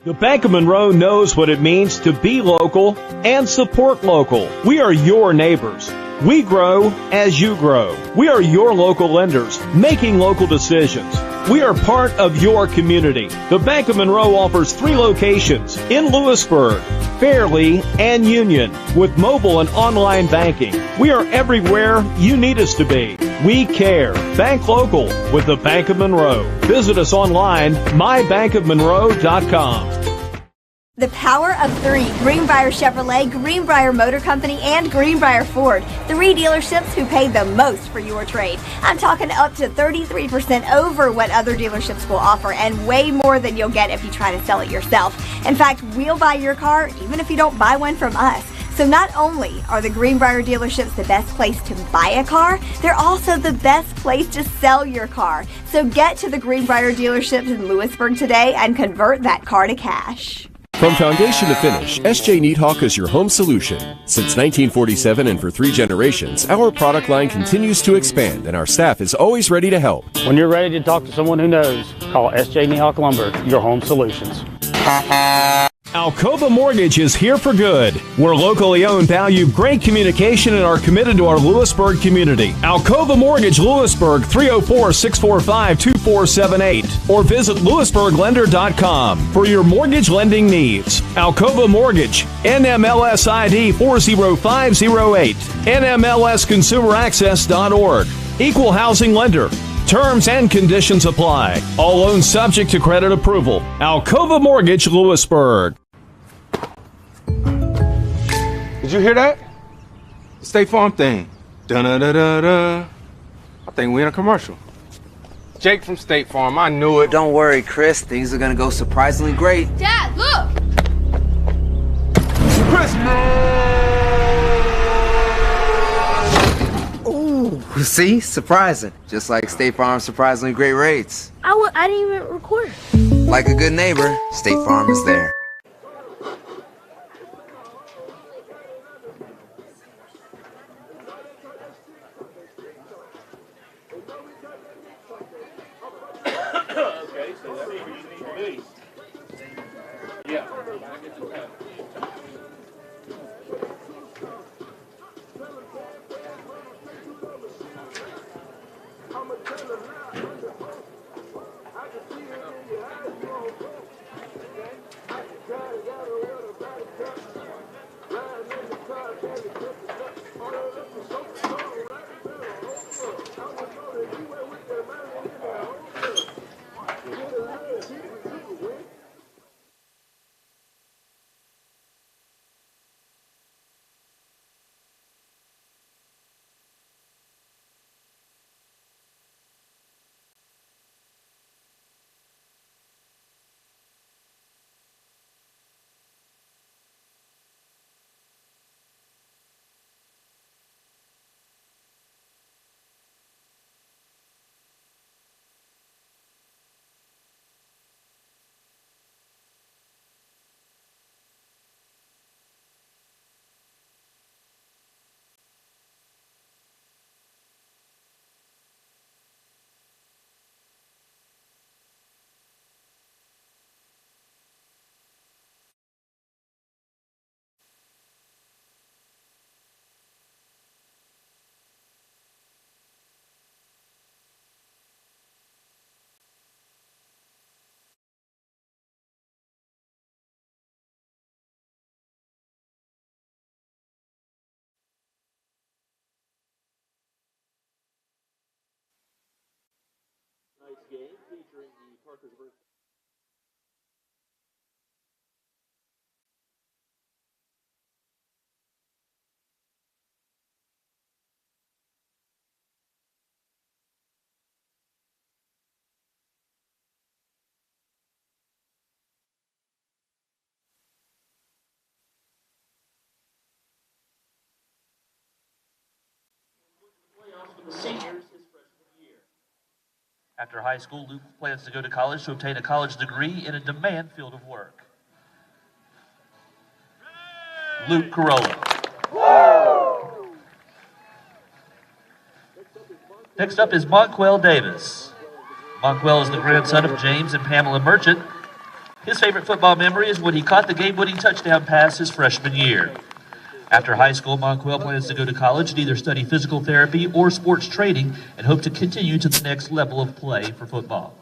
The Bank of Monroe knows what it means to be local and support local. We are your neighbors. We grow as you grow. We are your local lenders, making local decisions. We are part of your community. The Bank of Monroe offers 3 locations in Lewisburg, Fairleigh, and Union with mobile and online banking. We are everywhere you need us to be. We care. Bank local with the Bank of Monroe. Visit us online, mybankofmonroe.com. The power of 3, Greenbrier Chevrolet, Greenbrier Motor Company, and Greenbrier Ford. 3 dealerships who pay the most for your trade. I'm talking up to 33% over what other dealerships will offer and way more than you'll get if you try to sell it yourself. In fact, we'll buy your car even if you don't buy one from us. So not only are the Greenbrier dealerships the best place to buy a car, they're also the best place to sell your car. So get to the Greenbrier dealerships in Lewisburg today and convert that car to cash. From foundation to finish, S.J. Needhawk is your home solution. Since 1947 and for 3 generations, our product line continues to expand and our staff is always ready to help. When you're ready to talk to someone who knows, call S.J. Needhawk Lumber, your home solutions. Alcova Mortgage is here for good. We're locally owned, value great communication, and are committed to our Lewisburg community. Alcova Mortgage, Lewisburg, 304-645-2478. Or visit lewisburglender.com for your mortgage lending needs. Alcova Mortgage, NMLS ID 40508, NMLSconsumeraccess.org. Equal housing lender. Terms and conditions apply. All loans subject to credit approval. Alcova Mortgage, Lewisburg. Did you hear that? The State Farm thing. Da-da-da-da-da. I think we're in a commercial. Jake from State Farm, I knew it. Don't worry, Chris. Things are gonna go surprisingly great. Dad, look! Christmas! Ooh, see? Surprising. Just like State Farm's surprisingly great rates. I didn't even record. Like a good neighbor, State Farm is there. Okay, so that's where you need to be. Yeah. Nice game featuring the Parkersburg. The seniors his freshman year. After high school, Luke plans to go to college to obtain a college degree in a demand field of work. Luke Corolla. Next up is Monquell Davis. Monquell is the grandson of James and Pamela Merchant. His favorite football memory is when he caught the game-winning touchdown pass his freshman year. After high school, Monquel plans to go to college and either study physical therapy or sports training and hope to continue to the next level of play for football.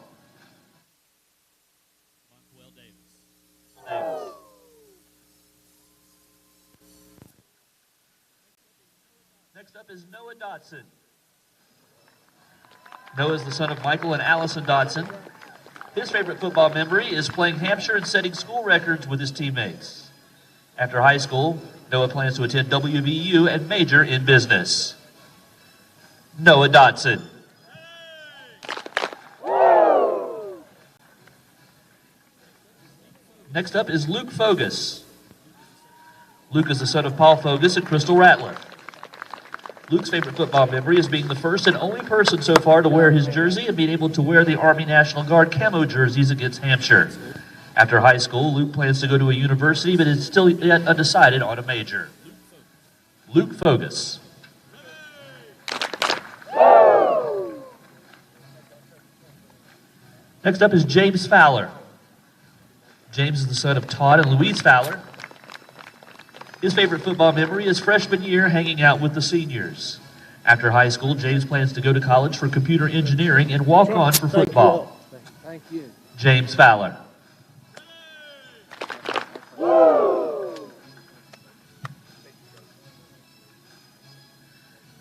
Next up is Noah Dotson. Noah is the son of Michael and Allison Dotson. His favorite football memory is playing Hampshire and setting school records with his teammates. After high school, Noah plans to attend WVU and major in business. Noah Dotson. Next up is Luke Fogus. Luke is the son of Paul Fogus and Crystal Rattler. Luke's favorite football memory is being the first and only person so far to wear his jersey and being able to wear the Army National Guard camo jerseys against Hampshire. After high school, Luke plans to go to a university, but is still yet undecided on a major. Luke Fogus. Next up is James Fowler. James is the son of Todd and Louise Fowler. His favorite football memory is freshman year hanging out with the seniors. After high school, James plans to go to college for computer engineering and walk on for football. Thank you. James Fowler.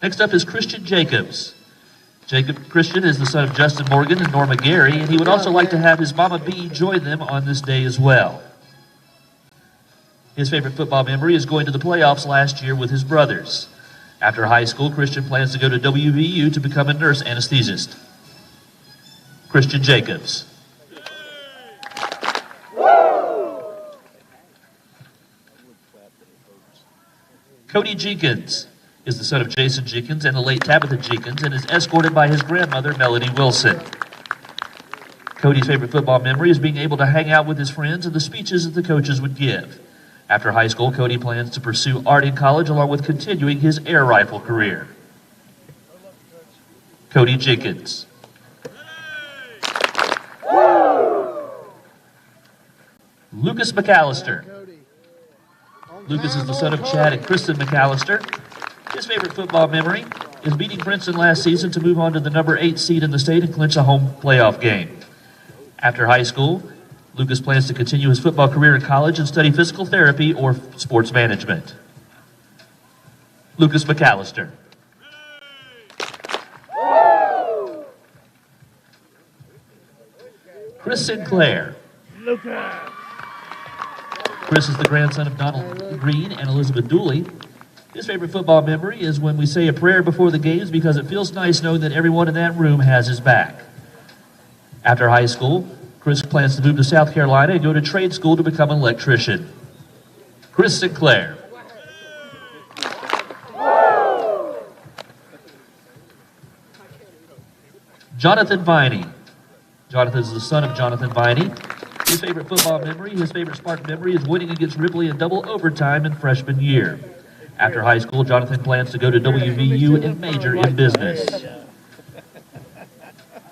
Next up is Christian Jacobs. Christian is the son of Justin Morgan and Norma Gary, and he would also like to have his Mama B join them on this day as well. His favorite football memory is going to the playoffs last year with his brothers. After high school, Christian plans to go to WVU to become a nurse anesthesist. Christian Jacobs. Cody Jenkins is the son of Jason Jenkins and the late Tabitha Jenkins and is escorted by his grandmother, Melody Wilson. Cody's favorite football memory is being able to hang out with his friends and the speeches that the coaches would give. After high school, Cody plans to pursue art in college along with continuing his air rifle career. Cody Jenkins. Lucas McAllister. Lucas is the son of Chad and Kristen McAllister. His favorite football memory is beating Princeton last season to move on to the number 8 seed in the state and clinch a home playoff game. After high school, Lucas plans to continue his football career in college and study physical therapy or sports management. Lucas McAllister. Chris Sinclair. Chris is the grandson of Donald Green and Elizabeth Dooley. His favorite football memory is when we say a prayer before the games because it feels nice knowing that everyone in that room has his back. After high school, Chris plans to move to South Carolina and go to trade school to become an electrician. Chris Sinclair. Jonathan Viney. Jonathan is the son of Jonathan Viney. His favorite football memory, his favorite Spartan memory is winning against Ripley in double overtime in freshman year. After high school, Jonathan plans to go to WVU and major in business.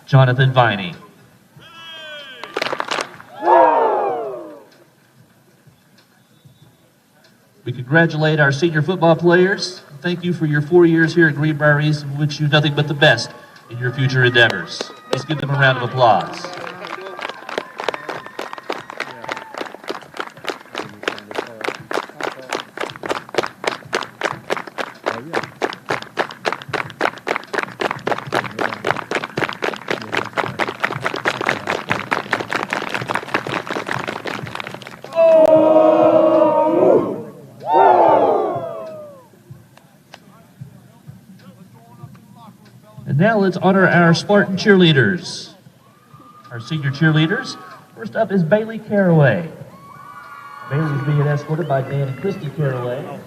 Jonathan Viney. We congratulate our senior football players. Thank you for your 4 years here at Greenbrier East and wish you nothing but the best in your future endeavors. Let's give them a round of applause. And now let's honor our Spartan cheerleaders. Our senior cheerleaders. First up is Bailey Caraway. Bailey is being escorted by Dan and Christy Caraway.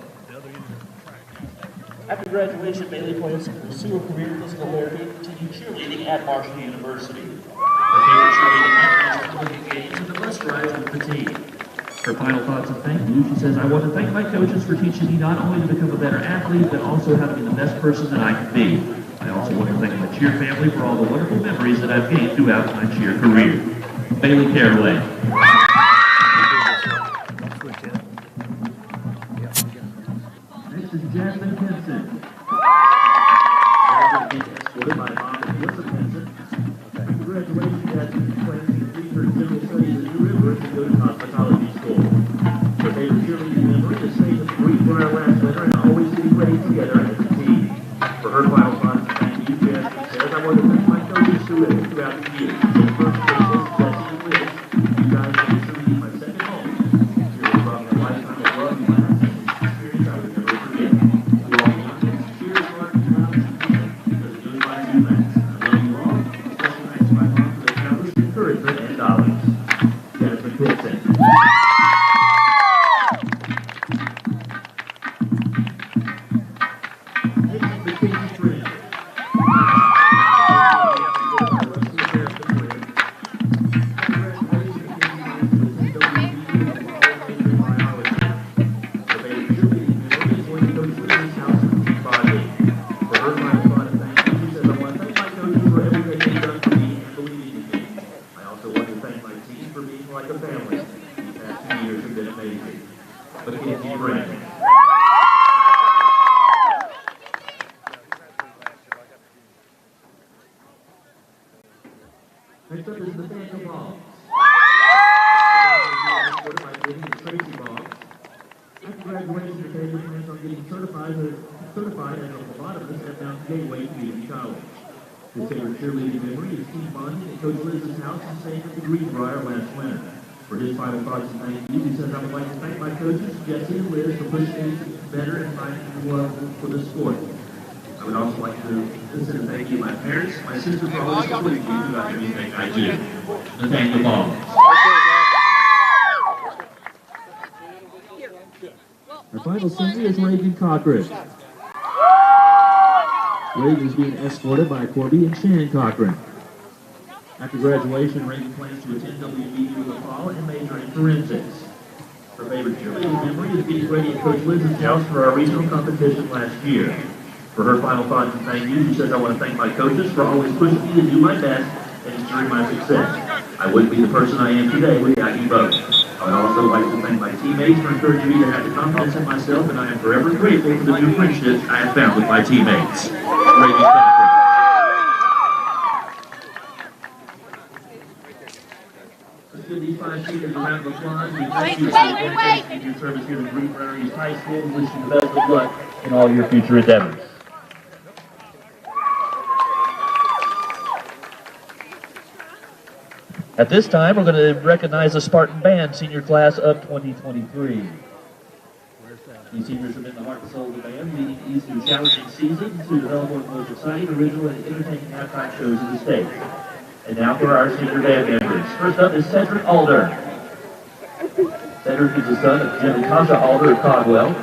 After graduation, Bailey plans to pursue a career in physical therapy and continue cheerleading at Marshall University. Her favorite cheerleading memory is looking games and the bus rides with the team. Her final thoughts of thank you, she says, I want to thank my coaches for teaching me not only to become a better athlete, but also how to be the best person that I can be. I also want to thank my cheer family for all the wonderful memories that I've gained throughout my cheer career. Bailey Caraway. Next up is the Kickoff. After graduation, the Patriots plans on getting certified as a phlebotomist at Mount Gateway Community College. His favorite cheerleading memory is team bonding at Coach Liz's house and staying at the Greenbrier last winter. For his final thoughts and thank you, he says, I would like to thank my coaches, Jesse and Liz, for pushing me to be better and finding love for the sport. I would also like to listen and thank you, my parents, my sister, for always supporting me throughout everything I do. Nathaniel Ball. Our final senior is Reagan Cochran. Reagan is being escorted by Corby and Shannon Cochran. After graduation, Reagan plans to attend WVU in the fall and major in forensics. Her favorite cheerleading memory is being ready at Coach Liz's house for our regional competition last year. For her final thoughts and thank you, she says, I want to thank my coaches for always pushing me to do my best and ensuring my success. I wouldn't be the person I am today without you both. I would also like to thank my teammates for encouraging me to have the confidence in myself, and I am forever grateful for the new friendships I have found with my teammates. Reagan Cochran. Let's give these 5 seniors a round of applause. We thank you for your service here at Greenbrier High School and wish you the best of luck in all your future endeavors. At this time, we're going to recognize the Spartan Band Senior Class of 2023. These seniors have been the heart and soul of the band, leading these through challenging seasons to develop one of the most exciting, original, and entertaining halftime shows in the state. And now for our senior band members. First up is Cedric Alder. Cedric is the son of Jim and Tasha Alder of Caldwell.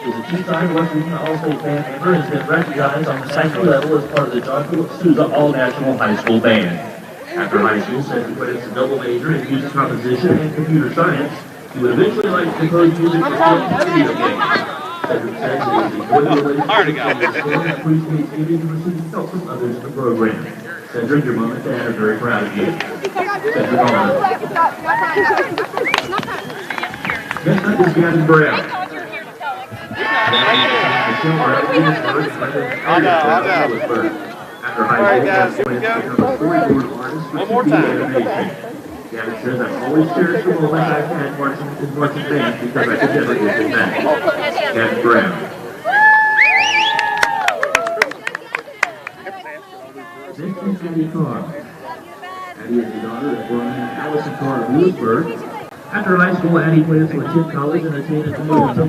He is a 2-time West Virginia All-State band member and has been recognized on the national level as part of the John Philip Sousa All-National High School Band. After high school, Cedric went into a double major in music composition and computer science. He would eventually like to compose music for film and video games. Cedric says he has enjoyed the relationship with school and appreciates giving and receiving help from others in the program. Cedric, your mom and dad are very proud of you. Cedric Alder. Next up is Gavin Brown. After high school, Gavin plans to become a storyboard artist for TV animation. Gavin says, I've always cherished the moment I've had watching bands because I could never get them back. Gavin Brown. Next is Addie Carr. Addie is the daughter of Brian and Allison Carr of Lewisburg. After high school, Addie plans to attend college and attain a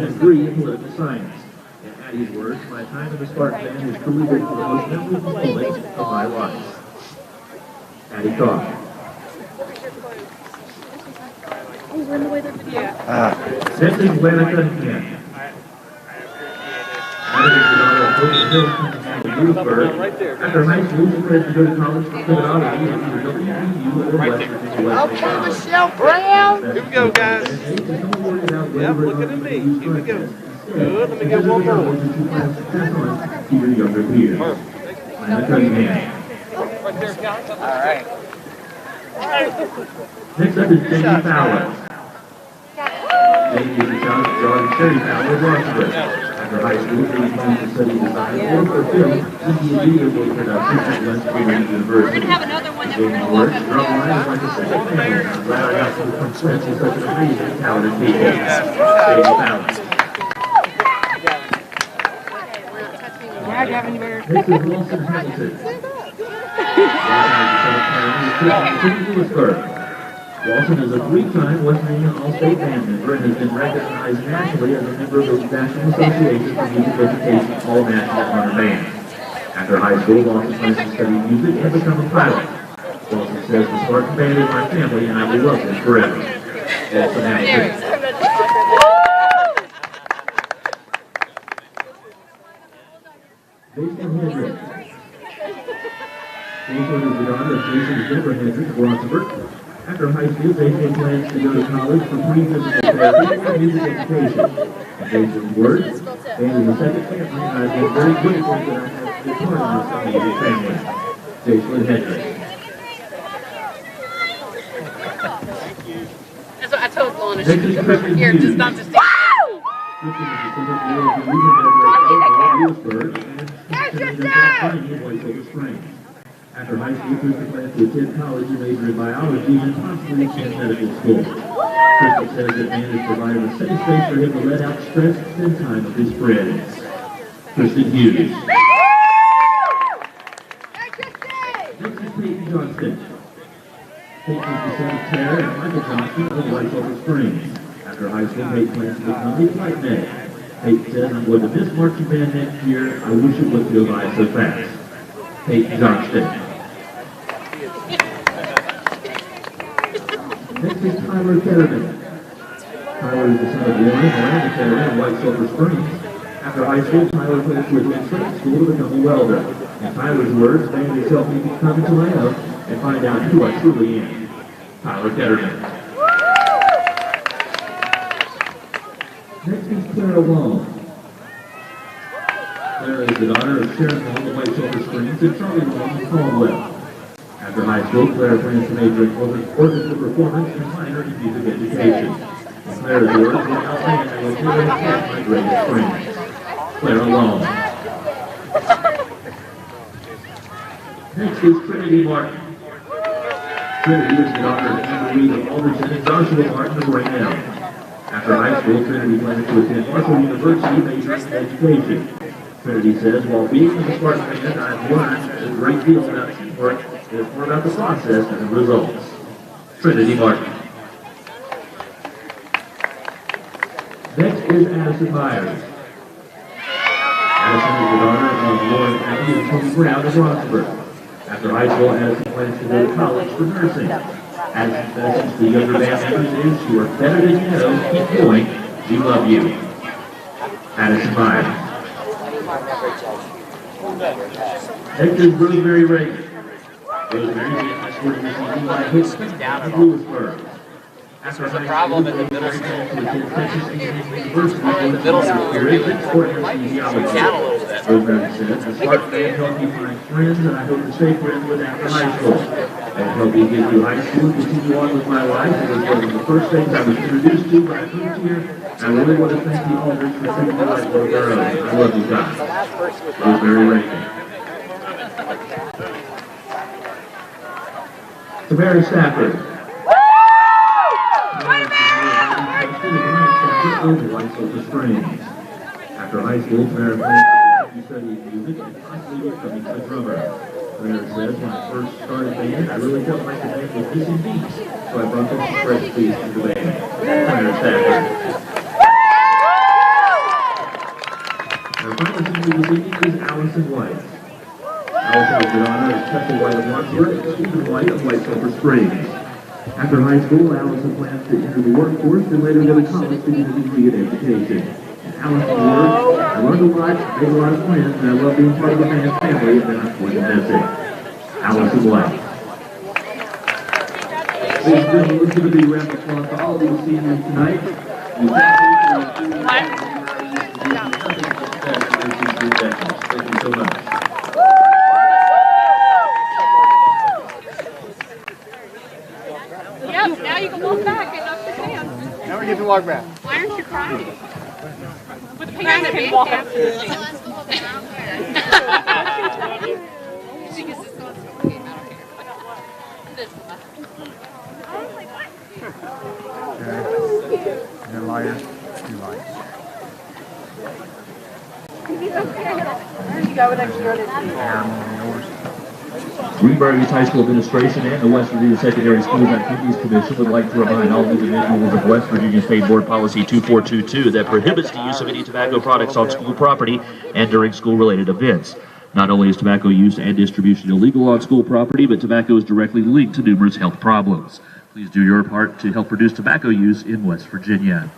degree in political science. In Addie's words, my time in the Spartan band has truly been one of the most memorable moments of my life. Addie Carr. Next is Lana Cunningham. Addie is the daughter of Coach Hill of Lewisburg. After high school, she plans to go to college for criminology at either WVU or West Virginia West College. Here we go, guys. Yep, look at me. Here we go. Good, let me get one more. Alright. Next up is Jamie Fowler. Jamie is the child of John and Sherry Fowler of Rochester. After high school, Jamie plans to study design or for film, media and video game production at West Virginia University. Jamie's work, drumline is like a second family. I'm glad I got to become friends with such an amazing, talented people. Jamie Fowler. This is Wilson Hamilton. Walton is a 3-time West Virginia All-State band member and has been recognized nationally as a member of the National Association for Music Education All-National Honor Band. After high school, Walton plans to study music and become a pilot. Walton says, the Spartan band is my family and I will love them forever. Jackson Hamilton. Jason Hendrick. Jason is the daughter of Jason and Deborah Hendrick of Roxburgh. After high school, Jason plans to go to college for pre-physical therapy and music education. In Jason's words, band is the second family, and I've been very grateful that I have been part of this amazing family. Jason Hendrick. That's what I told Lana. She was over here just not to stay. After high school, Kristen plans to attend college and major in biology and possibly attend medical school. Kristen says that man has provided a safe space for him to let out stress and spend time with his friends. Kristen Hughes. Next is Peyton Johnston. Peyton is the son of Tara and Michael Johnston of White Silver Springs. After high school, Peyton plans to become a flight medic. Peyton says, I'm going to miss marching band next year. I wish it would go by so fast. Peyton Johnston. Next is Tyler Ketterman. Tyler is the son of Lauren and Miranda Ketterman of White Silver Springs. After high school, Tyler plans to attend trade school to become a welder. In Tyler's words, man has helped me come into my own and find out who I truly am. Tyler Ketterman. Next is Clara Long. Clara is the daughter of Sharon Long of White Silver Springs and Charlie Long of Caldwell. After high school, Clara plans to major in orchestra performance and minor in music education. In Clara's words, without band, I will never have had my greatest friends. Clara Long. Next is Trinity Martin. Trinity is the daughter of Amber Reed of Alderson and Joshua Martin of Raynell. After high school, Trinity plans to attend Marshall University majoring in education. Trinity says, while being in the Spartan band, I've learned a great deal about teamwork. It's more about the process than the results. Trinity Martin. Next is Addison Myers. Addison is the daughter of Lauren Abbey and Tony Brown of Roxburgh. After high school, Addison plans to go to college for nursing. Addison's message to the younger band members is, you are better than you know, keep going, we love you. Addison Myers. Next is Rosemary Reagan. Rosemary is escorted this evening by Hickson down in Lewisburg. After high school, Rosemary plans to attend Texas A&M University for the middle school period and sport anesthesiology. Rosemary says, the Spartan band helped me find friends, and I hope to stay friends with after high school. And help me get through high school and continue on with my life. It was one of the first things I was introduced to when I moved here. I really want to thank the Alders for treating my life like their own. I love you guys. Rosemary Reagan. Taveri Stafford. White Silver Springs. After high school, Taveri plans to study music and possibly becoming a drummer. Taveri says, when I first started band, I really felt like the band was missing beats, so I brought some fresh beats to the band. Taveri Stafford. Our final singer this evening is Allison White. Allison is the daughter of Tessa White of Roxburgh and Stephen White of White Silver Springs. After high school, Allison plans to enter the workforce and later go to college to get a degree in education. In Allison's words, I learned a lot, made a lot of friends, and I love being part of the band family, and I'm going to miss it. Allison White. Ladies and gentlemen, let's give a big round of applause to all of you seniors tonight. Thank you so much. Yep, now you can walk back and up the pan. Now we're getting to walk back. Why aren't you crying? With the pan can walk after the thing. She gets this one. Okay, I don't care. This one. You're a liar. You lie. Greenbrier Youth High School Administration and the West Virginia Secondary Schools Activities Commission would like to remind all individuals of West Virginia State Board Policy 2422 that prohibits the use of any tobacco products on school property and during school-related events. Not only is tobacco use and distribution illegal on school property, but tobacco is directly linked to numerous health problems. Please do your part to help reduce tobacco use in West Virginia.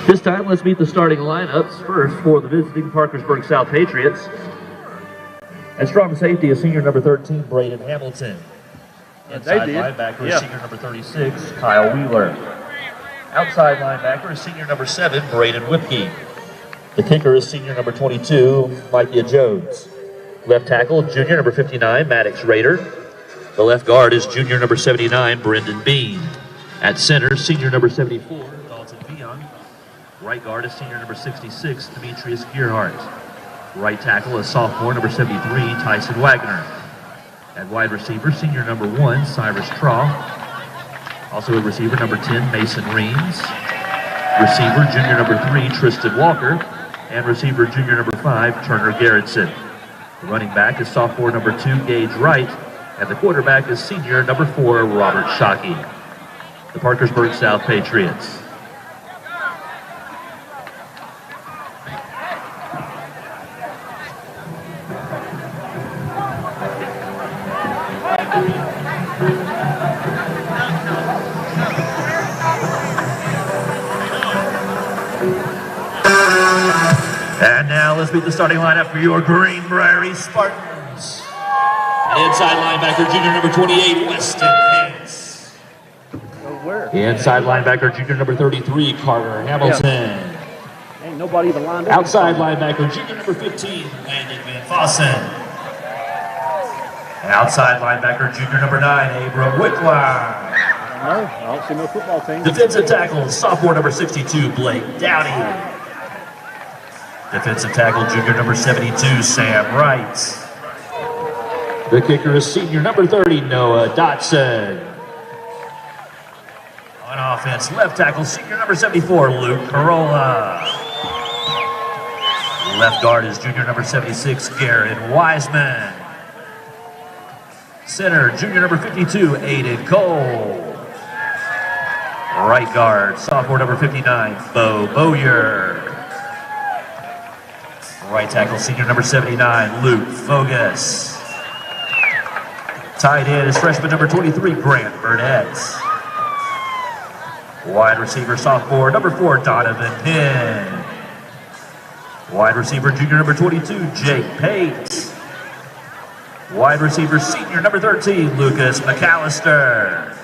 This time, let's meet the starting lineups. First, for the visiting Parkersburg South Patriots. At strong safety is senior number 13, Braden Hamilton. Inside linebacker is senior number 36, Kyle Wheeler. Outside linebacker is senior number 7, Braden Whipke. The kicker is senior number 22, Micah Jones. Left tackle, junior number 59, Maddox Rader. The left guard is junior number 79, Brendan Bean. At center, senior number 74, Dalton Vion. Right guard is senior number 66, Demetrius Gearhart. Right tackle is sophomore number 73, Tyson Wagner. At wide receiver, senior number 1, Cyrus Traw. Also at receiver, number 10, Mason Reams. Receiver, junior number 3, Tristan Walker. And receiver, junior number 5, Turner Garrettson. The running back is sophomore number 2, Gage Wright. And the quarterback is senior number 4, Robert Shockey. The Parkersburg South Patriots. And now let's meet the starting lineup for your Greenbrier Spartans. Inside linebacker, junior number 28, Weston Hicks. Inside linebacker, junior number 33, Carter Hamilton. Ain't nobody even lined up. Outside linebacker, junior number 15, Landon Van Fossen. Outside linebacker, junior number 9, Abram Wickline. I don't see no football team. Defensive tackle, sophomore number 62, Blake Dowdy. Defensive tackle, junior number 72, Sam Wright. The kicker is senior number 30, Noah Dotson. On offense, left tackle, senior number 74, Luke Carolla. Left guard is junior number 76, Garrett Wiseman. Center, junior number 52, Aiden Cole. Right guard, sophomore number 59, Bo Bowyer. Right tackle, senior number 79, Luke Fogus. Tight end is freshman number 23, Grant Burnett. Wide receiver, sophomore number 4, Donovan Penn. Wide receiver, junior number 22, Jake Pate. Wide receiver, senior number 13, Lucas McAllister.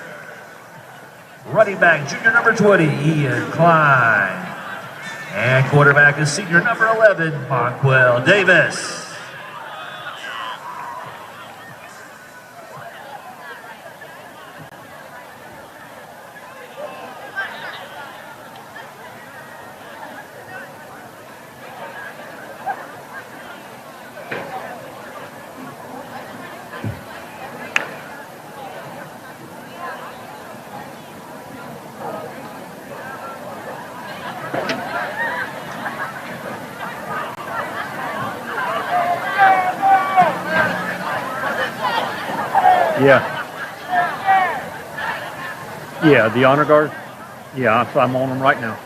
Running back, junior number 20, Ian Klein. And quarterback is senior number 11, Monquel Davis. Yeah, the honor guard. Yeah, I'm on them right now.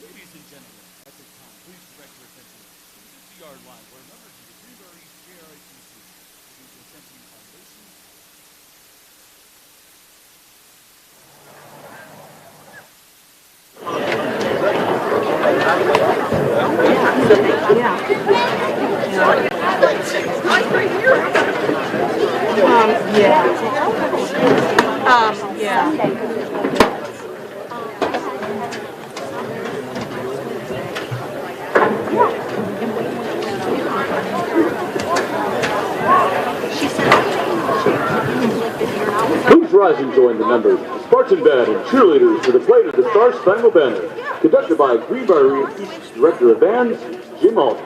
Ladies and gentlemen, at this time, please direct your attention to the 50-yard line where members of the Greenbrier East JRITC will be presenting foundations. Please rise and join the members of the Spartan Band and cheerleaders for the plate of the Star Spangled Banner, conducted by Greenbrier East Director of Bands, Jim Alton.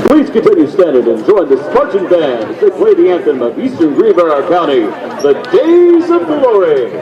Please continue standing and join the Spartan Band as they play the anthem of Eastern Greenbrier County, The Days of Glory.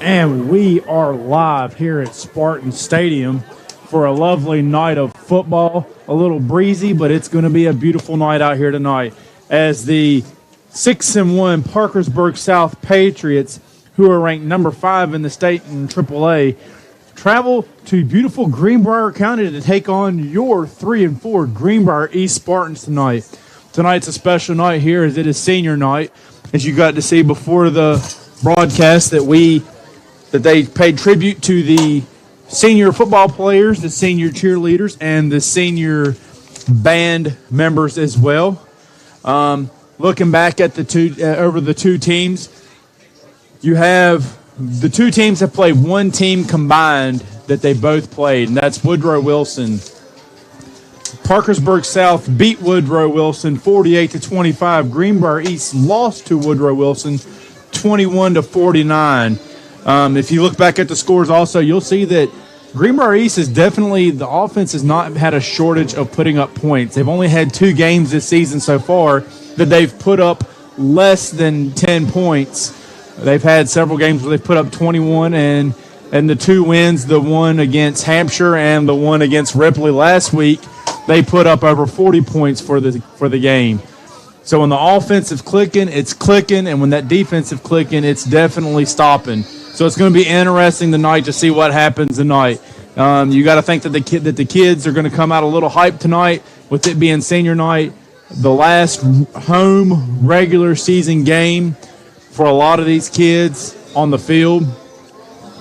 And we are live here at Spartan Stadium for a lovely night of football. A little breezy, but it's going to be a beautiful night out here tonight as the 6-1 Parkersburg South Patriots, who are ranked number 5 in the state in AAA, travel to beautiful Greenbrier County to take on your 3-4 Greenbrier East Spartans tonight. Tonight's a special night here as it is senior night. As you got to see before the broadcast that they paid tribute to the senior football players, the senior cheerleaders, and the senior band members as well. Looking back at over the two teams, you have the two teams have played one team combined that they both played, and that's Woodrow Wilson Parkersburg South beat Woodrow Wilson 48-25. Greenbrier East lost to Woodrow Wilson 21-49. If you look back at the scores also, you'll see that Greenbrier East is definitely, the offense has not had a shortage of putting up points. They've only had 2 games this season so far that they've put up less than 10 points. They've had several games where they've put up 21, and the 2 wins, the one against Hampshire and the one against Ripley last week, they put up over 40 points for the game. So when the offensive clicking, it's clicking, and when that defensive clicking, it's definitely stopping. So it's going to be interesting tonight to see what happens tonight. You got to think that the kids are going to come out a little hyped tonight with it being senior night, the last home regular season game for a lot of these kids on the field.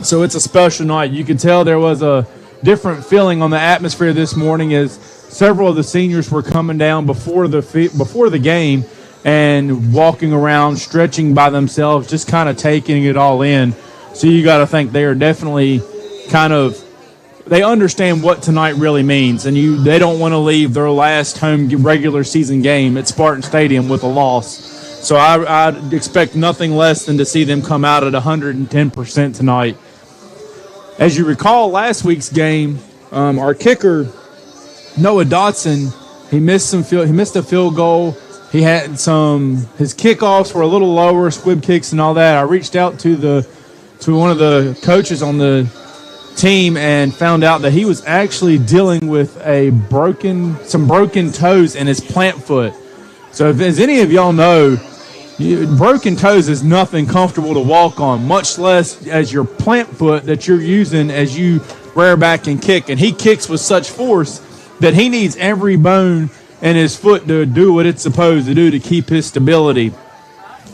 So it's a special night. You could tell there was a different feeling on the atmosphere this morning as several of the seniors were coming down before the game and walking around, stretching by themselves, just kind of taking it all in. So you got to think they are definitely they understand what tonight really means, and they don't want to leave their last home regular season game at Spartan Stadium with a loss. So I'd expect nothing less than to see them come out at 110% tonight. As you recall, last week's game, our kicker Noah Dotson, he missed a field goal. He had his kickoffs were a little lower, squib kicks and all that. I reached out to one of the coaches on the team and found out that he was actually dealing with some broken toes in his plant foot. So as any of y'all know, broken toes is nothing comfortable to walk on, much less as your plant foot that you're using as you rear back and kick. And he kicks with such force that he needs every bone in his foot to do what it's supposed to do to keep his stability.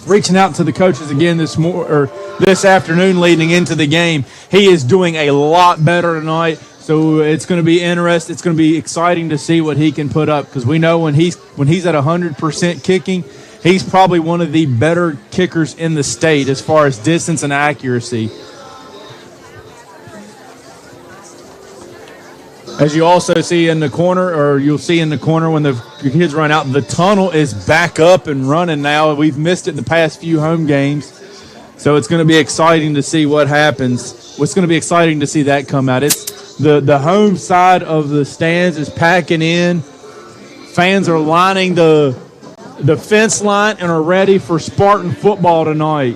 Reaching out to the coaches again this afternoon leading into the game. He is doing a lot better tonight, so it's going to be interesting. It's going to be exciting to see what he can put up, because we know when he's at 100% kicking, he's probably one of the better kickers in the state as far as distance and accuracy. As you also see in the corner, or you'll see in the corner when the kids run out, the tunnel is back up and running now. We've missed it the past few home games. So it's going to be exciting to see what happens. It's going to be exciting to see that come out. It's the home side of the stands is packing in. Fans are lining the fence line and are ready for Spartan football tonight.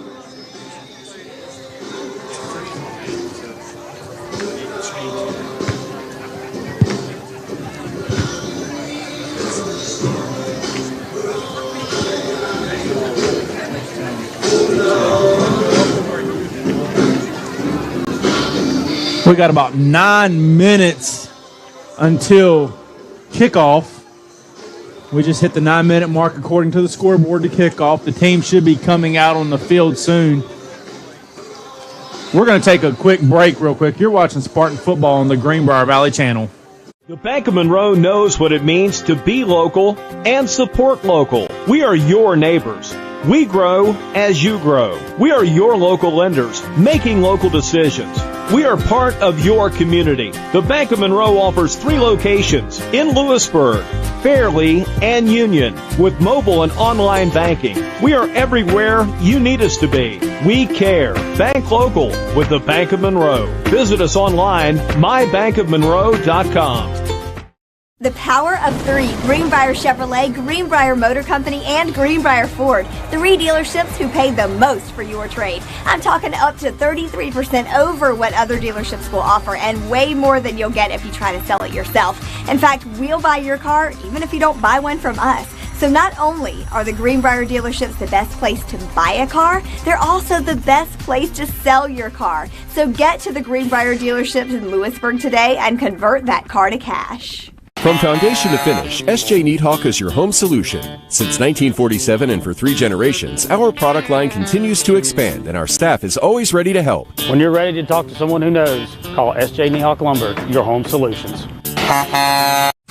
We got about 9 minutes until kickoff. We just hit the 9-minute mark according to the scoreboard to kickoff. The team should be coming out on the field soon. We're going to take a quick break real quick. You're watching Spartan football on the Greenbrier Valley Channel. The Bank of Monroe knows what it means to be local and support local. We are your neighbors. We grow as you grow. We are your local lenders, making local decisions. We are part of your community. The Bank of Monroe offers 3 locations in Lewisburg, Fairley, and Union with mobile and online banking. We are everywhere you need us to be. We care. Bank local with the Bank of Monroe. Visit us online, mybankofmonroe.com. The power of 3. Greenbrier Chevrolet, Greenbrier Motor Company, and Greenbrier Ford. 3 dealerships who pay the most for your trade. I'm talking up to 33% over what other dealerships will offer, and way more than you'll get if you try to sell it yourself. In fact, we'll buy your car even if you don't buy one from us. So not only are the Greenbrier dealerships the best place to buy a car, they're also the best place to sell your car. So get to the Greenbrier dealerships in Lewisburg today and convert that car to cash. From foundation to finish, SJ Needhawk is your home solution. Since 1947 and for 3 generations, our product line continues to expand and our staff is always ready to help. When you're ready to talk to someone who knows, call SJ Needhawk Lumber, your home solutions.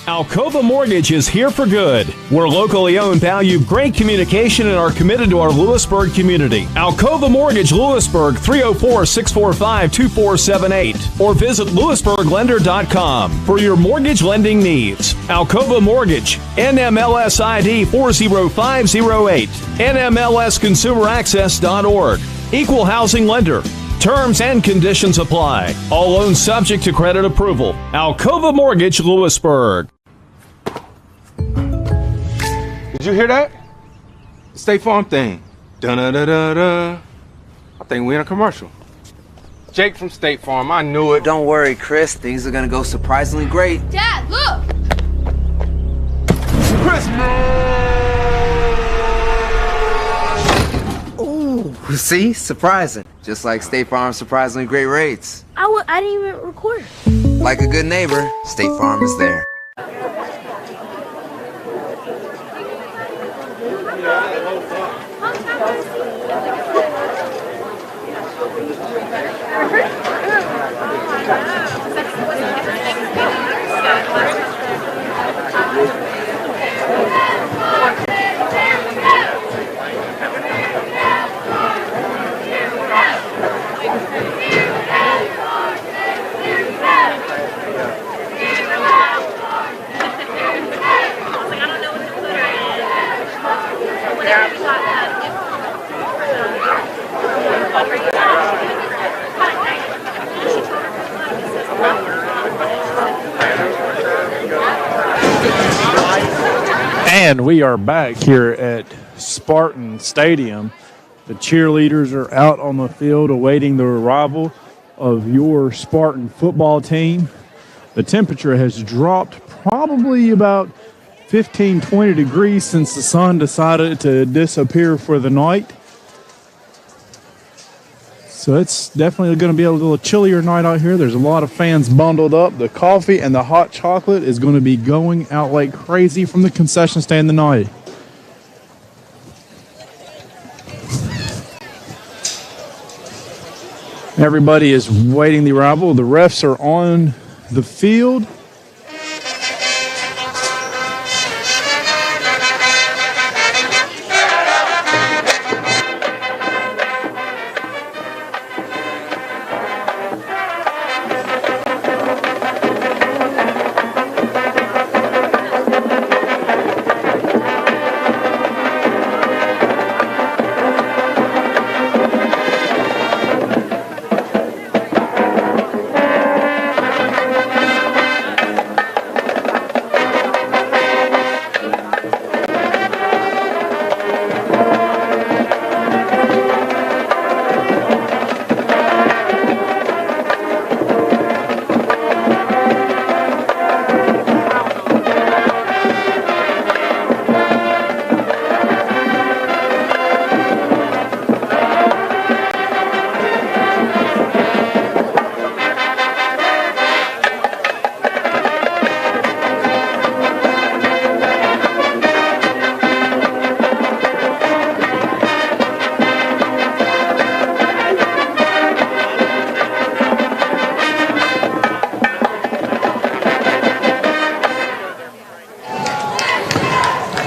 Alcova Mortgage is here for good. We're locally owned, value great communication, and are committed to our Lewisburg community. Alcova Mortgage, Lewisburg, 304-645-2478. Or visit lewisburglender.com for your mortgage lending needs. Alcova Mortgage, NMLS ID 40508, NMLSconsumeraccess.org. Equal housing lender. Terms and conditions apply. All loans subject to credit approval. Alcova Mortgage, Lewisburg. Did you hear that? The State Farm thing. Dun-da-da-da-da. I think we're in a commercial. Jake from State Farm, I knew it. Don't worry, Chris. Things are gonna go surprisingly great. Dad, look! Ooh, see? Surprising. Just like State Farm's surprisingly great rates. I didn't even record. Like a good neighbor, State Farm is there. And we are back here at Spartan Stadium. The cheerleaders are out on the field awaiting the arrival of your Spartan football team. The temperature has dropped probably about 15, 20 degrees since the sun decided to disappear for the night. So it's definitely going to be a little chillier night out here. There's a lot of fans bundled up. The coffee and the hot chocolate is going to be going out like crazy from the concession stand tonight. Everybody is waiting the arrival. The refs are on the field.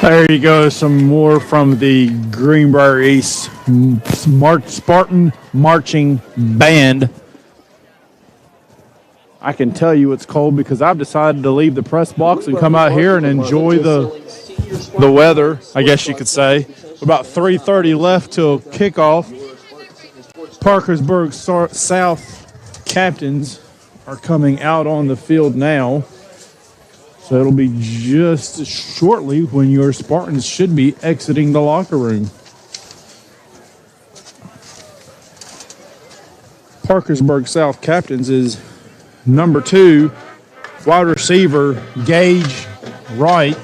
There you go, some more from the Greenbrier East Spartan Marching Band. I can tell you it's cold because I've decided to leave the press box and come out here and enjoy the weather, I guess you could say. About 3:30 left till kickoff. Parkersburg South captains are coming out on the field now. So it'll be just shortly when your Spartans should be exiting the locker room. Parkersburg South captains is number 2, wide receiver Gage Wright.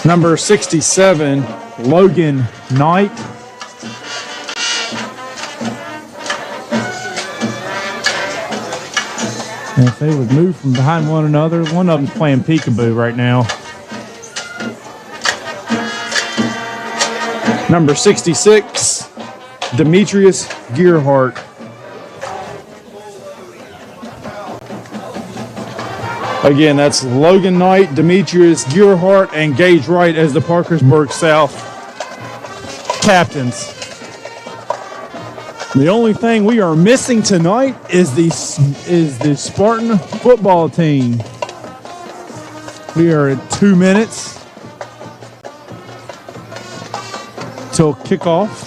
Number 67, Logan Knight. And if they would move from behind one another, one of them's playing peekaboo right now. Number 66, Demetrius Gearhart. Again, that's Logan Knight, Demetrius Gearhart, and Gage Wright as the Parkersburg South captains. The only thing we are missing tonight is the Spartan football team. We are at 2 minutes till kickoff.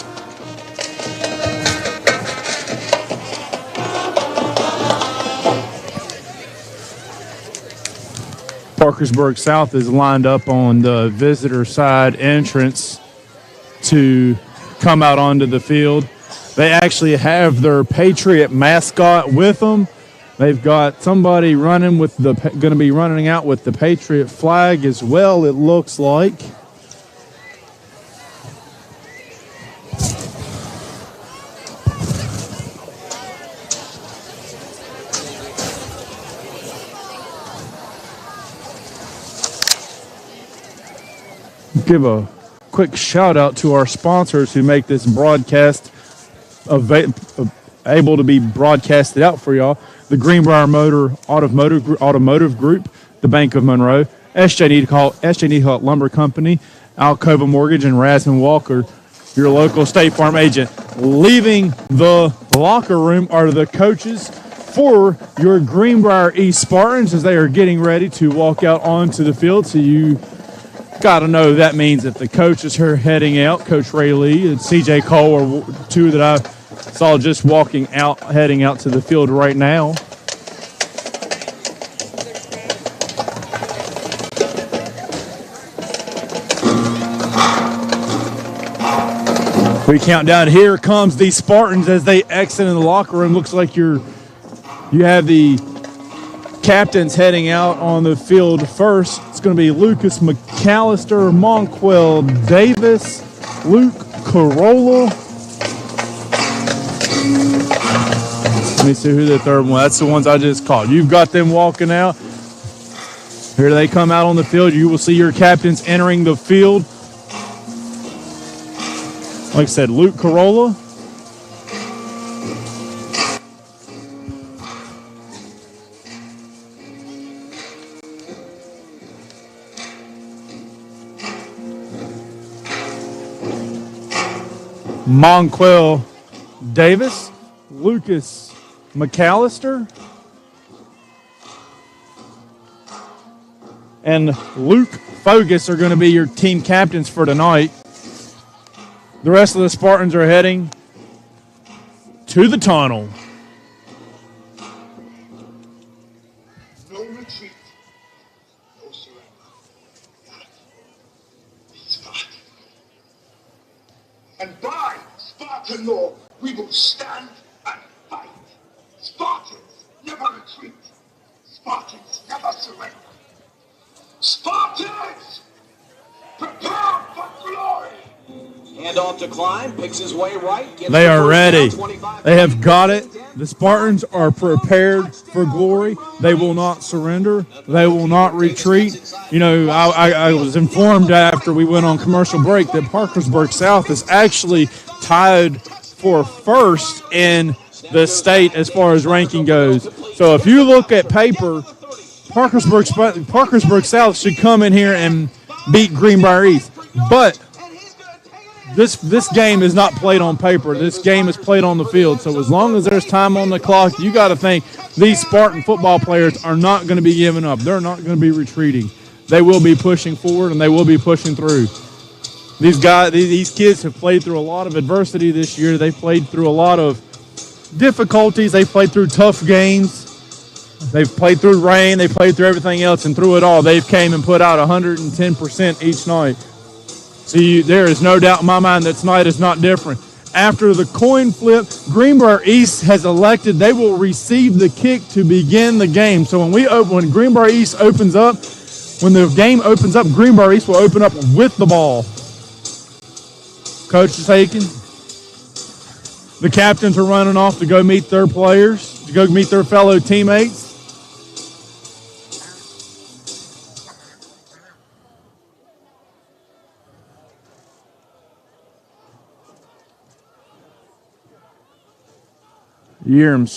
Parkersburg South is lined up on the visitor side entrance to come out onto the field. They actually have their Patriot mascot with them. They've got somebody running with going to be running out with the Patriot flag as well, it looks like. Give a quick shout out to our sponsors who make this broadcast able to be broadcasted out for y'all. The Greenbrier Automotive Group, the Bank of Monroe, SJ Needhalt Lumber Company, Alcova Mortgage, and Rasmus Walker, your local State Farm agent. Leaving the locker room are the coaches for your Greenbrier East Spartans as they are getting ready to walk out onto the field. So you got to know that means that the coaches are heading out. Coach Ray Lee and CJ Cole are two that I saw just heading out to the field right now. We count down. Here comes the Spartans as they exit in the locker room. Looks like you have the captains heading out on the field first. It's going to be Lucas McAllister, Monquel Davis, Luke Corolla. Let me see who the third one. That's the ones I just called. You've got them walking out. Here they come out on the field. You will see your captains entering the field. Like I said, Luke Corolla. Monquel Davis, Lucas McAllister, and Luke Fogus are going to be your team captains for tonight. The rest of the Spartans are heading to the tunnel. No retreat, no surrender. Spartan. And by Spartan law, we will stand and fight. Spartans never retreat. Spartans never surrender. Spartans, prepare for glory. Hand off to Klein, picks his way right. They are ready. They have got it. The Spartans are prepared for glory. They will not surrender. They will not retreat. You know, I was informed after we went on commercial break that Parkersburg South is actually tied for first in the state as far as ranking goes. So if you look at paper, Parkersburg South should come in here and beat Greenbrier East. But this game is not played on paper. This game is played on the field. So as long as there's time on the clock, you got to think these Spartan football players are not going to be giving up. They're not going to be retreating. They will be pushing forward, and they will be pushing through. These kids have played through a lot of adversity this year. They've played through a lot of difficulties. They've played through tough games. They've played through rain. They played through everything else, and through it all, they've came and put out 110% each night. So there is no doubt in my mind that tonight is not different. After the coin flip, Greenbrier East has elected they will receive the kick to begin the game. So when Greenbrier East opens up, when the game opens up, Greenbrier East will open up with the ball. Coach is taking. The captains are running off to go meet their players, to go meet their fellow teammates. You hear them,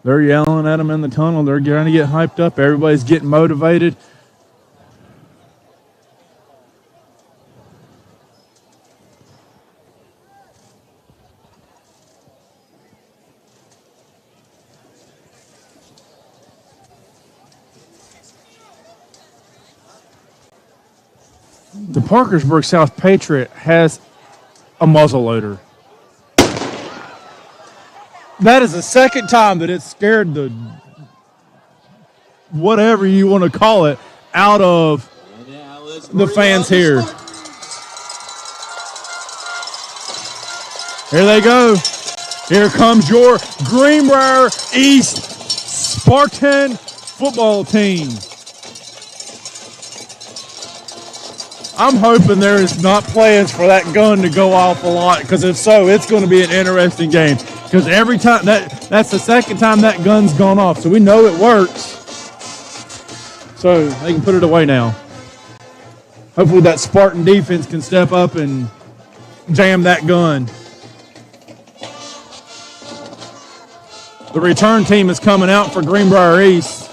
they're yelling at them in the tunnel. They're trying to get hyped up. Everybody's getting motivated. The Parkersburg South Patriot has a muzzleloader. That is the second time that it scared the whatever you want to call it out of the fans here. Here they go. Here comes your Greenbrier East Spartan football team. I'm hoping there is not plans for that gun to go off a lot, because if so, it's going to be an interesting game. Because every time that's the second time that gun's gone off, so we know it works. So they can put it away now. Hopefully that Spartan defense can step up and jam that gun. The return team is coming out for Greenbrier East.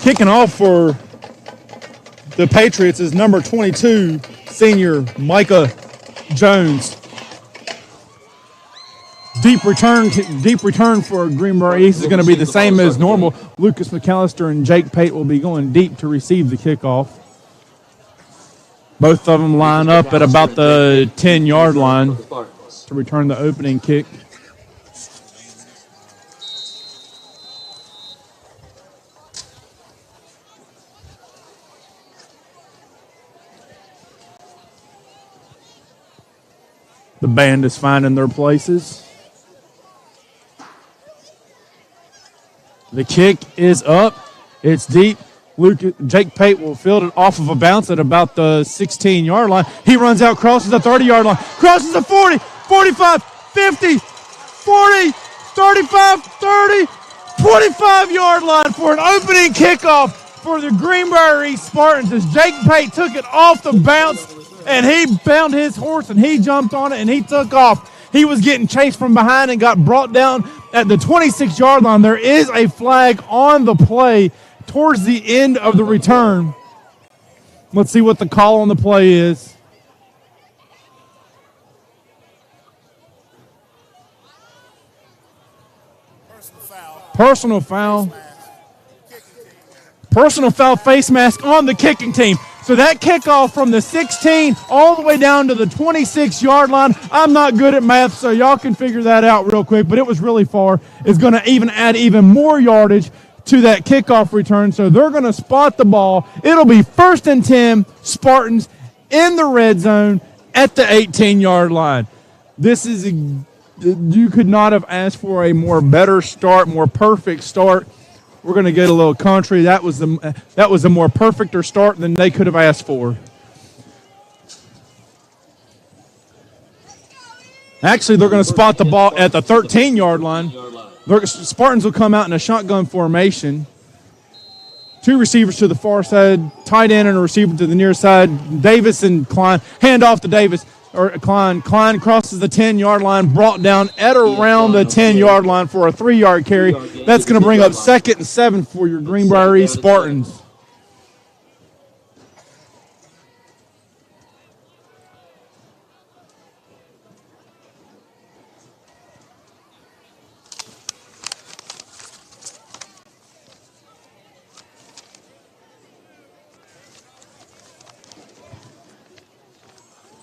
Kicking off for the Patriots is number 22, senior Micah Jones. Deep return for Greenbrier East is going to be the same as normal. Lucas McAllister and Jake Pate will be going deep to receive the kickoff. Both of them line up at about the 10-yard line to return the opening kick. The band is finding their places. The kick is up. It's deep. Jake Pate will field it off of a bounce at about the 16-yard line. He runs out, crosses the 30-yard line, crosses the 40, 45, 50, 40, 35, 30, 25-yard line for an opening kickoff for the Greenbrier East Spartans as Jake Pate took it off the bounce. And he found his horse, and he jumped on it, and he took off. He was getting chased from behind and got brought down at the 26-yard line. There is a flag on the play towards the end of the return. Let's see what the call on the play is. Personal foul. Personal foul face mask on the kicking team. So that kickoff from the 16 all the way down to the 26-yard line, I'm not good at math, so y'all can figure that out real quick, but it was really far. It's going to even add even more yardage to that kickoff return, so they're going to spot the ball. It'll be 1st and 10, Spartans in the red zone at the 18-yard line. This is you could not have asked for a better start, more perfect start. We're going to get a little country. That was a more perfecter start than they could have asked for. Actually, they're going to spot the ball at the 13-yard line. Spartans will come out in a shotgun formation. 2 receivers to the far side, tight end and a receiver to the near side. Davis and Klein. Hand off to Davis. Or Klein crosses the 10-yard line, brought down at around the 10-yard line for a 3-yard carry. That's going to bring up 2nd and 7 for your Greenbrier East Spartans.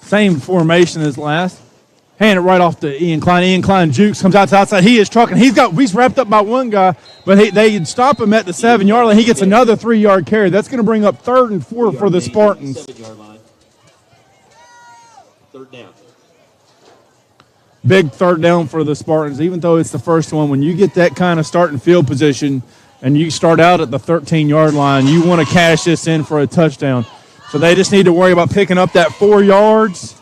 Same formation as last. Hand it right off to Ian Klein. Ian Klein jukes, comes out to outside. He is trucking. He's wrapped up by one guy, but they stop him at the 7-yard line. He gets another 3-yard carry. That's going to bring up 3rd and 4 for the Spartans. 7-yard line. 3rd down. Big 3rd down for the Spartans, even though it's the first one. When you get that kind of starting field position and you start out at the 13-yard line, you want to cash this in for a touchdown. So they just need to worry about picking up that 4 yards.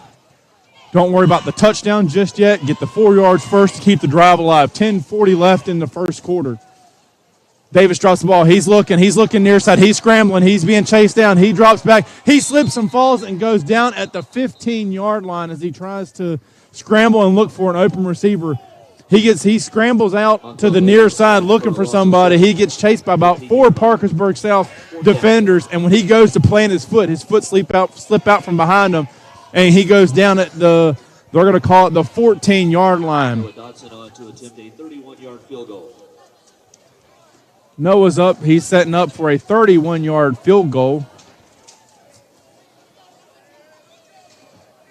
Don't worry about the touchdown just yet. Get the 4 yards first to keep the drive alive. 10:40 left in the first quarter. Davis drops the ball. He's looking near side. He's scrambling. He's being chased down. He drops back. He slips and falls and goes down at the 15-yard line as he tries to scramble and look for an open receiver. He scrambles out to the near side looking for somebody. He gets chased by about 4 Parkersburg South defenders, and when he goes to plant his foot slip out from behind him, and he goes down at they're going to call it the 14-yard line. Dotson on to attempt a 31-yard field goal. Noah's up. He's setting up for a 31-yard field goal.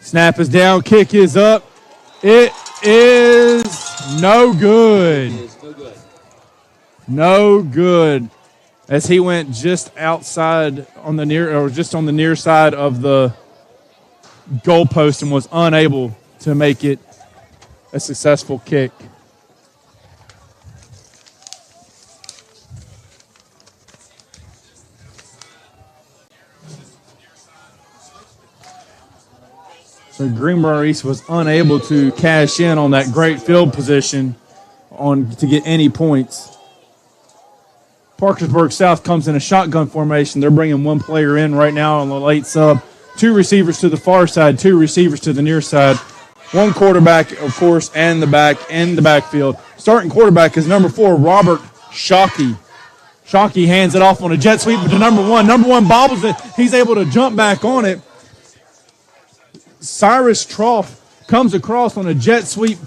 Snap is down. Kick is up. It is no good. No good. As he went just outside on the near side of the goalpost and was unable to make it a successful kick. So Greenbrier East was unable to cash in on that great field position to get any points. Parkersburg South comes in a shotgun formation. They're bringing one player in right now on the late sub. 2 receivers to the far side, 2 receivers to the near side. 1 quarterback, of course, and the backfield. Starting quarterback is number 4, Robert Shockey. Shockey hands it off on a jet sweep to number 1. Number 1 bobbles it. He's able to jump back on it. Cyrus Trough comes across on a jet sweep,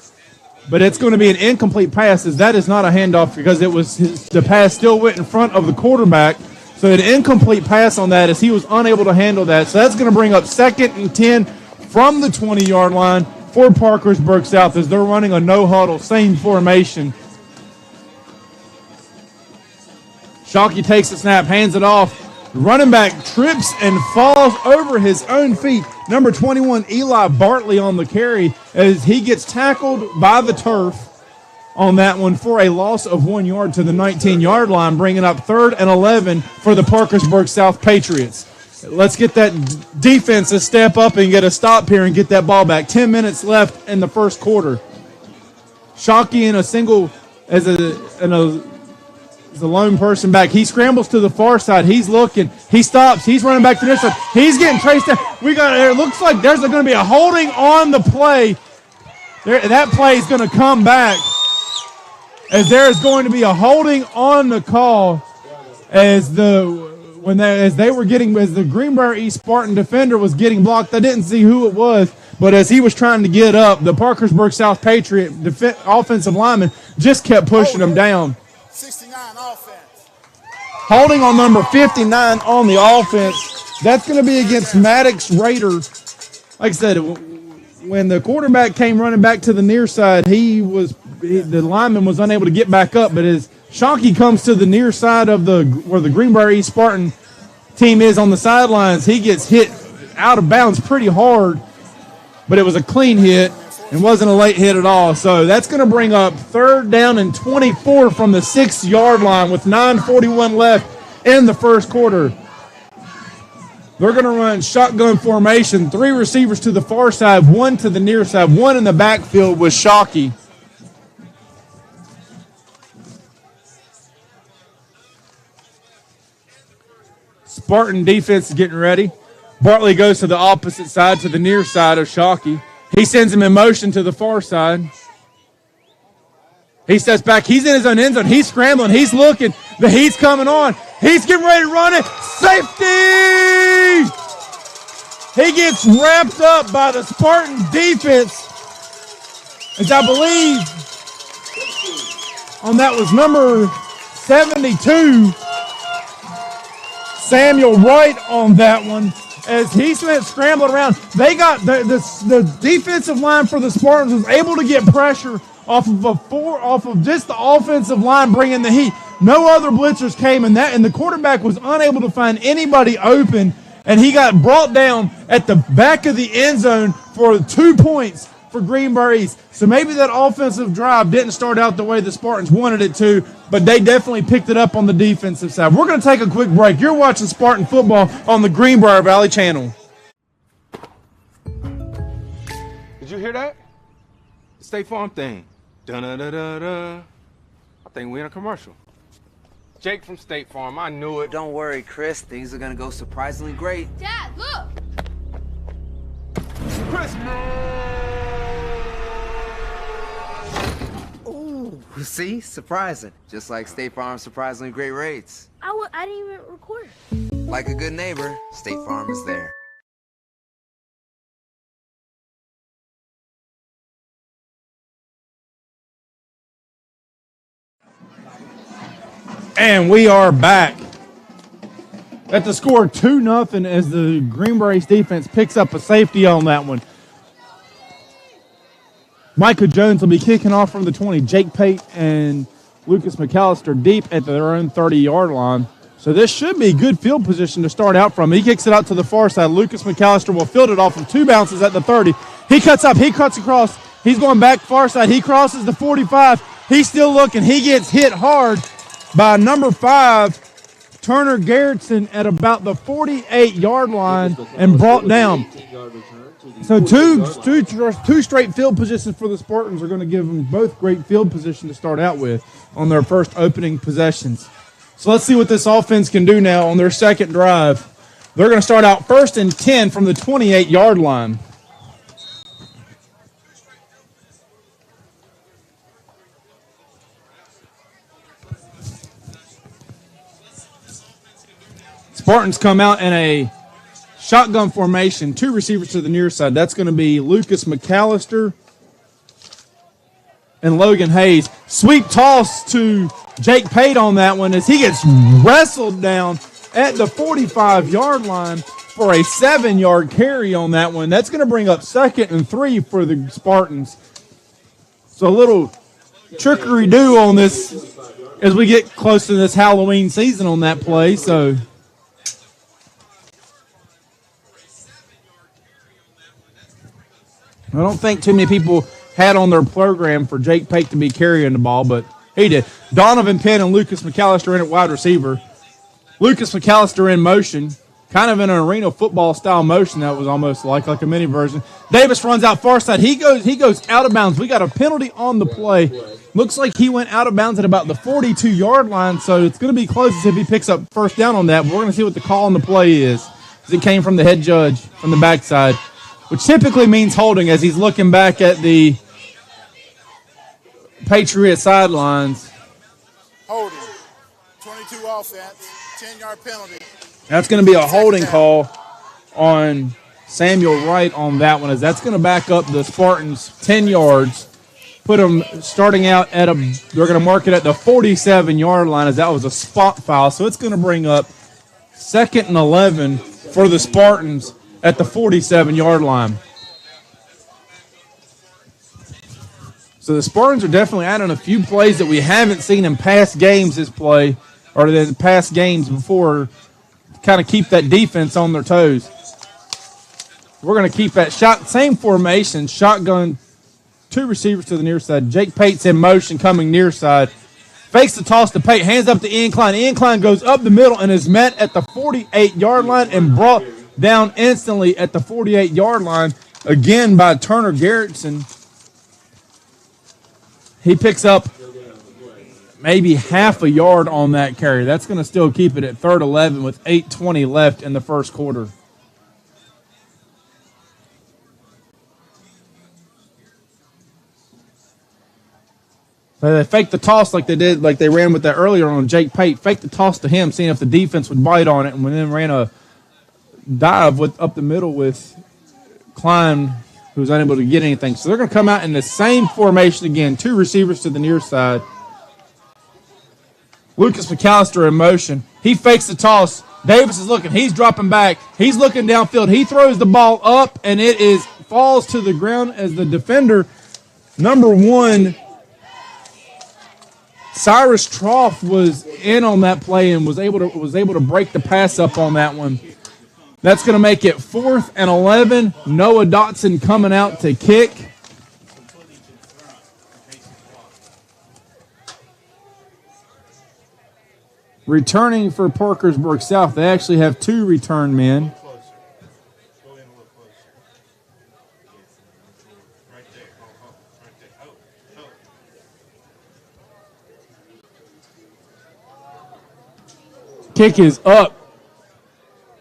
but it's going to be an incomplete pass, as that is not a handoff because the pass still went in front of the quarterback. So an incomplete pass on that as he was unable to handle that. So that's going to bring up 2nd and 10 from the 20-yard line for Parkersburg South as they're running a no-huddle, same formation. Shockey takes the snap, hands it off. Running back trips and falls over his own feet. Number 21, Eli Bartley on the carry as he gets tackled by the turf on that one for a loss of 1 yard to the 19-yard line, bringing up 3rd and 11 for the Parkersburg South Patriots. Let's get that defense to step up and get a stop here and get that ball back. 10 minutes left in the first quarter. Shockey in a single as a lone person back. He scrambles to the far side. He's looking. He stops. He's running back to this side. He's getting traced down. It looks like there's going to be a holding on the play. That play is going to come back as there is going to be a holding on the call as the Greenbrier East Spartan defender was getting blocked. I didn't see who it was, but as he was trying to get up, the Parkersburg South Patriot offensive lineman just kept pushing him down. 69 offense. Holding on number 59 on the offense. That's going to be against Maddox Raider. Like I said, when the quarterback came running back to the near side, the lineman was unable to get back up, but as Shockey comes to the near side of where the Greenbrier East Spartan team is on the sidelines, he gets hit out of bounds pretty hard, but it was a clean hit and wasn't a late hit at all. So that's going to bring up 3rd down and 24 from the 6-yard line with 9:41 left in the first quarter. They're going to run shotgun formation, 3 receivers to the far side, 1 to the near side, 1 in the backfield with Shockey. Spartan defense is getting ready. Bartley goes to the opposite side, to the near side of Shockey. He sends him in motion to the far side. He steps back. He's in his own end zone. He's scrambling. He's looking. The heat's coming on. He's getting ready to run it. Safety! He gets wrapped up by the Spartan defense. As I believe on that was number 72. Samuel Wright on that one. As he went scrambling around, they got the defensive line for the Spartans was able to get pressure off of just the offensive line bringing the heat. No other blitzers came in that, and the quarterback was unable to find anybody open, and he got brought down at the back of the end zone for 2 points for Greenbrier East. So maybe that offensive drive didn't start out the way the Spartans wanted it to, but they definitely picked it up on the defensive side. We're going to take a quick break. You're watching Spartan football on the Greenbrier Valley Channel. Did you hear that? The State Farm thing. Dun-da-da-da-da. I think we're in a commercial. Jake from State Farm, I knew it. Don't worry, Chris. Things are gonna go surprisingly great. Dad, look! Ooh, see? Surprising. Just like State Farm's surprisingly great rates. I didn't even record. Like a good neighbor, State Farm is there. And we are back. At the score 2-0 as the Greenbrier defense picks up a safety on that one. Micah Jones will be kicking off from the 20. Jake Pate and Lucas McAllister deep at their own 30-yard line. So this should be good field position to start out from. He kicks it out to the far side. Lucas McAllister will field it off from 2 bounces at the 30. He cuts up. He cuts across. He's going back far side. He crosses the 45. He's still looking. He gets hit hard by number 5, Turner Garrettson, at about the 48-yard line and brought down. So two straight field positions for the Spartans are going to give them both great field position to start out with on their first opening possessions. So let's see what this offense can do now on their second drive. They're going to start out 1st and 10 from the 28-yard line. Spartans come out in a shotgun formation, 2 receivers to the near side. That's going to be Lucas McAllister and Logan Hayes. Sweep toss to Jake Pate on that one as he gets wrestled down at the 45-yard line for a 7-yard carry on that one. That's going to bring up 2nd and 3 for the Spartans. So a little trickery do on this as we get close to this Halloween season on that play. So I don't think too many people had on their program for Jake Pate to be carrying the ball, but he did. Donovan Penn and Lucas McAllister in at wide receiver. Lucas McAllister in motion, kind of in an arena football style motion that was almost like a mini version. Davis runs out far side. He goes out of bounds. We got a penalty on the play. Looks like he went out of bounds at about the 42-yard line, so it's going to be close as if he picks up first down on that. But we're going to see what the call on the play is, as it came from the head judge from the backside, which typically means holding as he's looking back at the Patriot sidelines. Holding. 22 offense, 10-yard penalty. That's going to be a holding call on Samuel Wright on that one, as that's going to back up the Spartans 10 yards. Put them starting out at they're going to mark it at the 47-yard line, as that was a spot foul. So it's going to bring up 2nd and 11 for the Spartans at the 47-yard line. So the Spartans are definitely adding a few plays that we haven't seen in past games this play, or in past games before, to kind of keep that defense on their toes. We're going to keep that same formation, shotgun, 2 receivers to the near side. Jake Pate's in motion coming near side. Fakes the toss to Pate, hands up to Incline. Incline goes up the middle and is met at the 48-yard line and brought down instantly at the 48-yard line, again by Turner Garrettson. He picks up maybe half a yard on that carry. That's going to still keep it at 3rd 11 with 8:20 left in the first quarter. So they faked the toss like they ran with that earlier on Jake Pate. Faked the toss to him, seeing if the defense would bite on it, and then ran a dive up the middle with Klein, who was unable to get anything. So they're going to come out in the same formation again. 2 receivers to the near side. Lucas McAllister in motion. He fakes the toss. Davis is looking. He's dropping back. He's looking downfield. He throws the ball up, and it falls to the ground as the defender, number 1, Cyrus Trough, was in on that play and was able to break the pass up on that one. That's going to make it 4th and 11. Noah Dotson coming out to kick. Returning for Parkersburg South, they actually have 2 return men. Kick is up.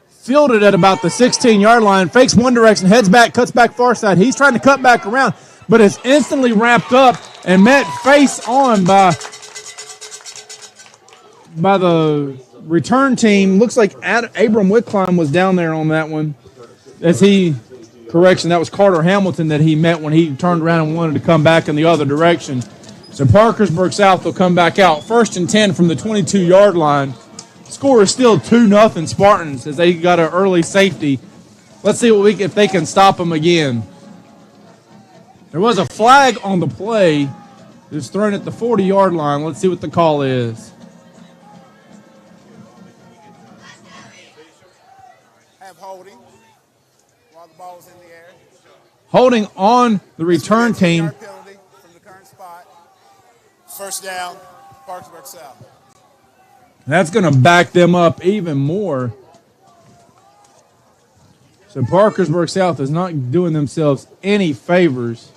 Fielded at about the 16-yard line. Fakes one direction, heads back, cuts back far side. He's trying to cut back around, but it's instantly wrapped up and met face on by the return team. Looks like Abram Wickline was down there on that one. Correction, that was Carter Hamilton that he met when he turned around and wanted to come back in the other direction. So Parkersburg South will come back out. 1st and 10 from the 22-yard line. Score is still 2-0 Spartans as they got an early safety. Let's see if they can stop them again. There was a flag on the play. It was thrown at the 40-yard line. Let's see what the call is. Have holding while the ball is in the air. Holding on the return team. Penalty from the current spot. 1st down, Parkersburg South. That's going to back them up even more. So Parkersburg South is not doing themselves any favors,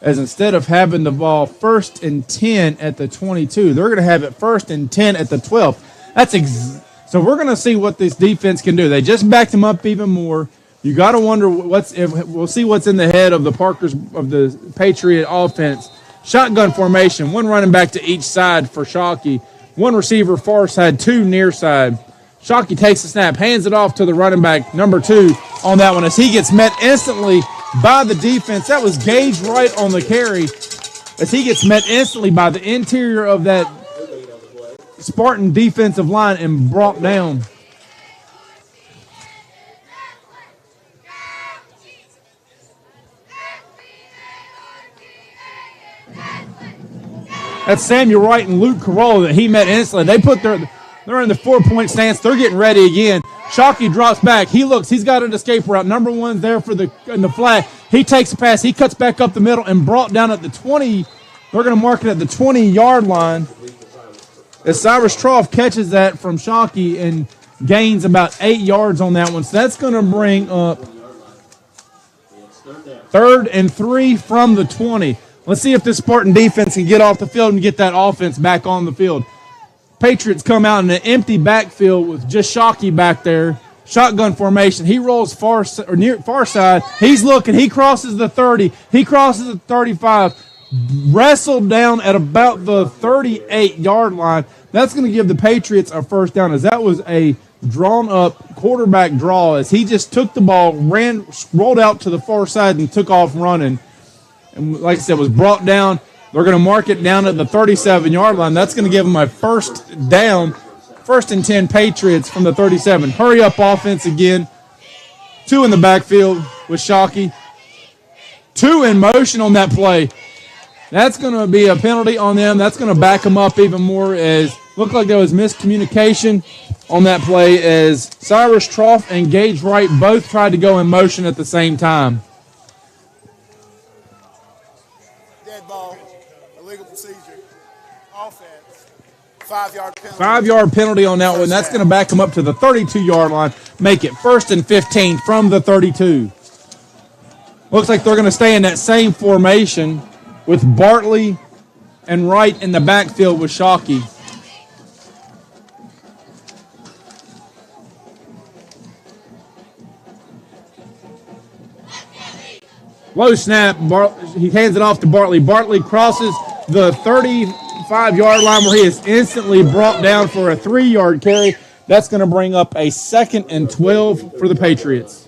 as instead of having the ball 1st and 10 at the 22, they're going to have it 1st and 10 at the 12. So we're going to see what this defense can do. They just backed them up even more. You got to wonder we'll see what's in the head of the Patriot offense. Shotgun formation, one running back to each side for Shockey. One receiver far side, 2 near side. Shockey takes the snap, hands it off to the running back, number 2 on that one as he gets met instantly by the defense. That was Gage Wright on the carry as he gets met instantly by the interior of that Spartan defensive line and brought down. That's Samuel Wright and Luke Corolla that he met instantly. They're in the 4-point stance. They're getting ready again. Shockey drops back. He's got an escape route. Number 1 there in the flag. He takes a pass. He cuts back up the middle and brought down at the 20. They're going to mark it at the 20-yard line. As Cyrus Trough catches that from Shockey and gains about 8 yards on that one. So that's going to bring up 3rd and 3 from the 20. Let's see if this Spartan defense can get off the field and get that offense back on the field. Patriots come out in an empty backfield with just Shockey back there. Shotgun formation. He rolls far side. He's looking. He crosses the 30. He crosses the 35. Wrestled down at about the 38-yard line. That's going to give the Patriots a 1st down, as that was a drawn-up quarterback draw as he just took the ball, rolled out to the far side, and took off running. And like I said, was brought down. They're going to mark it down at the 37-yard line. That's going to give them a 1st down. 1st and 10 Patriots from the 37. Hurry up offense again. 2 in the backfield with Shockey. 2 in motion on that play. That's going to be a penalty on them. That's going to back them up even more, as looked like there was miscommunication on that play as Cyrus Trough and Gage Wright both tried to go in motion at the same time. Dead ball, illegal procedure, offense, 5-yard penalty. 5-yard penalty on that one. That's going to back them up to the 32-yard line, make it 1st and 15 from the 32. Looks like they're going to stay in that same formation with Bartley and Wright in the backfield with Shockey. Low snap. He hands it off to Bartley. Bartley crosses the 35-yard line where he is instantly brought down for a 3-yard carry. That's going to bring up a 2nd and 12 for the Patriots.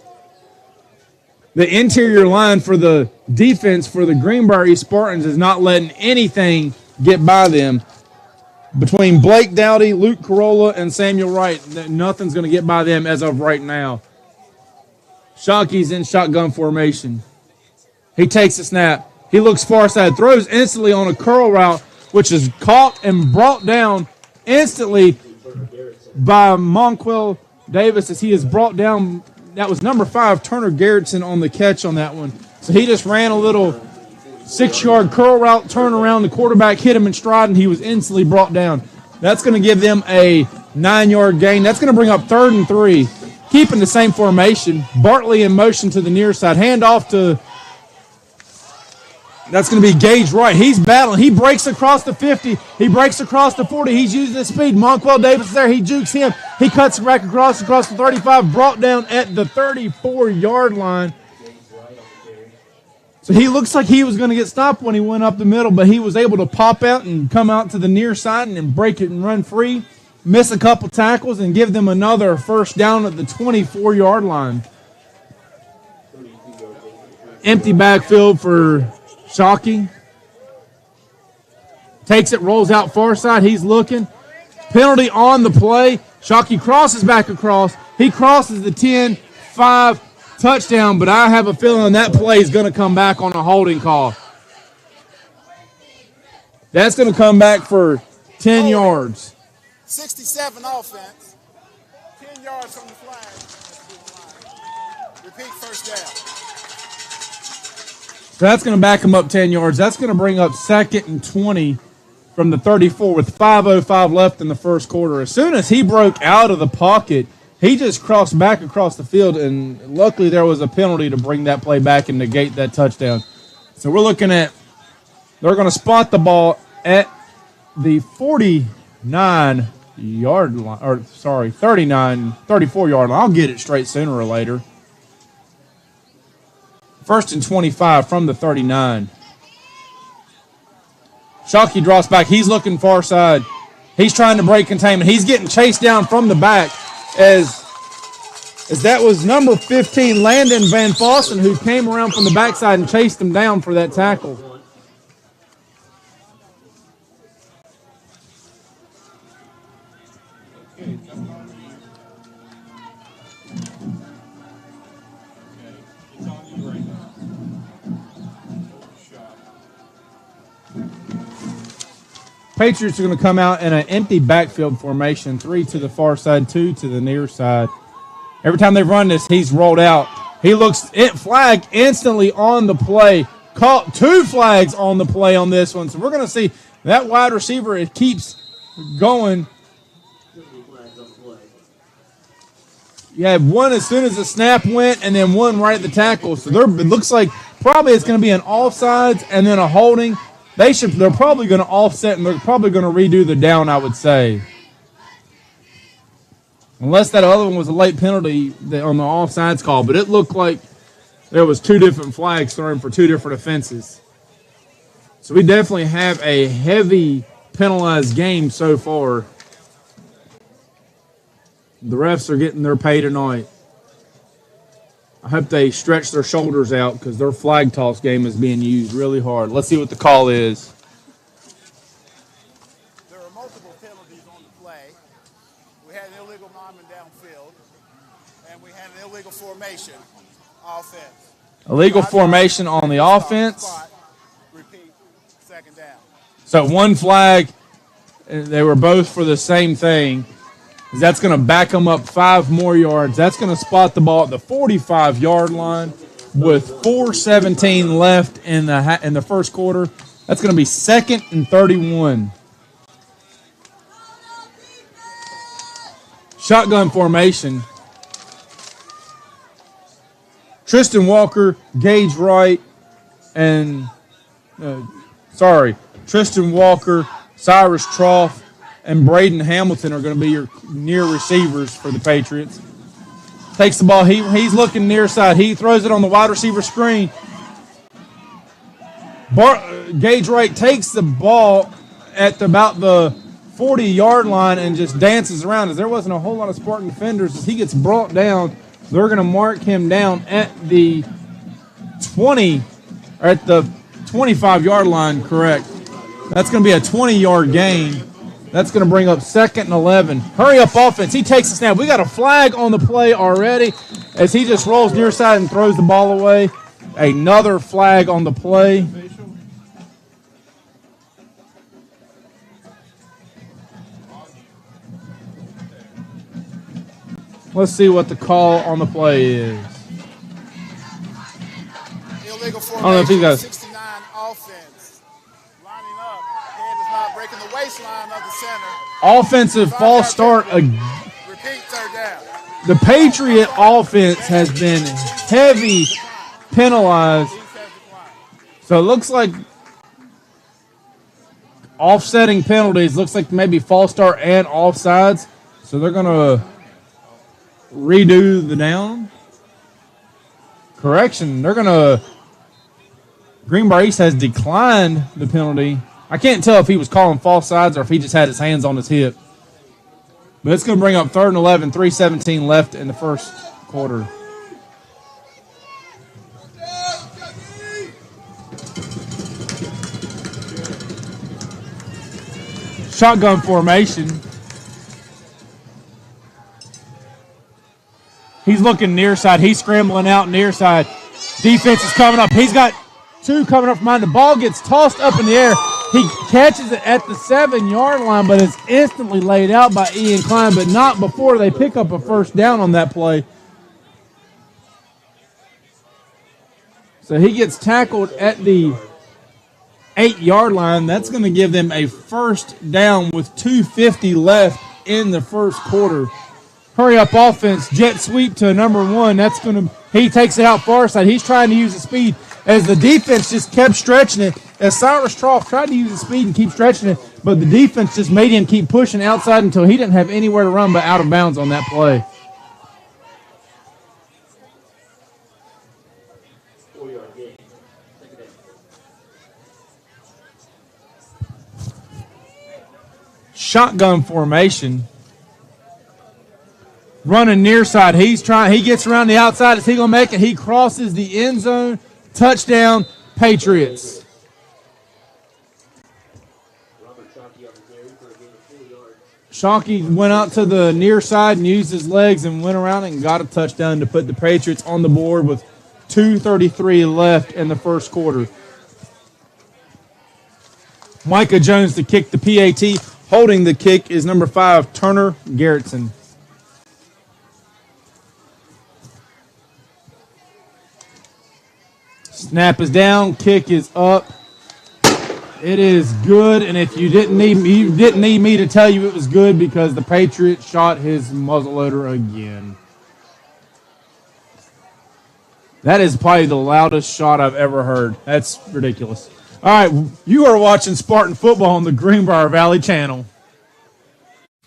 The interior line for the defense for the Greenbrier Spartans is not letting anything get by them. Between Blake Dowdy, Luke Corolla, and Samuel Wright, nothing's going to get by them as of right now. Shockey's in shotgun formation. He takes a snap. He looks far side, throws instantly on a curl route, which is caught and brought down instantly by Monquel Davis as he is brought down. That was number 5, Turner Garrettson, on the catch on that one. So he just ran a little 6-yard curl route, turn around, the quarterback hit him in stride, and he was instantly brought down. That's going to give them a 9-yard gain. That's going to bring up 3rd and 3. Keeping the same formation. Bartley in motion to the near side. Hand off to That's going to be Gage Wright. He's battling. He breaks across the 50. He breaks across the 40. He's using his speed. Monquel Davis is there. He jukes him. He cuts back across the 35, brought down at the 34-yard line. So he looks like he was going to get stopped when he went up the middle, but he was able to pop out and come out to the near side and break it and run free, miss a couple tackles, and give them another first down at the 24-yard line. Empty backfield for Shockey. Takes it, rolls out far side. He's looking. Penalty on the play. Shockey crosses back across. He crosses the 10, 5, touchdown, but I have a feeling that play is going to come back on a holding call. That's going to come back for 10 yards. 67 offense. 10 yards from the flag. Repeat first down. So that's going to back him up 10 yards. That's going to bring up 2nd and 20 from the 34 with 5:05 left in the first quarter. As soon as he broke out of the pocket, he just crossed back across the field, and luckily there was a penalty to bring that play back and negate that touchdown. So we're looking at, they're going to spot the ball at the 34-yard line. I'll get it straight sooner or later. 1st and 25 from the 39. Shockey drops back. He's looking far side. He's trying to break containment. He's getting chased down from the back as that was number 15, Landon Van Fossen, who came around from the backside and chased him down for that tackle. Patriots are going to come out in an empty backfield formation, 3 to the far side, 2 to the near side. Every time they run this, he's rolled out. He looks flag instantly on the play. Caught 2 flags on the play on this one. So we're going to see that wide receiver. It keeps going. You had one as soon as the snap went, and then one right at the tackle. So it looks like probably it's going to be an offsides and then a holding. They're probably going to offset, and they're probably going to redo the down, I would say. Unless that other one was a late penalty on the offsides call. But it looked like there was 2 different flags thrown for 2 different offenses. So we definitely have a heavy penalized game so far. The refs are getting their pay tonight. I hope they stretch their shoulders out because their flag toss game is being used really hard. Let's see what the call is. There are multiple penalties on the play. We had an illegal lineman downfield, and we had an illegal formation offense. Illegal formation on the offense. Repeat, 2nd down. So 1 flag, they were both for the same thing. That's going to back them up 5 more yards. That's going to spot the ball at the 45-yard line with 4:17 left in the first quarter. That's going to be 2nd and 31. Shotgun formation. Tristan Walker, Gage Wright, Tristan Walker, Cyrus Trough, and Braden Hamilton are going to be your near receivers for the Patriots. Takes the ball. He's looking near side. He throws it on the wide receiver screen. Gage Wright takes the ball at about the 40-yard line and just dances around. As there wasn't a whole lot of Spartan defenders, as he gets brought down, they're going to mark him down at the 20, or at the 25-yard line, correct. That's going to be a 20-yard gain. That's going to bring up 2nd and 11. Hurry up offense. He takes the snap. We got a flag on the play already as he just rolls near side and throws the ball away. Another flag on the play. Let's see what the call on the play is. Illegal I don't know if he got 69 offense. Lining up. Head is not breaking the waistline of the center. Offensive false start. Repeat, 3rd down. The Patriot offense has been heavy penalized. So it looks like offsetting penalties. Looks like maybe false start and offsides. So they're going to redo the down. Correction. They're going to... Greenbrier East has declined the penalty. I can't tell if he was calling false sides or if he just had his hands on his hip. But it's going to bring up 3rd and 11, 3:17 left in the first quarter. Shotgun formation. He's looking near side. He's scrambling out near side. Defense is coming up. He's got two coming up from behind. The ball gets tossed up in the air. He catches it at the 7-yard line, but it's instantly laid out by Ian Klein, but not before they pick up a first down on that play. So he gets tackled at the 8-yard line. That's going to give them a first down with 2:50 left in the first quarter. Hurry up offense, jet sweep to number 1. That's going to, he takes it out far side. He's trying to use the speed as the defense just kept stretching it. As Cyrus Trough tried to use the speed and keep stretching it, but the defense just made him keep pushing outside until he didn't have anywhere to run but out of bounds on that play. Shotgun formation. Running near side. He gets around the outside. Is he going to make it? He crosses the end zone. Touchdown, Patriots. Shonkey went out to the near side and used his legs and went around and got a touchdown to put the Patriots on the board with 2:33 left in the first quarter. Micah Jones to kick the PAT. Holding the kick is number 5, Turner Garrettson. Snap is down, kick is up. It is good, and if you didn't need me to tell you it was good because the Patriots shot his muzzleloader again. That is probably the loudest shot I've ever heard. That's ridiculous. All right, you are watching Spartan football on the Greenbrier Valley channel.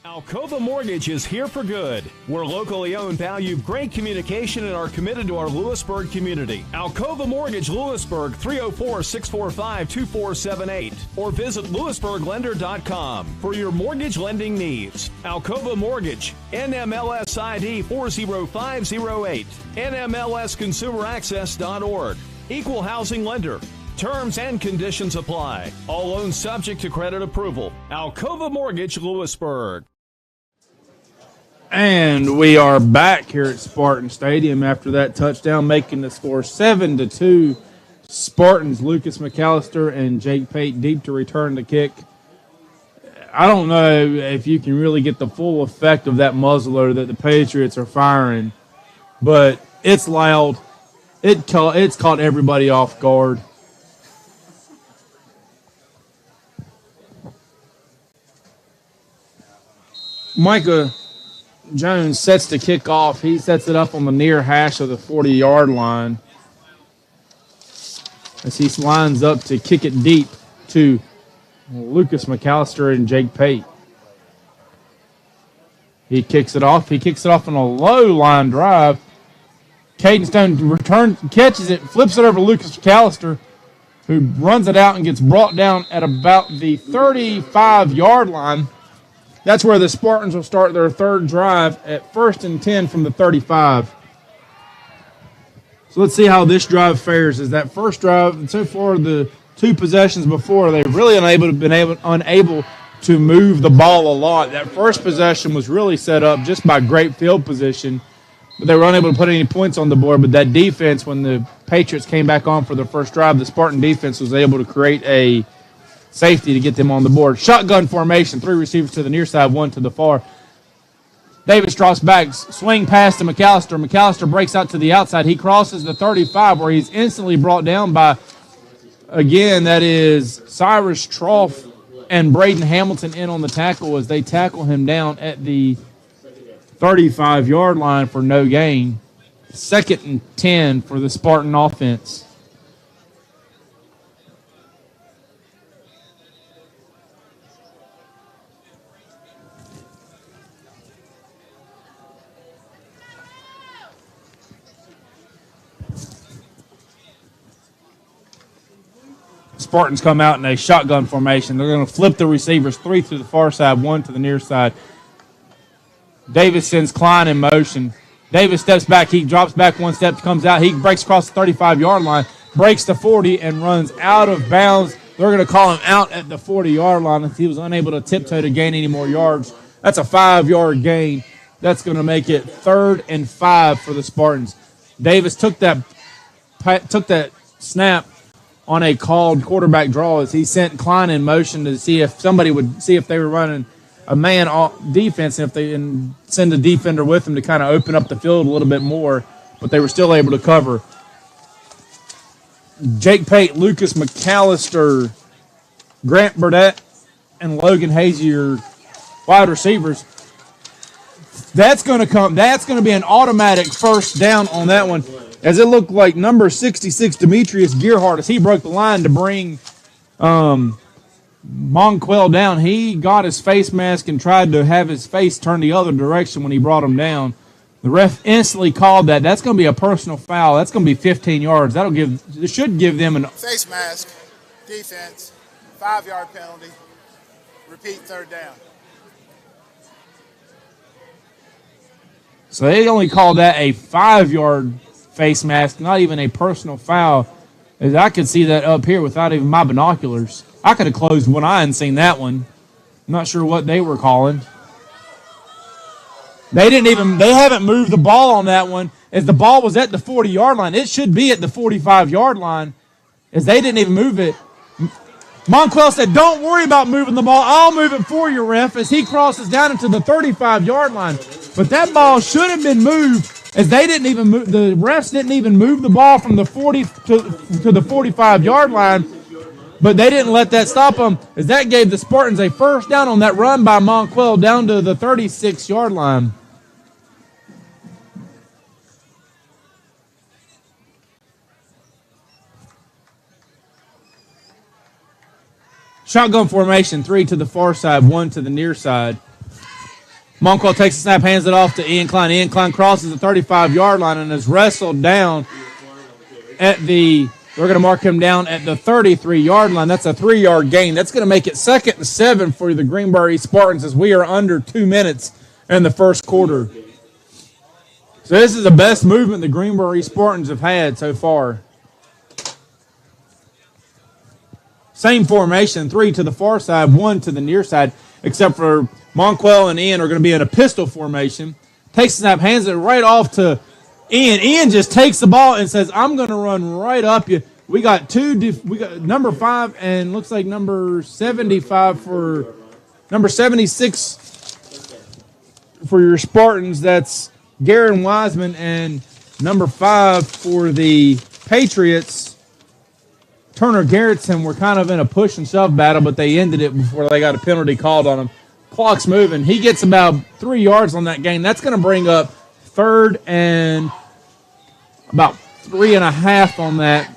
Alcova Mortgage is here for good. We're locally owned, value great communication, and are committed to our Lewisburg community. Alcova Mortgage Lewisburg, 304-645-2478, or visit lewisburglender.com for your mortgage lending needs. Alcova Mortgage, NMLS ID 40508, NMLSconsumeraccess.org, Equal Housing Lender. Terms and conditions apply. All loans subject to credit approval. Alcova Mortgage, Lewisburg. And we are back here at Spartan Stadium after that touchdown, making the score 7-2. Spartans, Lucas McAllister and Jake Pate deep to return the kick. I don't know if you can really get the full effect of that muzzleloader that the Patriots are firing, but it's loud. It's caught everybody off guard. Micah Jones sets the kick off. He sets it up on the near hash of the 40-yard line as he lines up to kick it deep to Lucas McAllister and Jake Pate. He kicks it off. He kicks it off on a low line drive. Caden Stone catches it, flips it over to Lucas McAllister, who runs it out and gets brought down at about the 35-yard line. That's where the Spartans will start their third drive at 1st and 10 from the 35. So let's see how this drive fares. As that first drive, and so far the two possessions before, they've really unable to move the ball a lot. That first possession was really set up just by great field position, but they were unable to put any points on the board. But that defense, when the Patriots came back on for their first drive, the Spartan defense was able to create a safety to get them on the board. Shotgun formation, 3 receivers to the near side, 1 to the far. David Strauss back, swing pass to McAllister. McAllister breaks out to the outside. He crosses the 35 where he's instantly brought down by, again, that is Cyrus Trough and Braden Hamilton in on the tackle as they tackle him down at the 35-yard line for no gain. 2nd and 10 for the Spartan offense. Spartans come out in a shotgun formation. They're going to flip the receivers, 3 to the far side, 1 to the near side. Davis sends Klein in motion. Davis steps back. He drops back 1 step, comes out. He breaks across the 35-yard line, breaks the 40, and runs out of bounds. They're going to call him out at the 40-yard line as he was unable to tiptoe to gain any more yards. That's a 5-yard gain. That's going to make it 3rd and 5 for the Spartans. Davis took that snap on a called quarterback draw as he sent Klein in motion to see if somebody would see if they were running a man defense and send a defender with them to kind of open up the field a little bit more, but they were still able to cover. Jake Pate, Lucas McAllister, Grant Burdett, and Logan Hazy are wide receivers. That's going to be an automatic first down on that one, as it looked like number 66, Demetrius Gearhart, as he broke the line to bring Monquell down. He got his face mask and tried to have his face turn the other direction when he brought him down. The ref instantly called that. That's going to be a personal foul. That's going to be 15 yards. It should give them an face mask, defense, 5-yard penalty, repeat 3rd down. So they only called that a 5-yard face mask, not even a personal foul. As I could see that up here without even my binoculars. I could have closed one eye and seen that one. I'm not sure what they were calling. They haven't moved the ball on that one. As the ball was at the 40-yard line, it should be at the 45-yard line. As they didn't even move it. Monquell said, "Don't worry about moving the ball. I'll move it for you, ref," as he crosses down into the 35-yard line. But that ball should have been moved, as they didn't even move. The refs didn't even move the ball from the 40 to the 45-yard line. But they didn't let that stop them, as that gave the Spartans a first down on that run by Monquell down to the 36-yard line. Shotgun formation, 3 to the far side, 1 to the near side. Monquell takes the snap, hands it off to Ian Klein. Ian Klein crosses the 35-yard line and is wrestled down at the... We're going to mark him down at the 33-yard line. That's a 3-yard gain. That's going to make it 2nd and 7 for the Greenbrier Spartans, as we are under 2 minutes in the first quarter. So this is the best movement the Greenbrier Spartans have had so far. Same formation, 3 to the far side, 1 to the near side, except for Monquell and Ian are going to be in a pistol formation. Takes the snap, hands it right off to Ian. Ian just takes the ball and says, "I'm going to run right up you." We got we got number 5 and looks like number 75 for number 76 for your Spartans. That's Garen Wiseman, and number 5 for the Patriots, Turner Garrettson. Were kind of in a push and shove battle, but they ended it before they got a penalty called on him. Clock's moving. He gets about 3 yards on that gain. That's going to bring up 3rd and about 3.5 on that.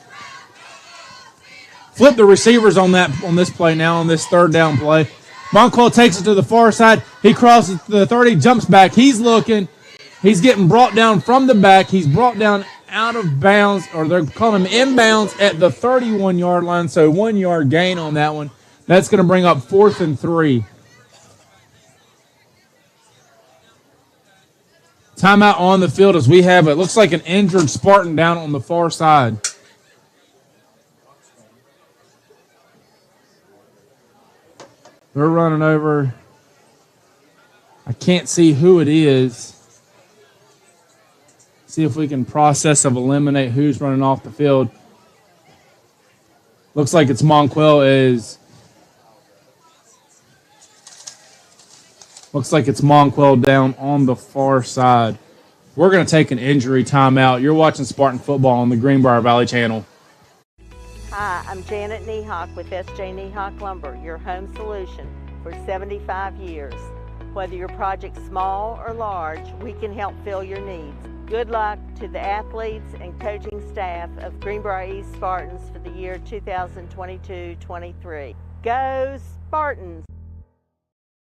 Flip the receivers on this play now, on this 3rd down play. Monquell takes it to the far side. He crosses the 30, jumps back. He's looking. He's getting brought down from the back. He's brought down out of bounds, or they're calling him inbounds at the 31-yard line, so 1-yard gain on that one. That's going to bring up 4th and 3. Timeout on the field as we have, it looks like an injured Spartan down on the far side. They're running over. I can't see who it is. See if we can process of eliminate who's running off the field. Looks like it's Monquell Looks like it's Monquell down on the far side. We're going to take an injury timeout. You're watching Spartan football on the Greenbrier Valley Channel. Hi, I'm Janet Niehawk with S.J. Niehawk Lumber, your home solution for 75 years. Whether your project's small or large, we can help fill your needs. Good luck to the athletes and coaching staff of Greenbrier East Spartans for the year 2022-23. Go Spartans!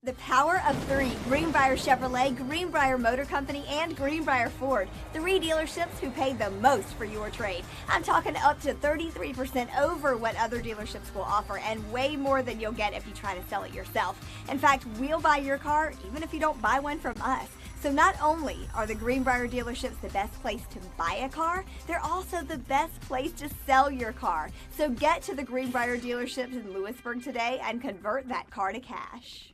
The power of three: Greenbrier Chevrolet, Greenbrier Motor Company, and Greenbrier Ford. Three dealerships who pay the most for your trade. I'm talking up to 33% over what other dealerships will offer, and way more than you'll get if you try to sell it yourself. In fact, we'll buy your car even if you don't buy one from us. So not only are the Greenbrier dealerships the best place to buy a car, they're also the best place to sell your car. So get to the Greenbrier dealerships in Lewisburg today and convert that car to cash.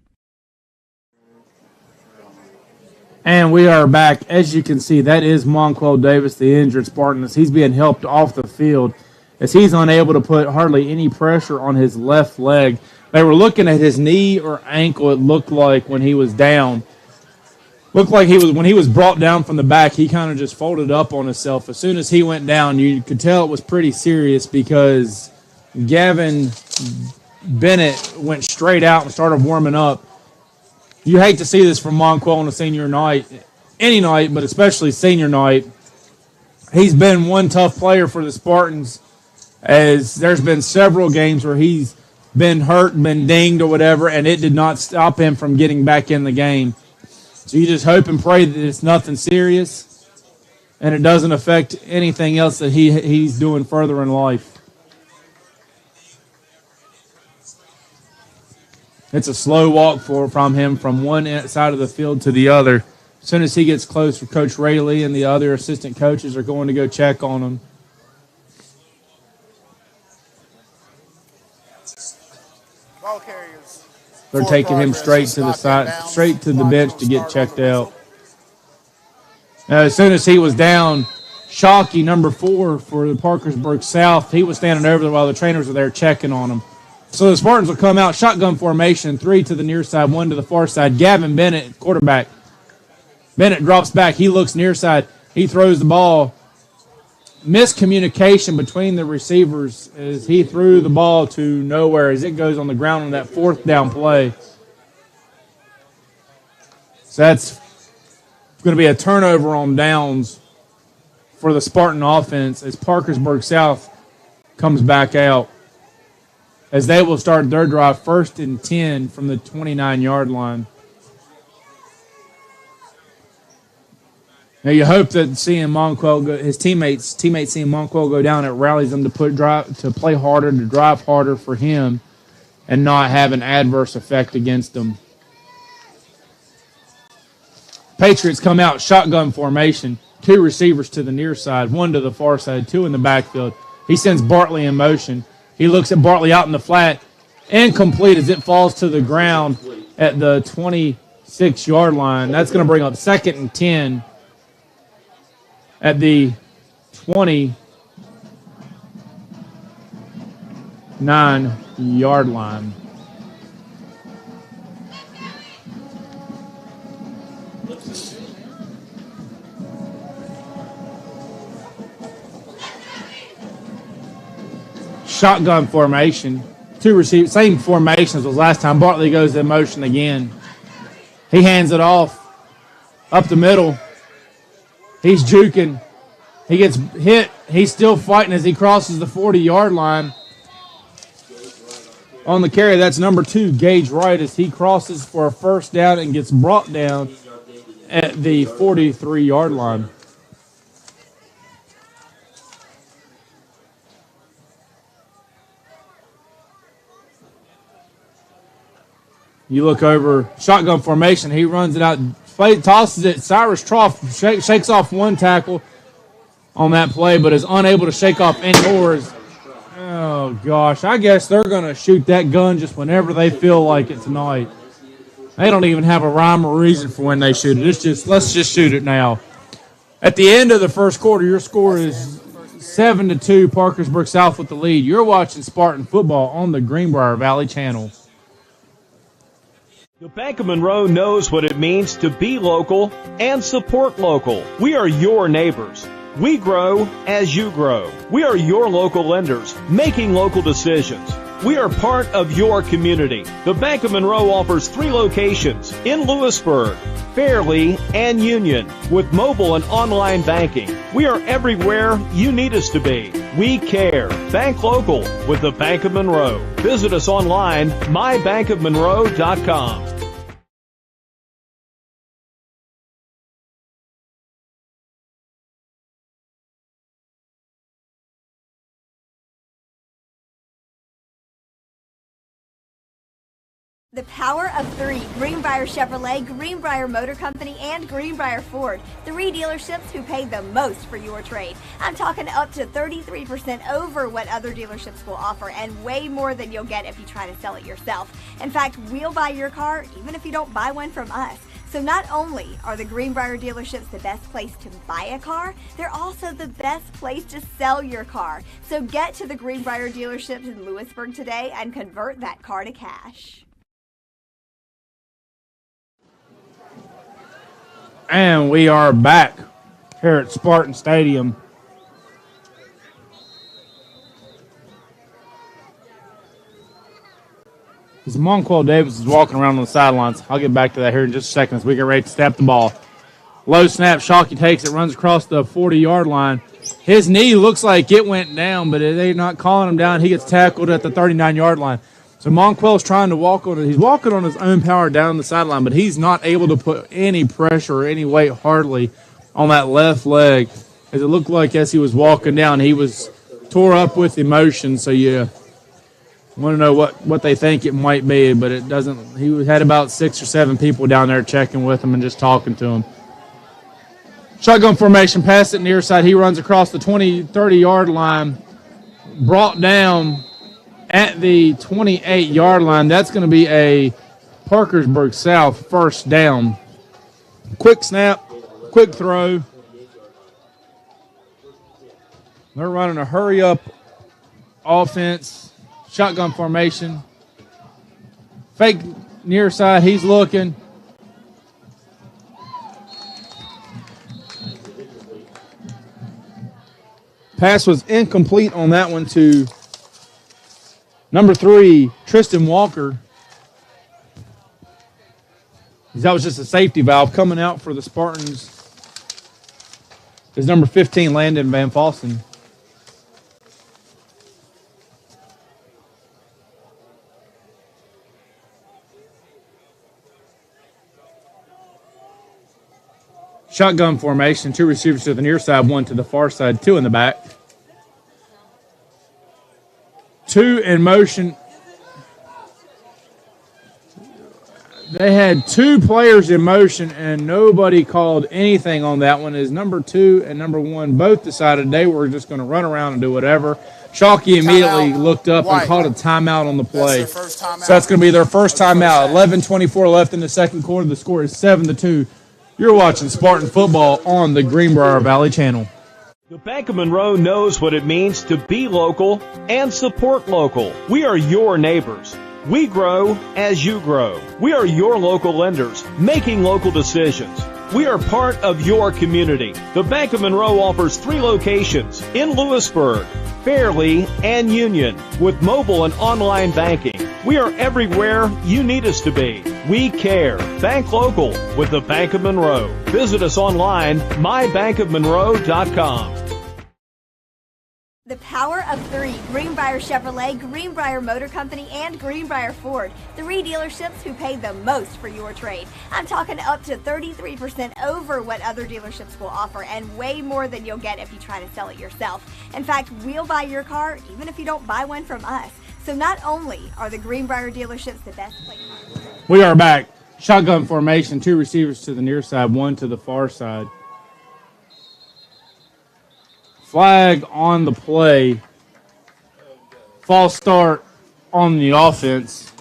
And we are back. As you can see, that is Monquel Davis, the injured Spartan, as he's being helped off the field, as he's unable to put hardly any pressure on his left leg. They were looking at his knee or ankle, it looked like, when he was down. Looked like when he was brought down from the back, he kind of just folded up on himself. As soon as he went down, you could tell it was pretty serious because Gavin Bennett went straight out and started warming up. You hate to see this from Monquel on a senior night, any night, but especially senior night. He's been one tough player for the Spartans, as there's been several games where he's been hurt, been dinged or whatever, and it did not stop him from getting back in the game. So you just hope and pray that it's nothing serious and it doesn't affect anything else that he's doing further in life. It's a slow walk from him from one side of the field to the other. As soon as he gets close, Coach Rayleigh and the other assistant coaches are going to go check on him. Ball carriers. They're taking him straight to the side, straight to the bench to get checked out. Now, as soon as he was down, Shockey, number 4 for the Parkersburg South, he was standing over there while the trainers were there checking on him. So the Spartans will come out, shotgun formation, 3 to the near side, 1 to the far side. Gavin Bennett, quarterback. Bennett drops back. He looks near side. He throws the ball. Miscommunication between the receivers as he threw the ball to nowhere as it goes on the ground on that 4th down play. So that's going to be a turnover on downs for the Spartan offense as Parkersburg South comes back out, as they will start their drive 1st and 10 from the 29-yard line. Now you hope that seeing Monquel his teammates seeing Monquel go down, it rallies them to play harder, to drive harder for him, and not have an adverse effect against them. Patriots come out, shotgun formation, 2 receivers to the near side, 1 to the far side, 2 in the backfield. He sends Bartley in motion. He looks at Bartley out in the flat, incomplete as it falls to the ground at the 26-yard line. That's going to bring up 2nd and 10 at the 29-yard line. Shotgun formation. 2 receivers, same formation as was last time. Bartley goes in motion again. He hands it off up the middle. He's juking. He gets hit. He's still fighting as he crosses the 40-yard line. On the carry, that's number 2, Gage Wright, as he crosses for a 1st down and gets brought down at the 43-yard line. You look over, shotgun formation. He runs it out, tosses it. Cyrus Trough shakes off 1 tackle on that play, but is unable to shake off any more. Oh, gosh. I guess they're going to shoot that gun just whenever they feel like it tonight. They don't even have a rhyme or reason for when they shoot it. It's just, let's just shoot it now. At the end of the first quarter, your score is 7-2, Parkersburg South with the lead. You're watching Spartan football on the Greenbrier Valley Channel. The Bank of Monroe knows what it means to be local and support local. We are your neighbors. We grow as you grow. We are your local lenders, making local decisions. We are part of your community. The Bank of Monroe offers 3 locations in Lewisburg, Fairleigh, and Union with mobile and online banking. We are everywhere you need us to be. We care. Bank local with the Bank of Monroe. Visit us online, mybankofmonroe.com. The power of three: Greenbrier Chevrolet, Greenbrier Motor Company, and Greenbrier Ford. Three dealerships who pay the most for your trade. I'm talking up to 33% over what other dealerships will offer, and way more than you'll get if you try to sell it yourself. In fact, we'll buy your car even if you don't buy one from us. So not only are the Greenbrier dealerships the best place to buy a car, they're also the best place to sell your car. So get to the Greenbrier dealerships in Lewisburg today and convert that car to cash. And we are back here at Spartan Stadium. As Monquel Davis is walking around on the sidelines, I'll get back to that here in just a second as we get ready to snap the ball. Low snap, Shockey takes it, runs across the 40-yard line. His knee looks like it went down, but they're not calling him down. He gets tackled at the 39-yard line. So Monquel's trying to walk on it. He's walking on his own power down the sideline, but he's not able to put any pressure or any weight hardly on that left leg. As it looked like as he was walking down, he was tore up with emotion. So you want to know what they think it might be, but it doesn't. He had about 6 or 7 people down there checking with him and just talking to him. Shotgun formation, pass it near side. He runs across the 30-yard line, brought down at the 28-yard line. That's going to be a Parkersburg South first down. Quick snap, quick throw. They're running a hurry-up offense, shotgun formation. Fake near side, he's looking. Pass was incomplete on that one to number 3, Tristan Walker. That was just a safety valve. Coming out for the Spartans is number 15, Landon Van Fossen. Shotgun formation, 2 receivers to the near side, 1 to the far side, 2 in the back. 2 in motion. They had 2 players in motion, and nobody called anything on that one. As number 2 and number 1 both decided they were just going to run around and do whatever. Shockey immediately looked up and called a timeout on the play. So that's going to be their first timeout. 11:24 left in the second quarter. The score is 7-2. You're watching Spartan football on the Greenbrier Valley Channel. The Bank of Monroe knows what it means to be local and support local. We are your neighbors. We grow as you grow. We are your local lenders, making local decisions. We are part of your community. The Bank of Monroe offers 3 locations in Lewisburg, Fairleigh, and Union with mobile and online banking. We are everywhere you need us to be. We care. Bank local with the Bank of Monroe. Visit us online, mybankofmonroe.com. The power of 3: Greenbrier Chevrolet, Greenbrier Motor Company, and Greenbrier Ford. 3 dealerships who pay the most for your trade. I'm talking up to 33% over what other dealerships will offer, and way more than you'll get if you try to sell it yourself. In fact, we'll buy your car even if you don't buy one from us. So not only are the Greenbrier dealerships the best place. We are back. Shotgun formation, 2 receivers to the near side, 1 to the far side. Flag on the play. False start on the offense.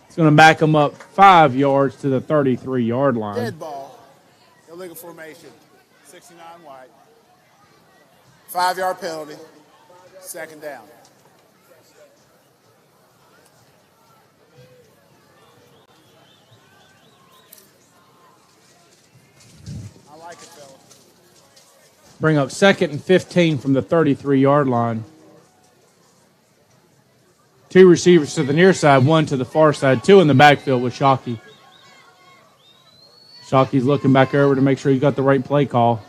It's going to back them up 5 yards to the 33-yard line. Dead ball. Illegal formation. 69 wide. 5-yard penalty. Second down. Bring up 2nd and 15 from the 33-yard line. 2 receivers to the near side, 1 to the far side, 2 in the backfield with Shockey. Shockey's looking back over to make sure he got the right play call.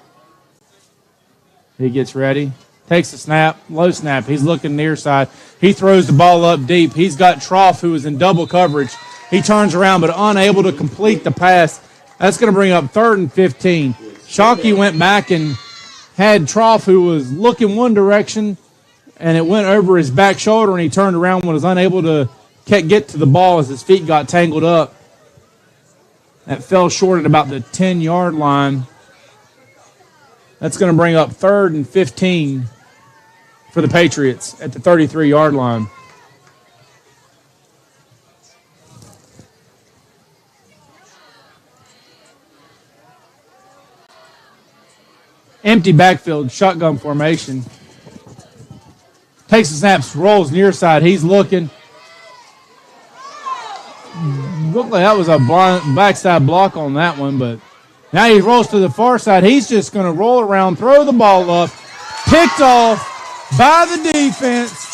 He gets ready, takes the snap, low snap. He's looking near side. He throws the ball up deep. He's got Troff, who is in double coverage. He turns around but unable to complete the pass. That's going to bring up 3rd and 15. Shockey went back and had Troff, who was looking one direction, and it went over his back shoulder, and he turned around and was unable to get to the ball as his feet got tangled up. That fell short at about the 10-yard line. That's going to bring up 3rd and 15 for the Patriots at the 33-yard line. Empty backfield, shotgun formation. Takes the snaps, rolls near side. He's looking. Looked like that was a backside block on that one, but now he rolls to the far side. He's just going to roll around, throw the ball up. Picked off by the defense.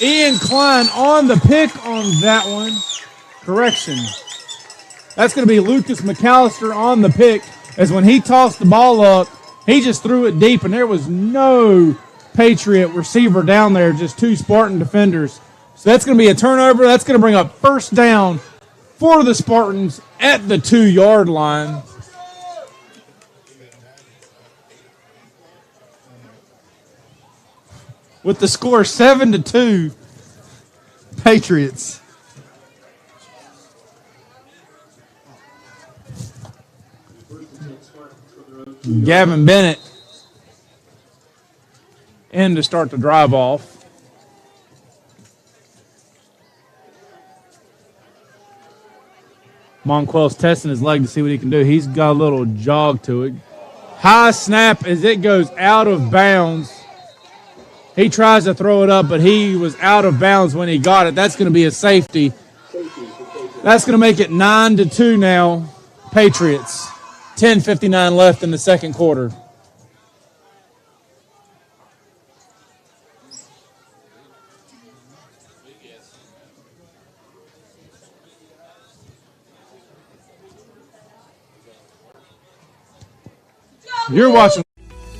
Ian Klein on the pick on that one. Correction. That's going to be Lucas McAllister on the pick, as when he tossed the ball up, he just threw it deep, and there was no Patriot receiver down there, just 2 Spartan defenders. So that's going to be a turnover. That's going to bring up 1st down for the Spartans at the 2-yard line. With the score 7-2, Patriots. Gavin Bennett in to start the drive off. Monquell's testing his leg to see what he can do. He's got a little jog to it. High snap as it goes out of bounds. He tries to throw it up, but he was out of bounds when he got it. That's going to be a safety. That's going to make it 9-2 now, Patriots. 10:59 left in the second quarter. You're watching.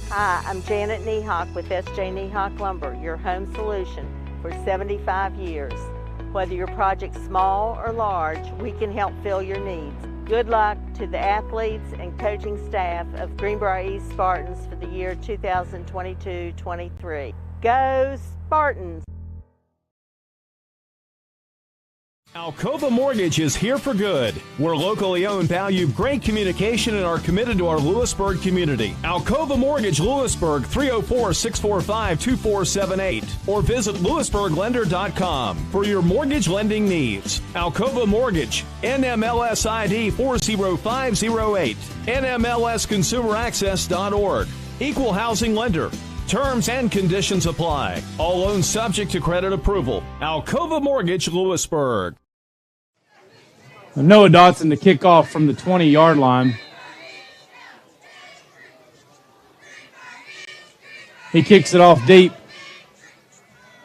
Hi, I'm Janet Niehawk with S.J. Niehawk Lumber, your home solution for 75 years. Whether your project's small or large, we can help fill your needs. Good luck to the athletes and coaching staff of Greenbrier East Spartans for the year 2022-23. Go Spartans! Alcova Mortgage is here for good. We're locally owned, value great communication, and are committed to our Lewisburg community. Alcova Mortgage Lewisburg, 304-645-2478, or visit lewisburglender.com for your mortgage lending needs. Alcova Mortgage, NMLS ID 40508, NMLSconsumeraccess.org, Equal Housing Lender. Terms and conditions apply. All loans subject to credit approval. Alcova Mortgage, Lewisburg. Noah Dotson to kick off from the 20-yard line. He kicks it off deep.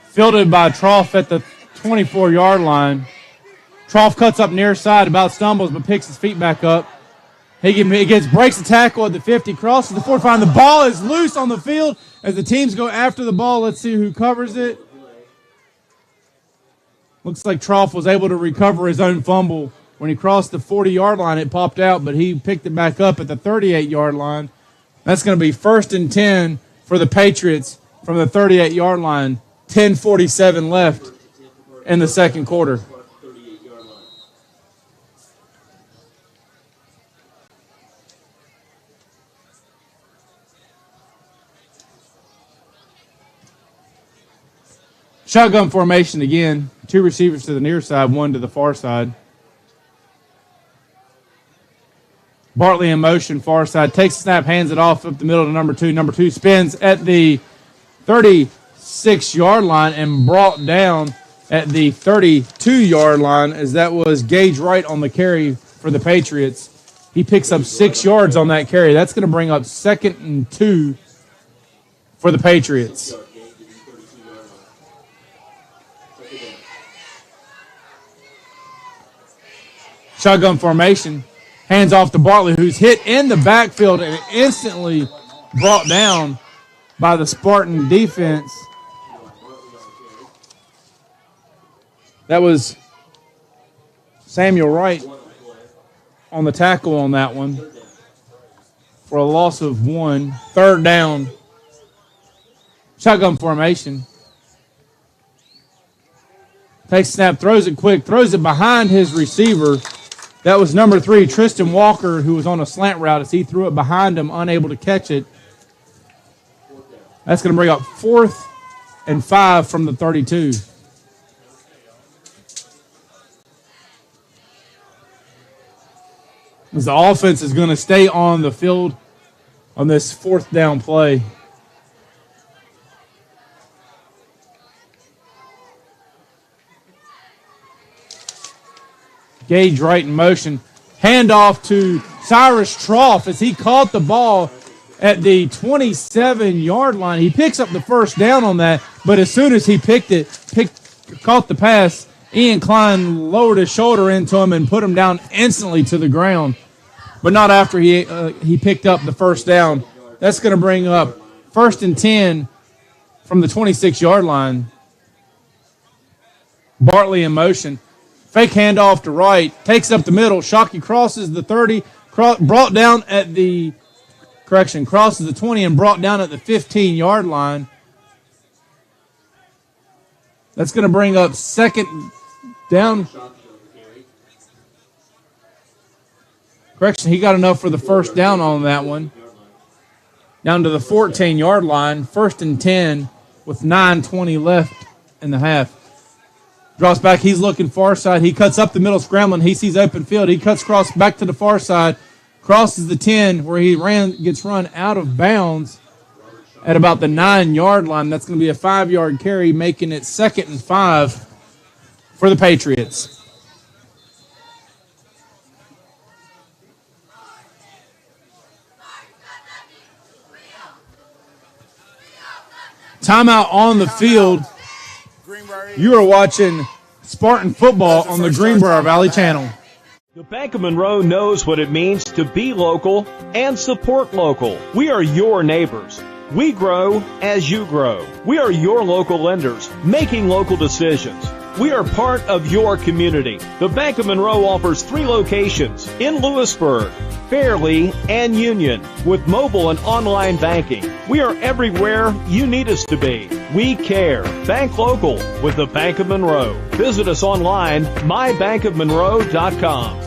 Fielded by Troff at the 24-yard line. Troff cuts up near side, about stumbles, but picks his feet back up. He breaks the tackle at the 50, crosses the 45. The ball is loose on the field as the teams go after the ball. Let's see who covers it. Looks like Troff was able to recover his own fumble. When he crossed the 40-yard line, it popped out, but he picked it back up at the 38-yard line. That's going to be 1st and 10 for the Patriots from the 38-yard line. 10:47 left in the second quarter. Shotgun formation again. 2 receivers to the near side, 1 to the far side. Bartley in motion, far side. Takes the snap, hands it off up the middle to number 2. Number 2 spins at the 36-yard line and brought down at the 32-yard line, as that was Gage Wright on the carry for the Patriots. He picks up 6 yards on that carry. That's going to bring up 2nd and 2 for the Patriots. Shotgun formation. Hands off to Bartley, who's hit in the backfield and instantly brought down by the Spartan defense. That was Samuel Wright on the tackle on that one for a loss of 1. 3rd down Shotgun formation. Takes a snap, throws it quick, throws it behind his receiver. That was number 3, Tristan Walker, who was on a slant route as he threw it behind him, unable to catch it. That's going to bring up 4th and 5 from the 32. As the offense is going to stay on the field on this 4th down play. Gage right in motion. Handoff to Cyrus Trough as he caught the ball at the 27-yard line. He picks up the first down on that, but as soon as he caught the pass, Ian Klein lowered his shoulder into him and put him down instantly to the ground, but not after he picked up the first down. That's going to bring up 1st and 10 from the 26-yard line. Bartley in motion. Fake handoff to right, takes up the middle. Shockey crosses the 30, crosses the 20 and brought down at the 15-yard line. That's going to bring up 2nd down. Correction, he got enough for the first down on that one. Down to the 14-yard line, 1st and 10 with 9:20 left in the half. Draws back, he's looking far side. He cuts up the middle, scrambling. He sees open field. He cuts cross back to the far side, crosses the 10 where he gets run out of bounds at about the 9-yard line. That's going to be a 5-yard carry, making it 2nd and 5 for the Patriots. Timeout on the field. You are watching Spartan football on the Greenbrier Valley Channel. The Bank of Monroe knows what it means to be local and support local. We are your neighbors. We grow as you grow. We are your local lenders, making local decisions. We are part of your community. The Bank of Monroe offers 3 locations in Lewisburg, Fairley, and Union with mobile and online banking. We are everywhere you need us to be. We care. Bank local with the Bank of Monroe. Visit us online, mybankofmonroe.com.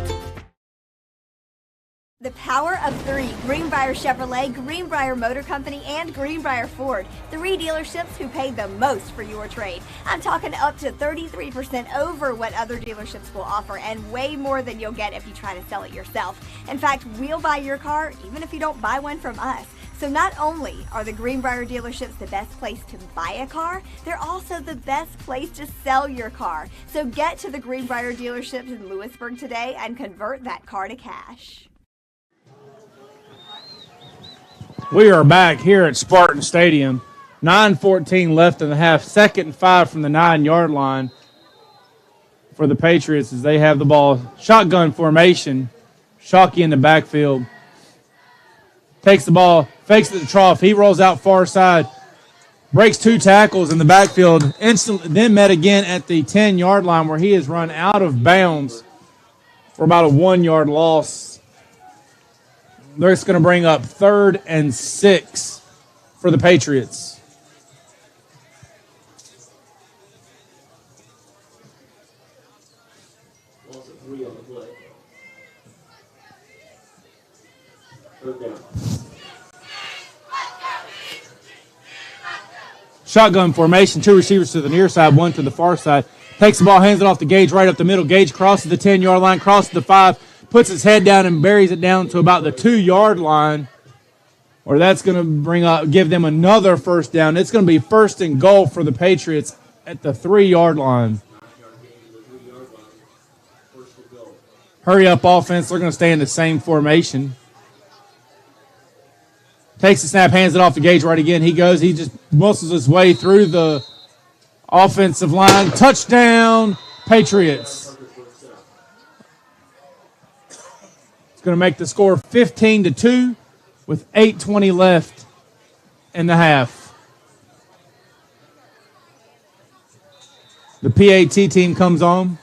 The power of 3, Greenbrier Chevrolet, Greenbrier Motor Company, and Greenbrier Ford. 3 dealerships who pay the most for your trade. I'm talking up to 33% over what other dealerships will offer and way more than you'll get if you try to sell it yourself. In fact, we'll buy your car even if you don't buy one from us. So not only are the Greenbrier dealerships the best place to buy a car, they're also the best place to sell your car. So get to the Greenbrier dealerships in Lewisburg today and convert that car to cash. We are back here at Spartan Stadium. 9:14 left in the half. 2nd and 5 from the 9-yard line for the Patriots as they have the ball. Shotgun formation. Shockey in the backfield. Takes the ball, fakes it to Trough. He rolls out far side. Breaks 2 tackles in the backfield. Instantly, then met again at the 10-yard line where he has run out of bounds for about a 1-yard loss. They're just going to bring up 3rd and 6 for the Patriots. Shotgun formation, 2 receivers to the near side, 1 to the far side. Takes the ball, hands it off to Gage right up the middle. Gage crosses the 10-yard line, crosses the 5. Puts his head down and buries it down to about the 2-yard line, or that's going to give them another first down. It's going to be 1st and goal for the Patriots at the 3-yard line. Hurry up offense. They're going to stay in the same formation. Takes the snap, hands it off to Gage right again. He just muscles his way through the offensive line. Touchdown, Patriots. Going to make the score 15-2 with 8:20 left in the half. The PAT team comes on.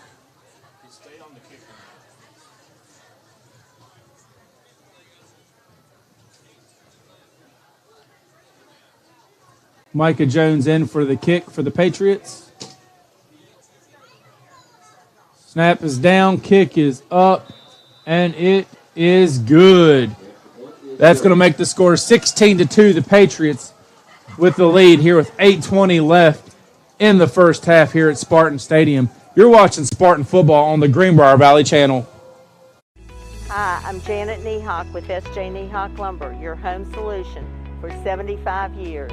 Micah Jones in for the kick for the Patriots. Snap is down, kick is up, and it is good. That's going to make the score 16-2. The Patriots with the lead here with 8:20 left in the first half here at Spartan Stadium. You're watching Spartan football on the Greenbrier Valley Channel. Hi, I'm Janet Niehawk with S.J. Niehawk Lumber, your home solution for 75 years.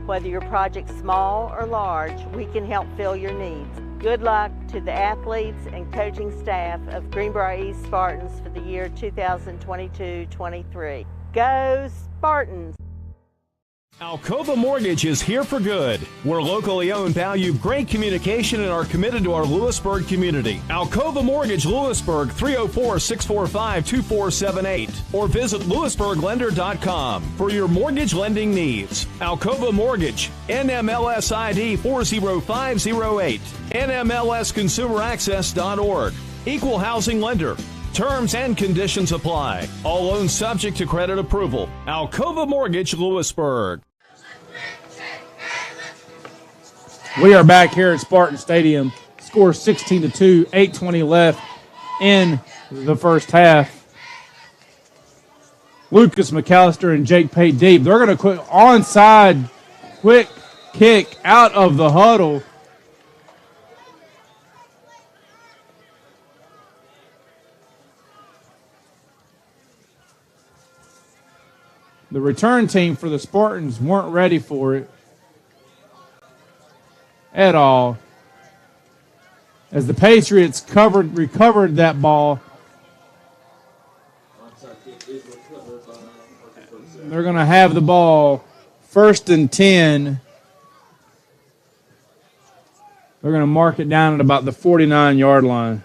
Whether your project's small or large, we can help fill your needs. Good luck to the athletes and coaching staff of Greenbrier East Spartans for the year 2022-23. Go Spartans! Alcova Mortgage is here for good. We're locally owned, value great communication, and are committed to our Lewisburg community. Alcova Mortgage Lewisburg, 304-645-2478, or visit lewisburglender.com for your mortgage lending needs. Alcova Mortgage, NMLS ID 40508, NMLSconsumeraccess.org, Equal Housing Lender. Terms and conditions apply. All loans subject to credit approval. Alcova Mortgage, Lewisburg. We are back here at Spartan Stadium. Score 16-2, 8:20 left in the first half. Lucas McAllister and Jake Pate deep. They're going to quick onside, quick kick out of the huddle. The return team for the Spartans weren't ready for it at all. As the Patriots recovered that ball, they're going to have the ball 1st and 10. They're going to mark it down at about the 49-yard line.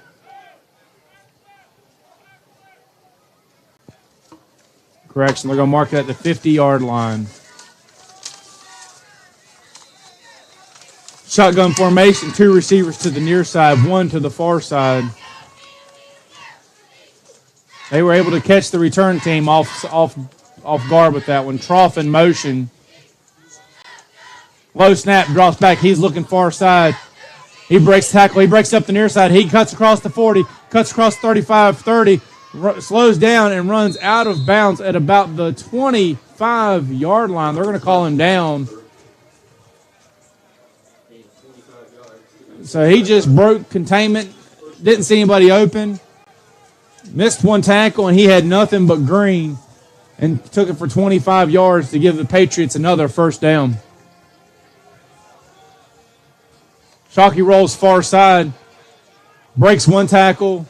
Correction, they're going to mark it at the 50-yard line. Shotgun formation, 2 receivers to the near side, 1 to the far side. They were able to catch the return team off guard with that one. Trough in motion. Low snap, drops back. He's looking far side. He breaks tackle. He breaks up the near side. He cuts across the 40, cuts across 35, 30. Slows down and runs out of bounds at about the 25-yard line. They're going to call him down. So he just broke containment, didn't see anybody open, missed one tackle, and he had nothing but green and took it for 25 yards to give the Patriots another first down. Shockey rolls far side, breaks one tackle,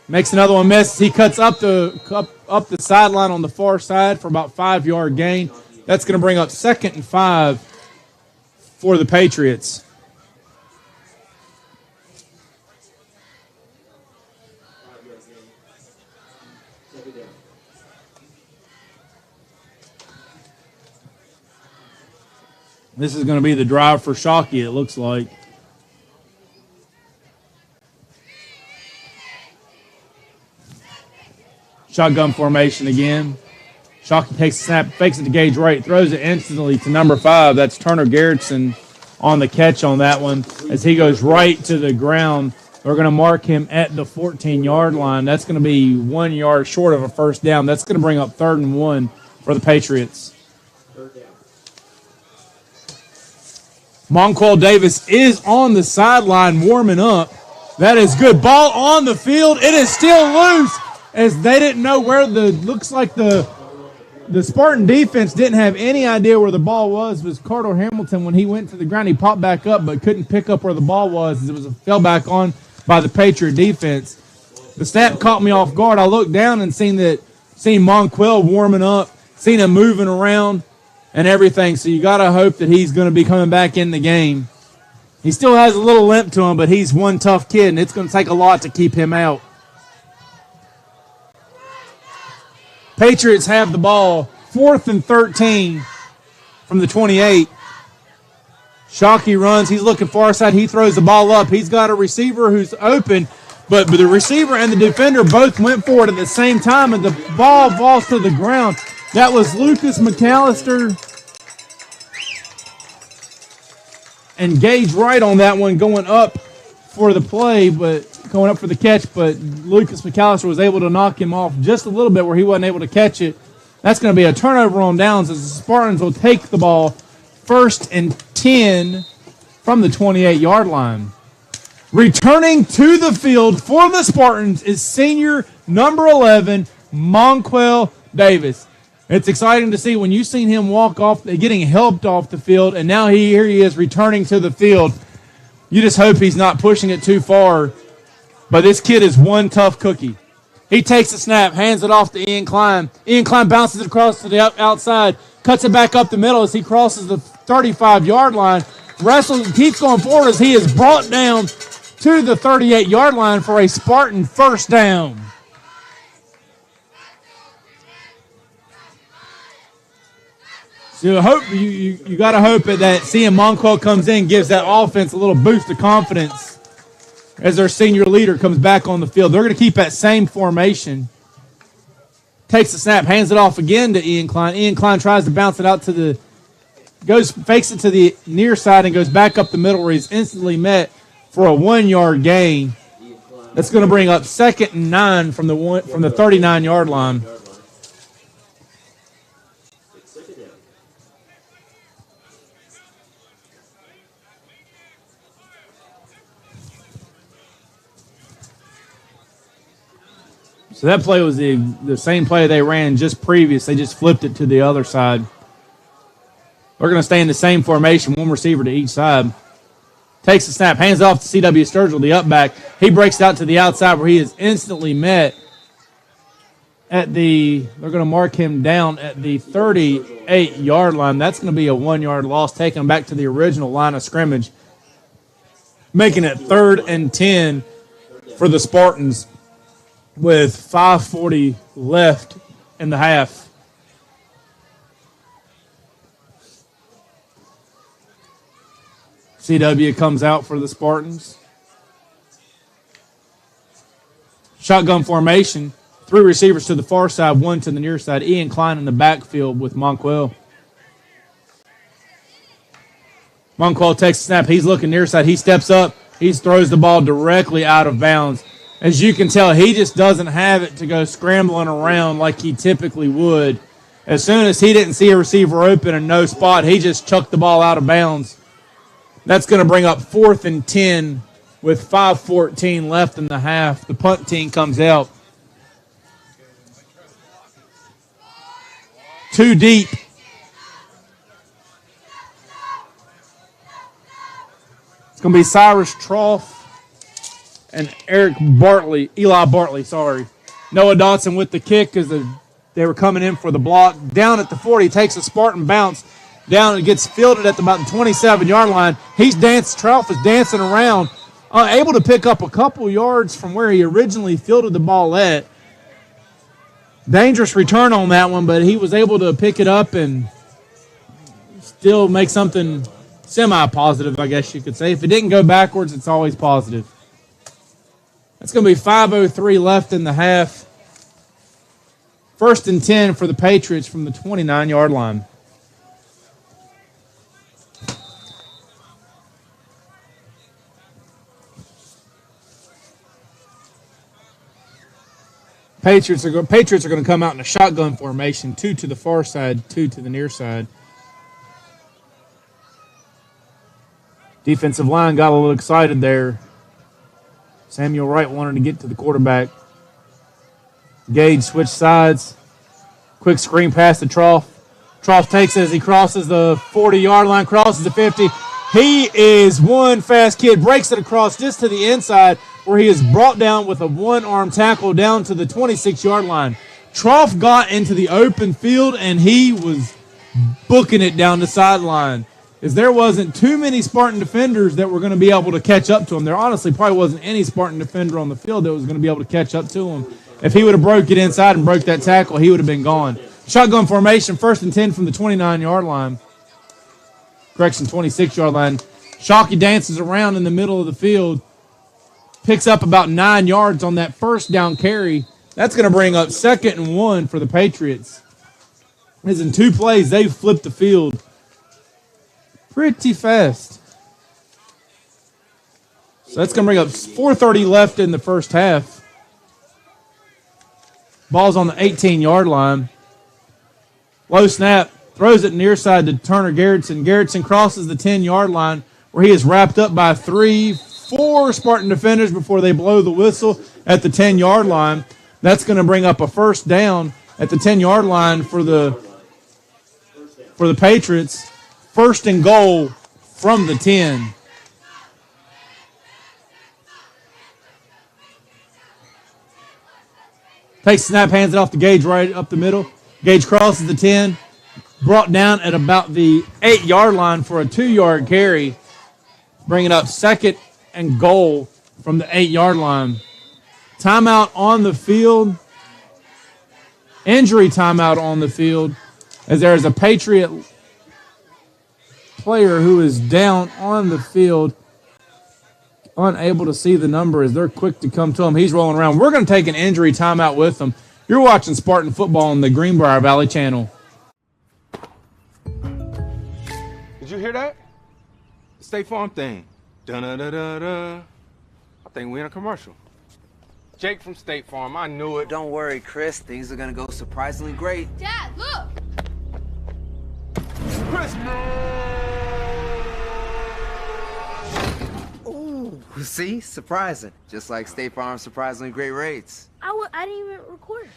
makes another one miss. He cuts up the sideline on the far side for about 5-yard gain. That's going to bring up 2nd and 5 for the Patriots. This is going to be the drive for Shockey, it looks like. Shotgun formation again. Shockey takes a snap, fakes it to Gage Wright, throws it instantly to number 5. That's Turner Garrettson on the catch on that one as he goes right to the ground. We're going to mark him at the 14-yard line. That's going to be 1 yard short of a first down. That's going to bring up 3rd and 1 for the Patriots. Monquel Davis is on the sideline warming up. That is good. Ball on the field. It is still loose as they didn't know where looks like the Spartan defense didn't have any idea where the ball was. It was Carter Hamilton when he went to the ground. He popped back up but couldn't pick up where the ball was as it fell back on by the Patriot defense. The snap caught me off guard. I looked down and seen Monquel warming up, seen him moving around and everything. So you got to hope that he's going to be coming back in the game. He still has a little limp to him, but he's one tough kid, and it's going to take a lot to keep him out. Patriots have the ball, 4th and 13 from the 28. Shockey runs. He's looking far side. He throws the ball up. He's got a receiver who's open, but the receiver and the defender both went forward at the same time, and the ball falls to the ground. That was Lucas McAllister engaged right on that one, going up for the play, but going up for the catch, but Lucas McAllister was able to knock him off just a little bit where he wasn't able to catch it. That's going to be a turnover on downs as the Spartans will take the ball 1st and 10 from the 28-yard line. Returning to the field for the Spartans is senior number 11, Monquel Davis. It's exciting to see when you've seen him walk off, getting helped off the field, and now here he is returning to the field. You just hope he's not pushing it too far. But this kid is one tough cookie. He takes the snap, hands it off to Ian Klein. Ian Klein bounces it across to the outside, cuts it back up the middle as he crosses the 35-yard line. Wrestles, keeps going forward as he is brought down to the 38-yard line for a Spartan first down. So you got to hope that seeing Monquel comes in gives that offense a little boost of confidence as their senior leader comes back on the field. They're going to keep that same formation. Takes the snap, hands it off again to Ian Klein. Ian Klein tries to bounce it out to the fakes it to the near side and goes back up the middle where he's instantly met for a 1-yard gain. That's going to bring up 2nd and 9 from the 39-yard line. So that play was the same play they ran just previous. They just flipped it to the other side. They're going to stay in the same formation, one receiver to each side. Takes the snap, hands off to C.W. Sturgill, the up back. He breaks it out to the outside where he is instantly met at they're going to mark him down at the 38-yard line. That's going to be a 1-yard loss, taking him back to the original line of scrimmage, making it 3rd and 10 for the Spartans with 5:40 left in the half. CW comes out for the Spartans. Shotgun formation. 3 receivers to the far side, 1 to the near side. Ian Klein in the backfield with Monquel. Monquel takes the snap. He's looking near side. He steps up. He throws the ball directly out of bounds. As you can tell, he just doesn't have it to go scrambling around like he typically would. As soon as he didn't see a receiver open and no spot, he just chucked the ball out of bounds. That's going to bring up 4th and 10 with 5:14 left in the half. The punt team comes out. 2 deep. It's going to be Cyrus Trough and Eli Bartley. Noah Dotson with the kick as they were coming in for the block. Down at the 40, takes a Spartan bounce down and gets fielded at about the 27-yard line. Trough is dancing around, able to pick up a couple yards from where he originally fielded the ball at. Dangerous return on that one, but he was able to pick it up and still make something semi-positive, I guess you could say. If it didn't go backwards, it's always positive. That's going to be 5:03 left in the half. 1st and 10 for the Patriots from the 29-yard line. Patriots are going to come out in a shotgun formation, 2 to the far side, 2 to the near side. Defensive line got a little excited there. Samuel Wright wanted to get to the quarterback. Gage switched sides. Quick screen pass to Trough. Trough takes it as he crosses the 40-yard line, crosses the 50. He is one fast kid, breaks it across just to the inside where he is brought down with a one-arm tackle down to the 26-yard line. Trough got into the open field, and he was booking it down the sideline. Is there wasn't too many Spartan defenders that were going to be able to catch up to him. There honestly probably wasn't any Spartan defender on the field that was going to be able to catch up to him. If he would have broke it inside and broke that tackle, he would have been gone. Shotgun formation, 1st and 10 from the 29-yard line. 26-yard line. Shockey dances around in the middle of the field. Picks up about 9 yards on that first down carry. That's going to bring up 2nd and 1 for the Patriots. As in 2 plays, they've flipped the field pretty fast. So that's going to bring up 4:30 left in the first half. Ball's on the 18-yard line. Low snap, throws it near side to Turner Garrettson. Garrettson crosses the 10-yard line where he is wrapped up by 3-4 Spartan defenders before they blow the whistle at the 10-yard line. That's going to bring up a first down at the 10-yard line for the Patriots. First and goal from the 10. Takes snap, hands it off to Gage right up the middle. Gage crosses the 10. Brought down at about the 8-yard line for a 2-yard carry. Bringing up second and goal from the 8-yard line. Timeout on the field. Injury timeout on the field as there is a Patriot player who is down on the field, unable to see the number as they're quick to come to him. He's rolling around. We're going to take an injury timeout with them. You're watching Spartan football on the Greenbrier Valley channel. Did you hear that? The State Farm thing. Dun-da-da-da-da. I think we're in a commercial. Jake from State Farm, I knew it. Don't worry, Chris. Things are going to go surprisingly great. Dad, look! Ooh, see? Surprising. Just like State Farm's surprisingly great rates. I didn't even record.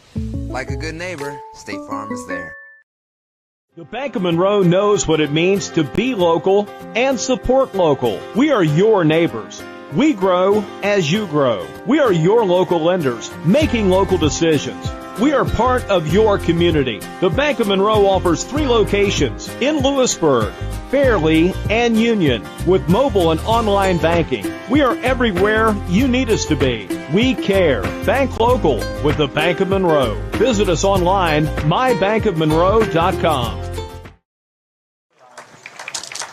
Like a good neighbor, State Farm is there. The Bank of Monroe knows what it means to be local and support local. We are your neighbors. We grow as you grow. We are your local lenders, making local decisions. We are part of your community. The Bank of Monroe offers 3 locations in Lewisburg, Fairleigh, and Union with mobile and online banking. We are everywhere you need us to be. We care. Bank local with the Bank of Monroe. Visit us online, mybankofmonroe.com.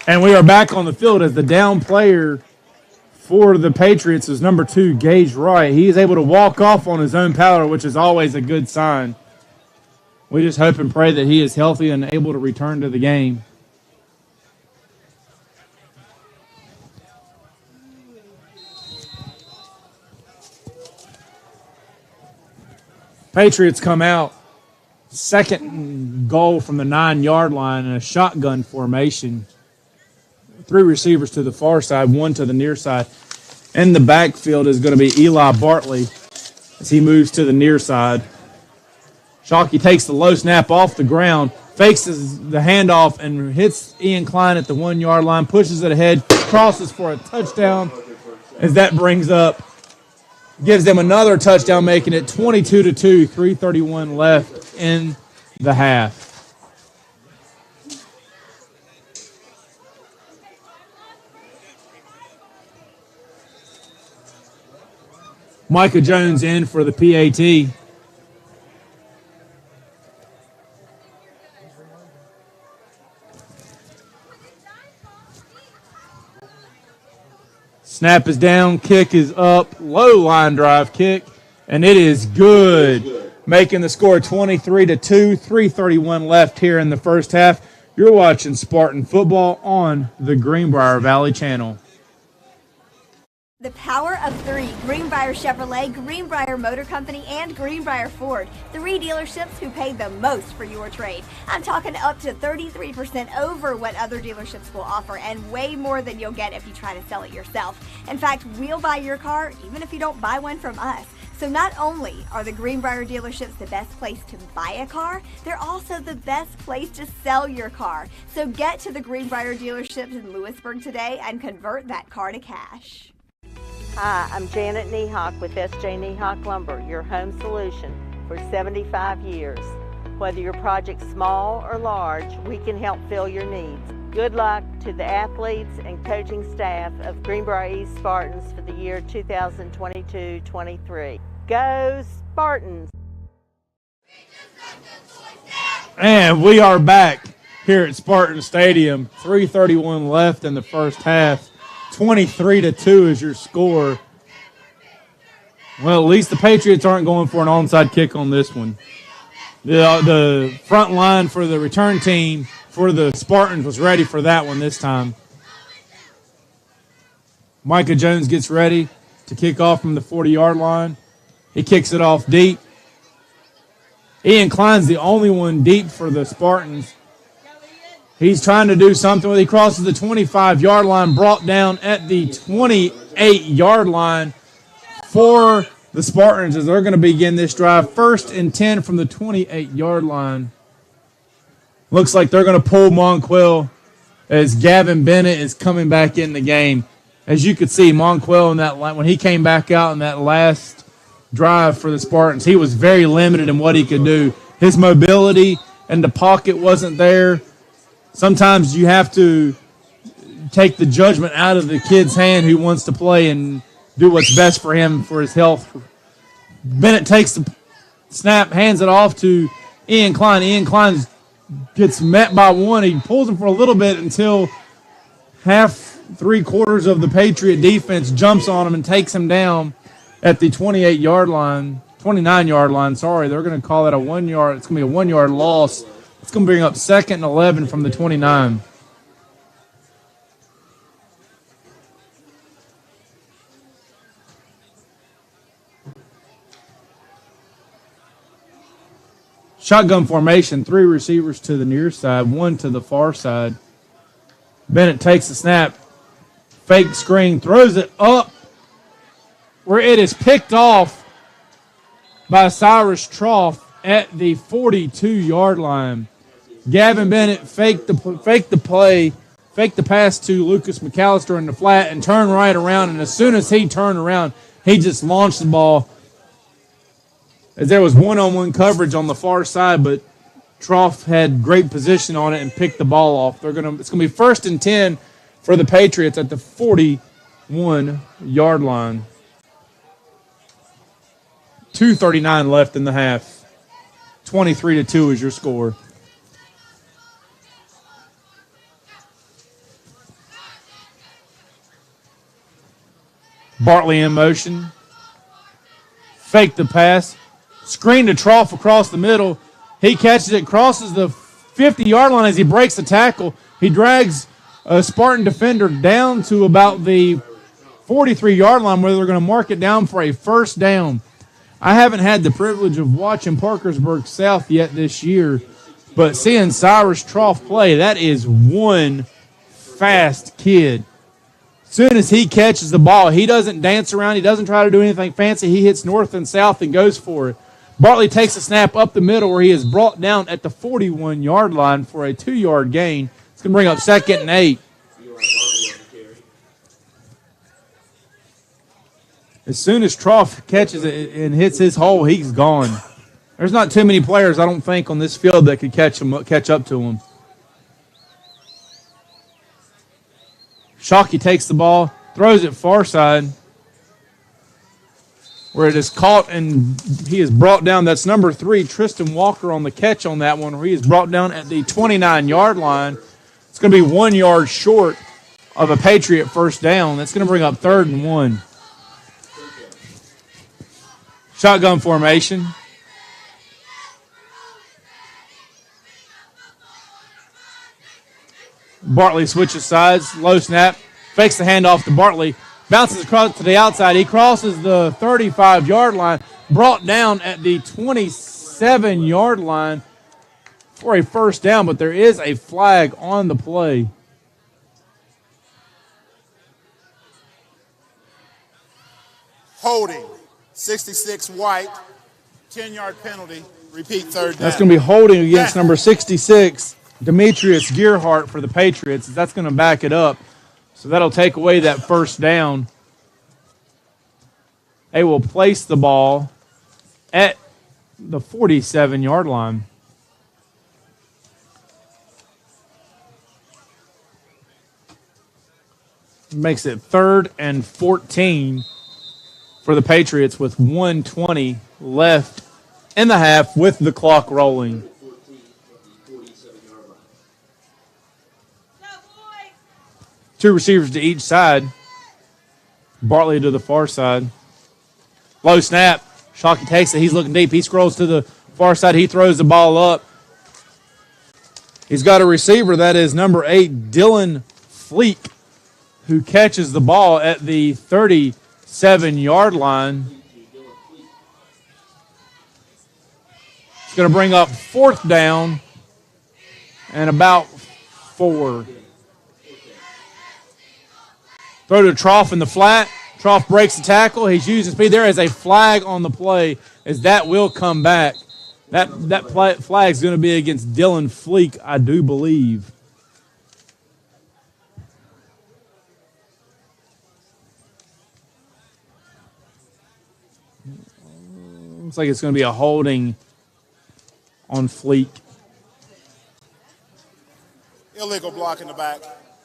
And we are back on the field as the down player for the Patriots is number 2, Gage Wright. He is able to walk off on his own power, which is always a good sign. We just hope and pray that he is healthy and able to return to the game. Patriots come out. Second goal from the 9-yard line in a shotgun formation. 3 receivers to the far side, 1 to the near side. In the backfield is going to be Eli Bartley as he moves to the near side. Shockey takes the low snap off the ground, fakes the handoff, and hits Ian Klein at the 1-yard line, pushes it ahead, crosses for a touchdown as that gives them another touchdown, making it 22-2, 3:31 left in the half. Micah Jones in for the PAT. Snap is down, kick is up, low line drive kick, and it is good. Making the score 23-2, 3:31 left here in the first half. You're watching Spartan football on the Greenbrier Valley channel. The power of 3, Greenbrier Chevrolet, Greenbrier Motor Company, and Greenbrier Ford. 3 dealerships who pay the most for your trade. I'm talking up to 33% over what other dealerships will offer and way more than you'll get if you try to sell it yourself. In fact, we'll buy your car even if you don't buy one from us. So not only are the Greenbrier dealerships the best place to buy a car, they're also the best place to sell your car. So get to the Greenbrier dealerships in Lewisburg today and convert that car to cash. Hi, I'm Janet Niehawk with S.J. Niehawk Lumber, your home solution for 75 years. Whether your project's small or large, we can help fill your needs. Good luck to the athletes and coaching staff of Greenbrier East Spartans for the year 2022-23. Go Spartans! And we are back here at Spartan Stadium. 3:31 left in the first half. 23-2 is your score. Well, at least the Patriots aren't going for an onside kick on this one. The front line for the return team for the Spartans was ready for that one this time. Micah Jones gets ready to kick off from the 40-yard line. He kicks it off deep. Ian Klein's the only one deep for the Spartans. He's trying to do something. He crosses the 25-yard line, brought down at the 28-yard line for the Spartans as they're going to begin this drive. 1st and 10 from the 28-yard line. Looks like they're going to pull Monquell as Gavin Bennett is coming back in the game. As you could see, Monquell in that when he came back out in that last drive for the Spartans, he was very limited in what he could do. His mobility in the pocket wasn't there. Sometimes you have to take the judgment out of the kid's hand who wants to play and do what's best for him for his health. Bennett takes the snap, hands it off to Ian Klein. Ian Klein gets met by one. He pulls him for a little bit until three-quarters of the Patriot defense jumps on him and takes him down at the 29-yard line. Sorry, they're going to call that a 1 yard. It's going to be a 1 yard loss. It's going to bring up 2nd and 11 from the 29. Shotgun formation, 3 receivers to the near side, 1 to the far side. Bennett takes the snap, fake screen, throws it up where it is picked off by Cyrus Trough at the 42-yard line. Gavin Bennett faked the pass to Lucas McAllister in the flat and turned right around, and as soon as he turned around, he just launched the ball. As there was one-on-one coverage on the far side, but Trough had great position on it and picked the ball off. It's going to be 1st and 10 for the Patriots at the 41-yard line. 2:39 left in the half. 23-2 is your score. Bartley in motion. Fake the pass. Screen to Trough across the middle. He catches it, crosses the 50-yard line as he breaks the tackle. He drags a Spartan defender down to about the 43-yard line where they're going to mark it down for a 1st down. I haven't had the privilege of watching Parkersburg South yet this year, but seeing Cyrus Trough play, that is one fast kid. As soon as he catches the ball, he doesn't dance around. He doesn't try to do anything fancy. He hits north and south and goes for it. Bartley takes a snap up the middle where he is brought down at the 41-yard line for a 2-yard gain. It's going to bring up 2nd and 8. As soon as Trough catches it and hits his hole, he's gone. There's not too many players, I don't think, on this field that could catch up to him. Shockey takes the ball, throws it far side, where it is caught and he is brought down. That's number 3, Tristan Walker, on the catch on that one, where he is brought down at the 29-yard line. It's going to be 1 yard short of a Patriot 1st down. That's going to bring up 3rd and 1. Shotgun formation. Bartley switches sides, low snap, fakes the handoff to Bartley, bounces across to the outside. He crosses the 35-yard line, brought down at the 27-yard line for a 1st down, but there is a flag on the play. Holding, 66 White, 10-yard penalty, repeat 3rd down. That's going to be holding against number 66, Demetrius Gearhart for the Patriots. That's going to back it up. So that'll take away that 1st down. They will place the ball at the 47-yard line. Makes it 3rd and 14 for the Patriots with 1:20 left in the half with the clock rolling. Two receivers to each side. Bartley to the far side. Low snap. Shockey takes it. He's looking deep. He scrolls to the far side. He throws the ball up. He's got a receiver. That is number 8, Dylan Fleek, who catches the ball at the 37-yard line. It's going to bring up 4th down and about 4. Throw to Troff in the flat. Troff breaks the tackle. He's using speed. There is a flag on the play as that will come back. That flag is going to be against Dylan Fleek, I do believe. Looks like it's going to be a holding on Fleek. Illegal block in the back.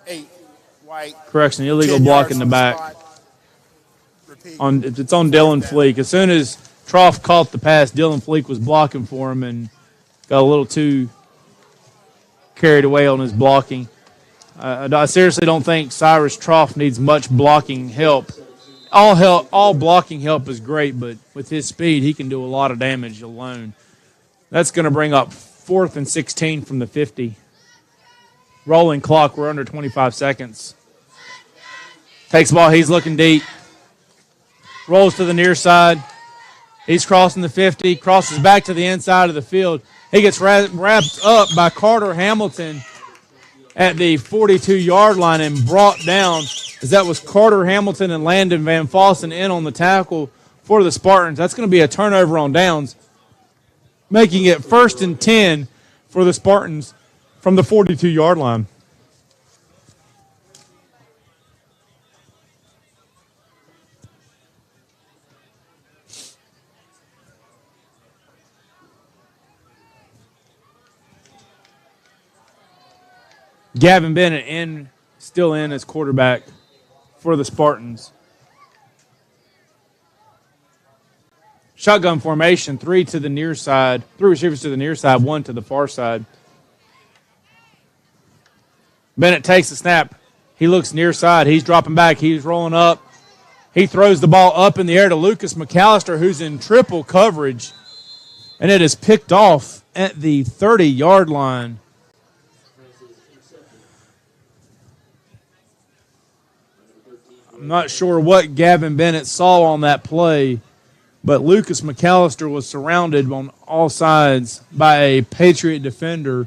8, white. Correction, illegal block in the back. It's on Dylan Fleek. As soon as Troff caught the pass, Dylan Fleek was blocking for him and got a little too carried away on his blocking. I seriously don't think Cyrus Troff needs much blocking help. All blocking help is great, but with his speed, he can do a lot of damage alone. That's going to bring up 4th and 16 from the 50. Rolling clock, we're under 25 seconds. Takes the ball, he's looking deep. Rolls to the near side. He's crossing the 50, crosses back to the inside of the field. He gets wrapped up by Carter Hamilton at the 42-yard line and brought down, as that was Carter Hamilton and Landon Van Fossen in on the tackle for the Spartans. That's going to be a turnover on downs, making it 1st and 10 for the Spartans from the 42-yard line. Gavin Bennett still in as quarterback for the Spartans. Shotgun formation, 3 to the near side, 3 receivers to the near side, 1 to the far side. Bennett takes the snap. He looks near side. He's dropping back. He's rolling up. He throws the ball up in the air to Lucas McAllister, who's in triple coverage, and it is picked off at the 30-yard line. I'm not sure what Gavin Bennett saw on that play, but Lucas McAllister was surrounded on all sides by a Patriot defender.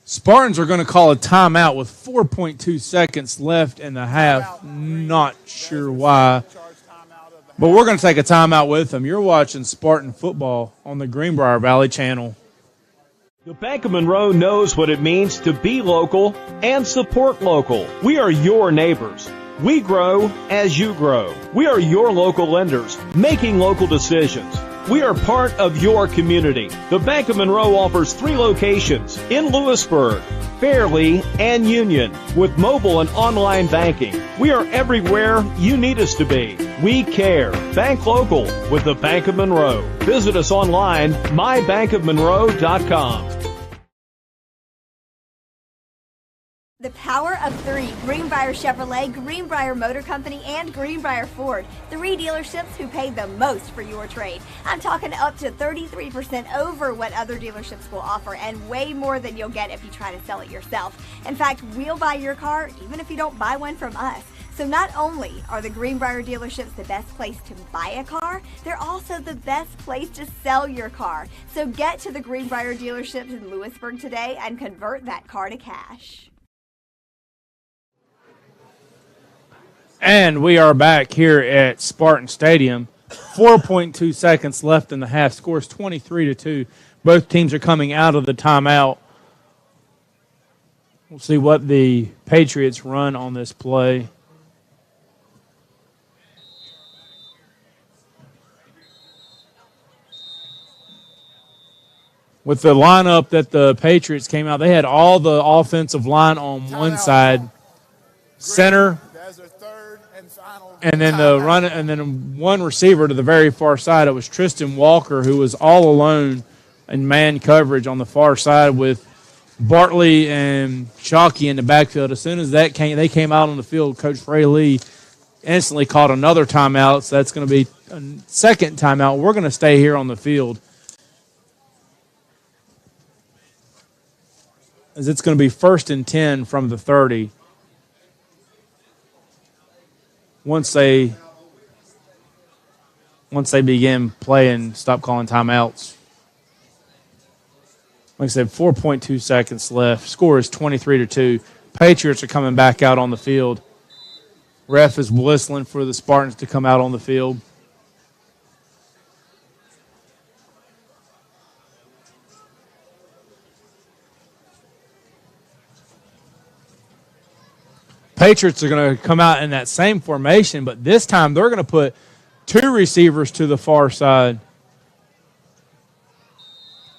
Spartans are going to call a timeout with 4.2 seconds left in the half. Not sure why, but we're going to take a timeout with them. You're watching Spartan football on the Greenbrier Valley channel. The Bank of Monroe knows what it means to be local and support local. We are your neighbors. We grow as you grow. We are your local lenders, making local decisions. We are part of your community. The Bank of Monroe offers 3 locations in Lewisburg, Fairleigh, and Union with mobile and online banking. We are everywhere you need us to be. We care. Bank local with the Bank of Monroe. Visit us online, mybankofmonroe.com. The power of 3. Greenbrier Chevrolet, Greenbrier Motor Company, and Greenbrier Ford. 3 dealerships who pay the most for your trade. I'm talking up to 33% over what other dealerships will offer, and way more than you'll get if you try to sell it yourself. In fact, we'll buy your car even if you don't buy one from us. So not only are the Greenbrier dealerships the best place to buy a car, they're also the best place to sell your car. So get to the Greenbrier dealerships in Lewisburg today and convert that car to cash. And we are back here at Spartan Stadium. 4.2 seconds left in the half. Scores 23-2. Both teams are coming out of the timeout. We'll see what the Patriots run on this play. With the lineup that the Patriots came out, they had all the offensive line on one side, center, and then one receiver to the very far side. It was Tristan Walker, who was all alone in man coverage on the far side with Bartley and Chalky in the backfield. As soon as they came out on the field, Coach Ray Lee instantly called another timeout. So that's going to be a second timeout. We're going to stay here on the field. as it's going to be 1st and 10 from the 30. Once they begin playing, stop calling timeouts. Like I said, 4.2 seconds left. Score is 23-2. Patriots are coming back out on the field. Ref is whistling for the Spartans to come out on the field. Patriots are going to come out in that same formation, but this time they're going to put 2 receivers to the far side.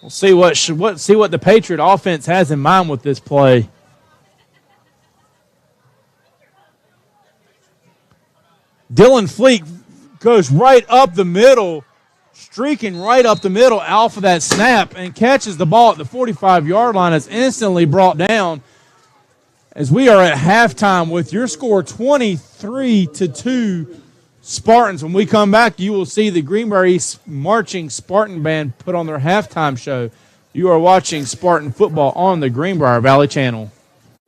We'll see what the Patriot offense has in mind with this play. Dylan Fleek goes right up the middle, streaking right up the middle off of that snap, and catches the ball at the 45-yard line. It's instantly brought down as we are at halftime with your score 23-2 Spartans. When we come back, you will see the Greenbrier Marching Spartan Band put on their halftime show. You are watching Spartan football on the Greenbrier Valley Channel.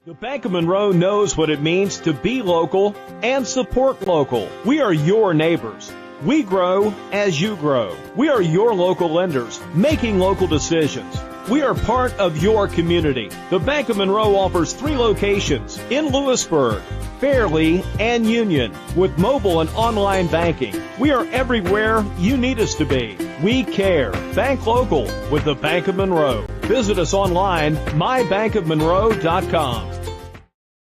The Bank of Monroe knows what it means to be local and support local. We are your neighbors. We grow as you grow. We are your local lenders, making local decisions. We are part of your community. The Bank of Monroe offers 3 locations in Lewisburg, Fairley, and Union with mobile and online banking. We are everywhere you need us to be. We care. Bank local with the Bank of Monroe. Visit us online, mybankofmonroe.com.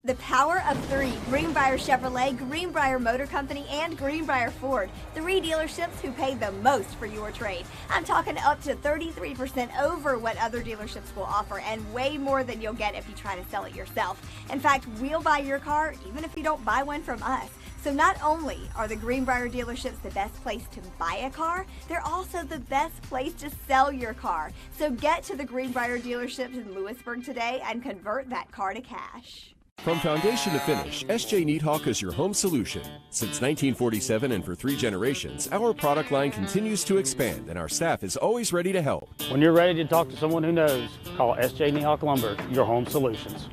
The power of 3, Greenbrier Chevrolet, Greenbrier Motor Company, and Greenbrier Ford. 3 dealerships who pay the most for your trade. I'm talking up to 33% over what other dealerships will offer, and way more than you'll get if you try to sell it yourself. In fact, we'll buy your car even if you don't buy one from us. So not only are the Greenbrier dealerships the best place to buy a car, they're also the best place to sell your car. So get to the Greenbrier dealerships in Lewisburg today and convert that car to cash. From foundation to finish, S.J. Needhawk is your home solution. Since 1947 and for 3 generations, our product line continues to expand and our staff is always ready to help. When you're ready to talk to someone who knows, call S.J. Needhawk Lumber, your home solutions.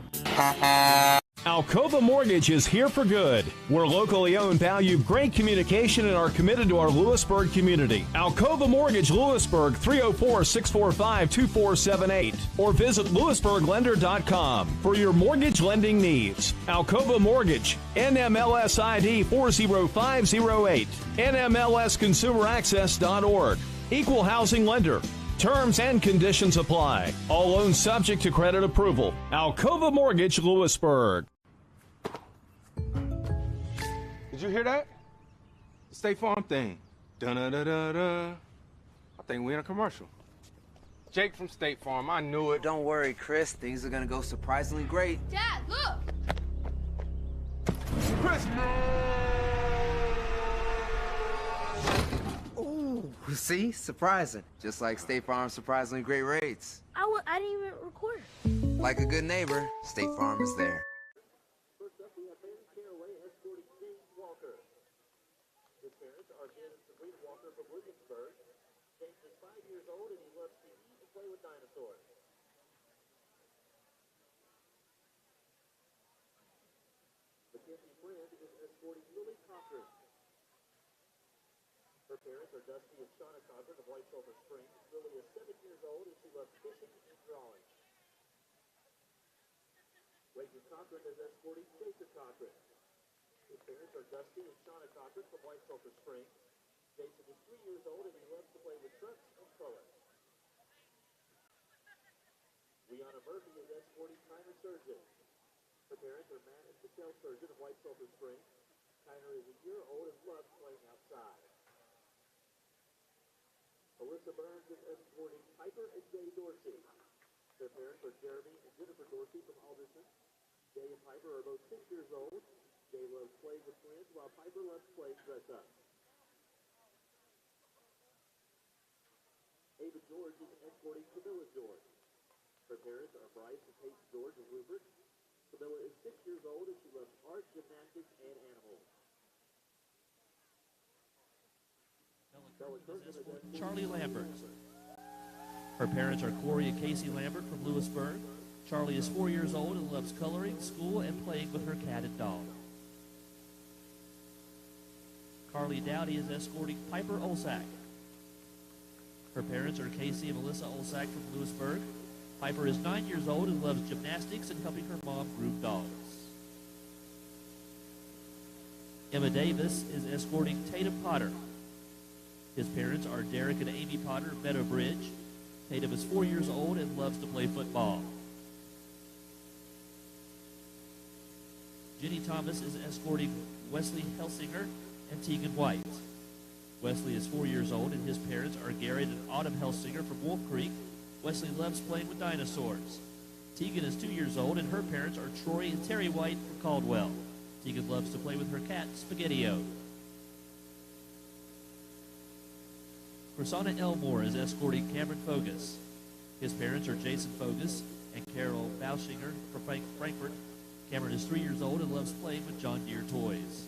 Alcova Mortgage is here for good. We're locally owned, value great communication, and are committed to our Lewisburg community. Alcova Mortgage, Lewisburg, 304-645-2478. Or visit lewisburglender.com for your mortgage lending needs. Alcova Mortgage, NMLS ID 40508, NMLSconsumeraccess.org. Equal housing lender. Terms and conditions apply. All loans subject to credit approval. Alcova Mortgage, Lewisburg. Did you hear that? The State Farm thing. Dun-da-da-da-da. I think we're in a commercial. Jake from State Farm, I knew it. Don't worry, Chris. Things are going to go surprisingly great. Dad, look! Ooh, see? Surprising. Just like State Farm's surprisingly great rates. I didn't even record. Like a good neighbor, State Farm is there. First up, we have Bailey Caraway escorting James Walker. His parents are James and Sabrina Walker from Williamsburg. James is 5 years old and he loves to eat and play with dinosaurs. Mackenzie Friend is escorting Lily Cochran. Her parents are Dusty and Shauna Cochran of White Sulphur Springs. Lily is 7 years old and she loves fishing and drawing. Reagan Cochran is escorting Jason Cochran. His parents are Dusty and Shauna Cochran from White Sulphur Springs. Jason is 3 years old and he loves to play with trucks and color. Rihanna Murphy is escorting Tyner Surgeon. Her parents are Matt and Michelle Surgeon of White Sulphur Springs. Tyner is a year old and loves playing outside. Alyssa Burns is escorting Piper and Jay Dorsey. Their parents are Jeremy and Jennifer Dorsey from Alderson. Jay and Piper are both 6 years old. Jay loves playing with friends while Piper loves playing dress up. Ava George is escorting Camilla George. Her parents are Bryce and Peyton George of Rupert. Camilla is 6 years old and she loves art, gymnastics, and animals. Charlie Lambert. Her parents are Corey and Casey Lambert from Lewisburg. Charlie is 4 years old and loves coloring, school, and playing with her cat and dog. Carly Dowdy is escorting Piper Olsack. Her parents are Casey and Melissa Olsack from Lewisburg. Piper is 9 years old and loves gymnastics and helping her mom groom dogs. Emma Davis is escorting Tatum Potter. His parents are Derek and Amy Potter of Meadow Bridge. Tatum is 4 years old and loves to play football. Jenny Thomas is escorting Wesley Helsinger and Tegan White. Wesley is 4 years old and his parents are Garrett and Autumn Helsinger from Wolf Creek. Wesley loves playing with dinosaurs. Tegan is 2 years old and her parents are Troy and Terry White from Caldwell. Tegan loves to play with her cat, Spaghetti-O. Prasanna Elmore is escorting Cameron Fogus. His parents are Jason Fogus and Carol Bauschinger from Frankfurt. Cameron is 3 years old and loves playing with John Deere toys.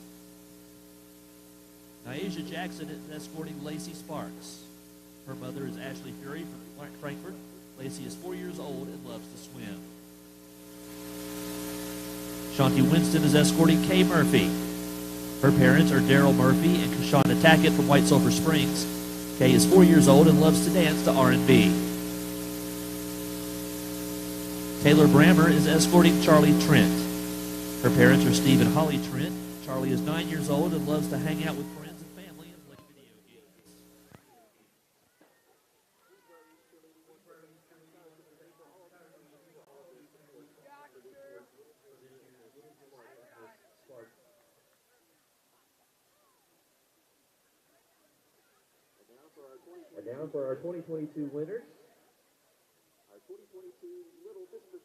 Nyasia Jackson is escorting Lacey Sparks. Her mother is Ashley Fury from Frankfurt. Lacey is 4 years old and loves to swim. Shanti Winston is escorting Kay Murphy. Her parents are Daryl Murphy and Kashonda Tackett from White Sulphur Springs. Kay is 4 years old and loves to dance to R&B. Taylor Brammer is escorting Charlie Trent. Her parents are Steve and Holly Trent. Charlie is 9 years old and loves to hang out with friends and family and play video games. And now for our 2022 winners.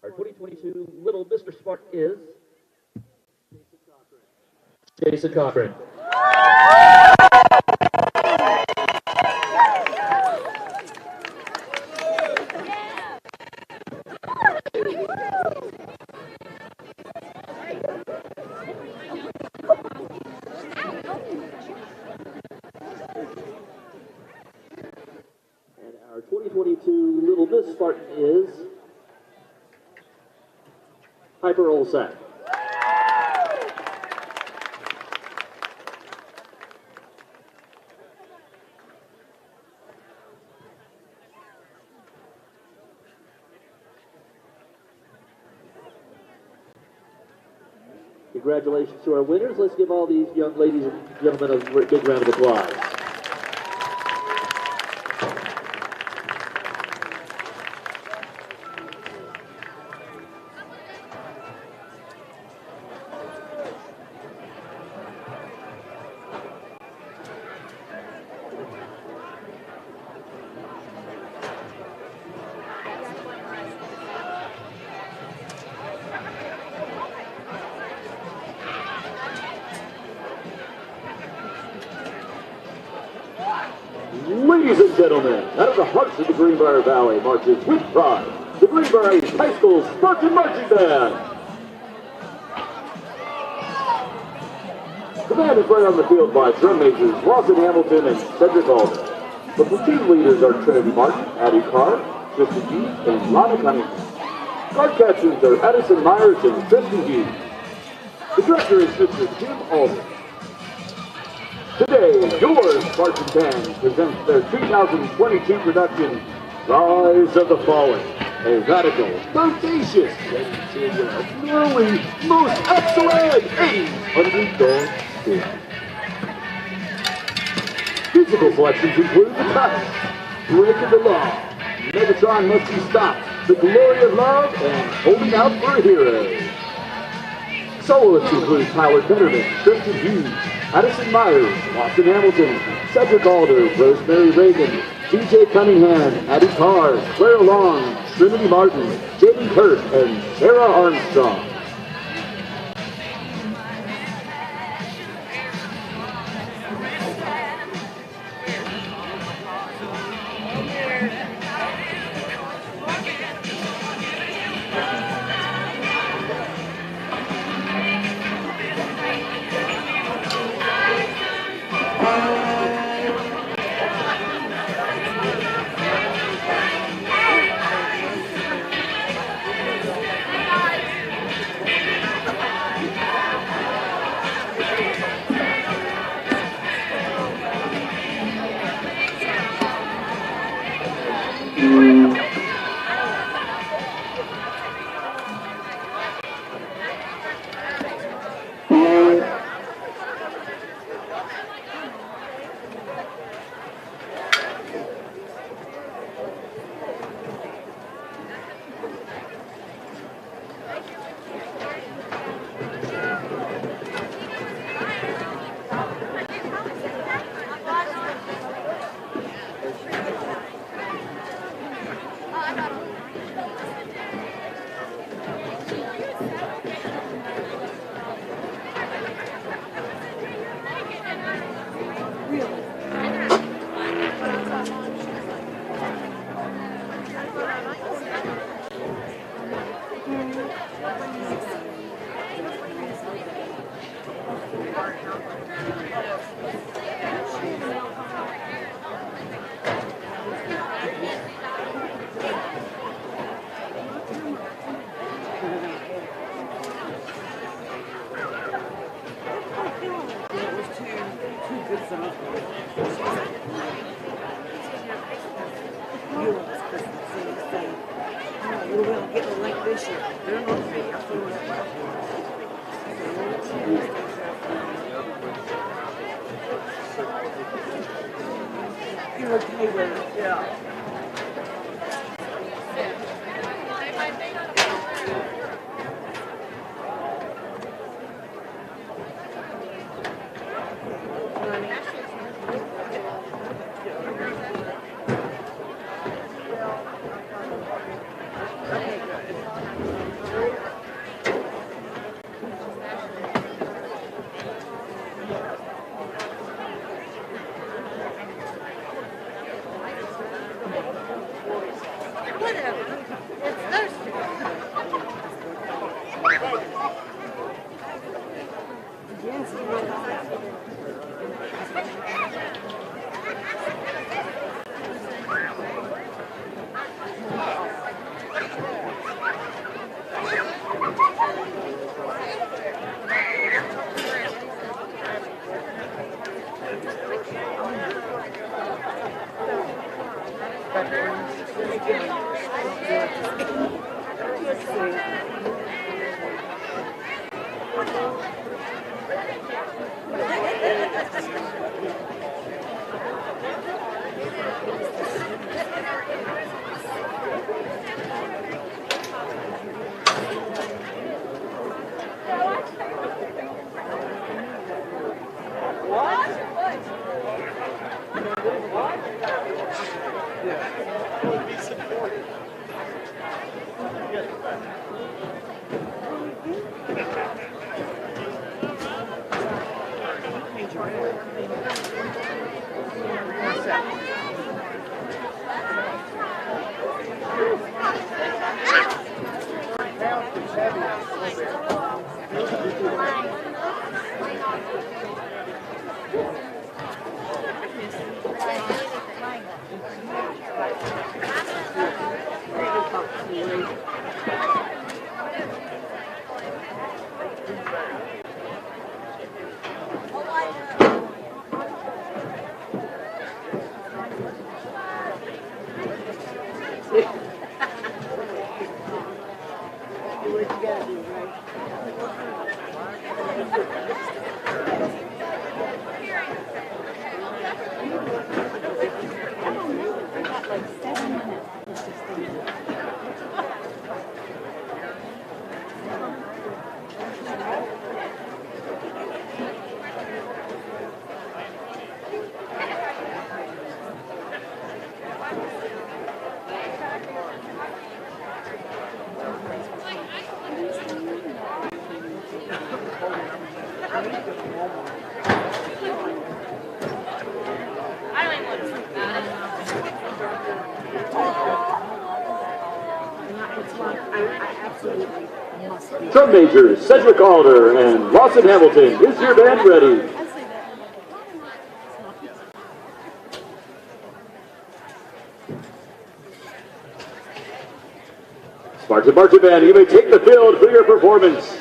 Our 2022 Little Mr. Spartan is Jason Cochran. And our 2022 Little Miss Spartan is Piper Olsack. Congratulations to our winners. Let's give all these young ladies and gentlemen a big round of applause. Ladies and gentlemen, out of the hearts of the Greenbrier Valley marches with pride the Greenbrier High School Spartan Marching Band. The band is right on the field by drum majors Lawson Hamilton and Cedric Alden. The platoon leaders are Trinity Martin, Addie Carr, Tristan Hughes, and Lana Cunningham. Guard captains are Addison Myers and Tristan Hughes. The director is Mr. Jim Alden. Today, your Spartan Band presents their 2022 production, Rise of the Fallen, a radical, bodacious, and to a really most excellent 800 dog film. Physical selections include The Touch, Breaking the Law, Megatron Must Be Stopped, The Glory of Love, and Holding Out for a Hero. Soloists include Tyler Betterman, Tristan Hughes, Addison Myers, Lawson Hamilton, Cedric Alder, Rosemary Reagan, T.J. Cunningham, Addie Carr, Claire Long, Trinity Martin, Jaden Kurt, and Sarah Armstrong. Drum majors Cedric Alder and Lawson Hamilton. Is your band ready? Spartan Marching Band, you may take the field for your performance.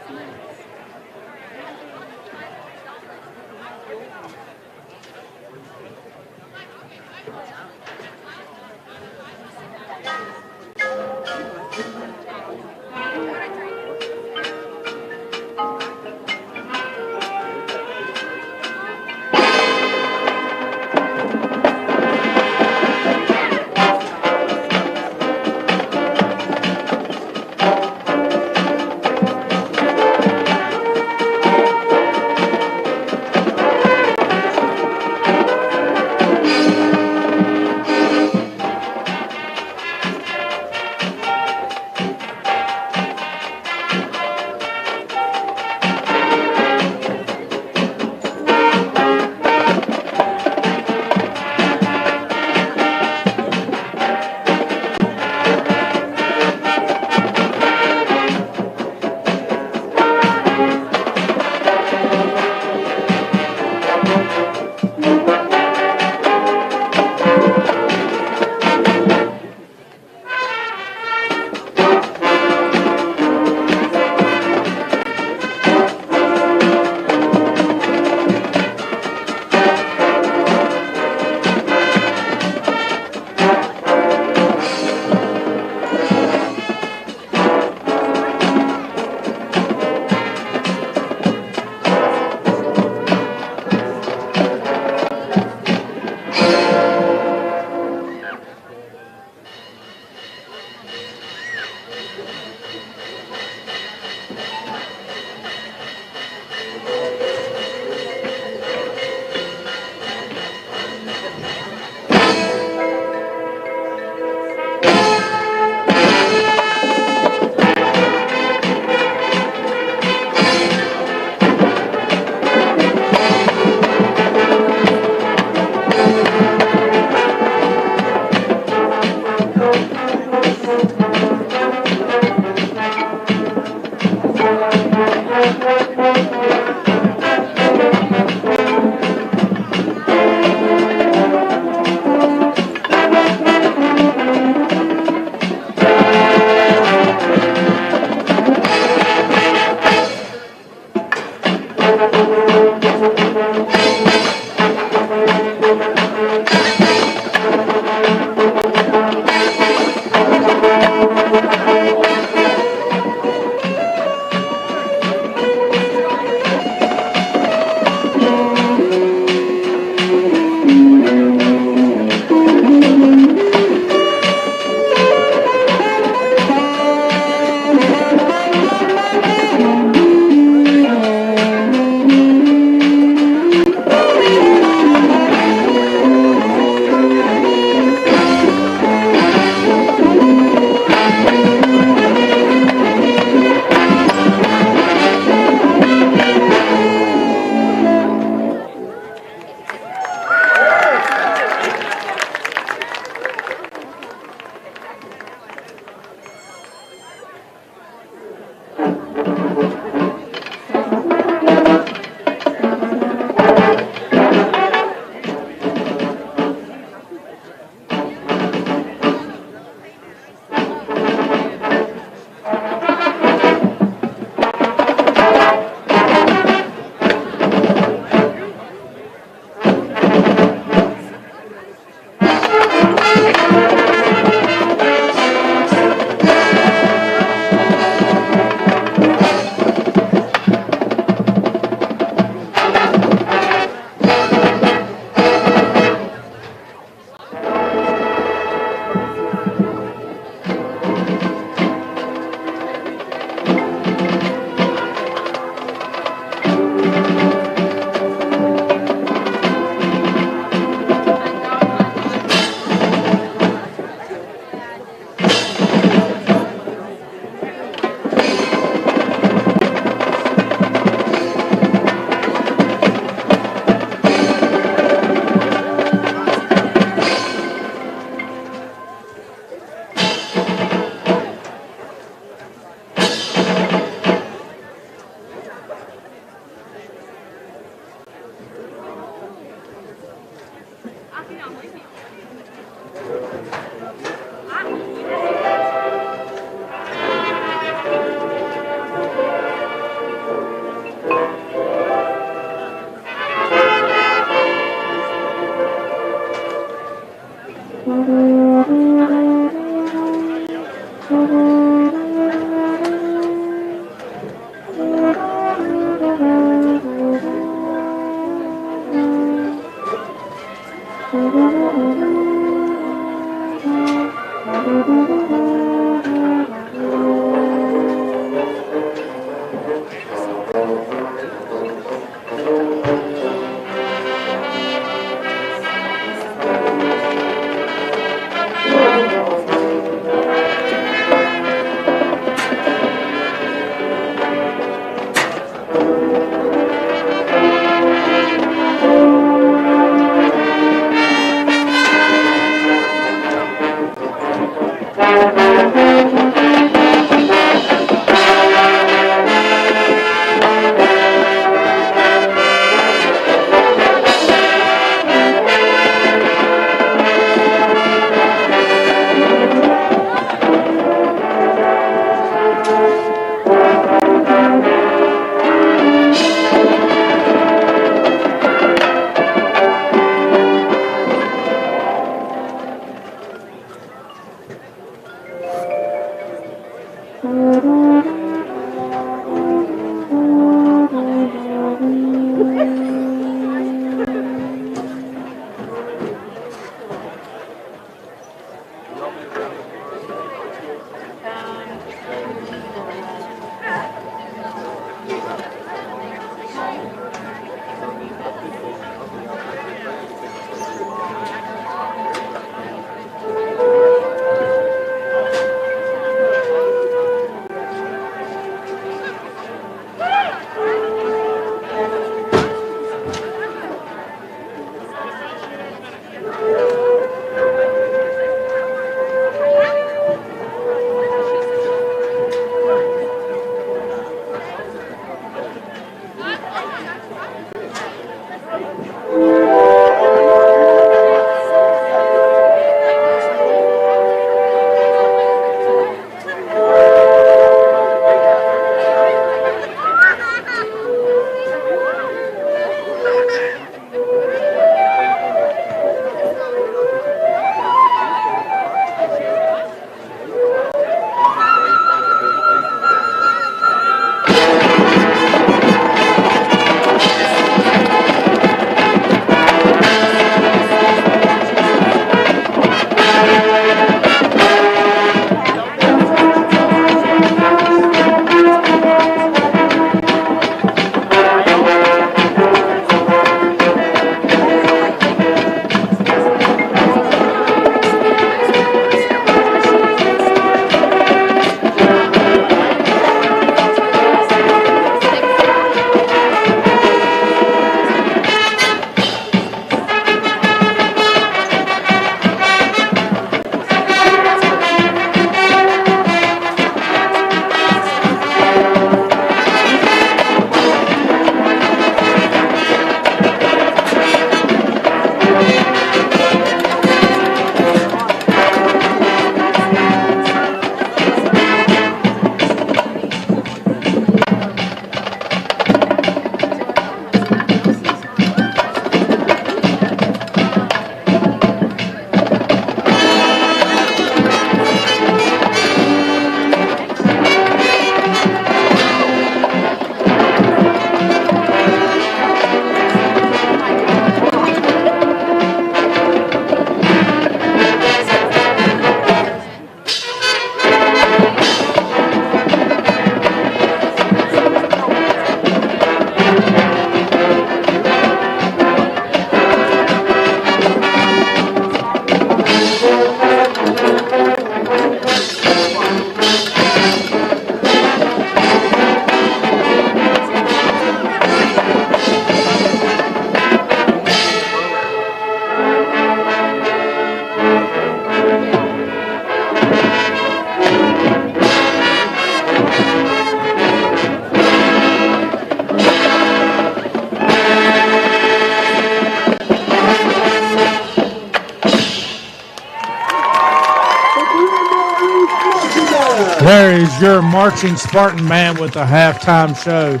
There is your marching Spartan band with the halftime show.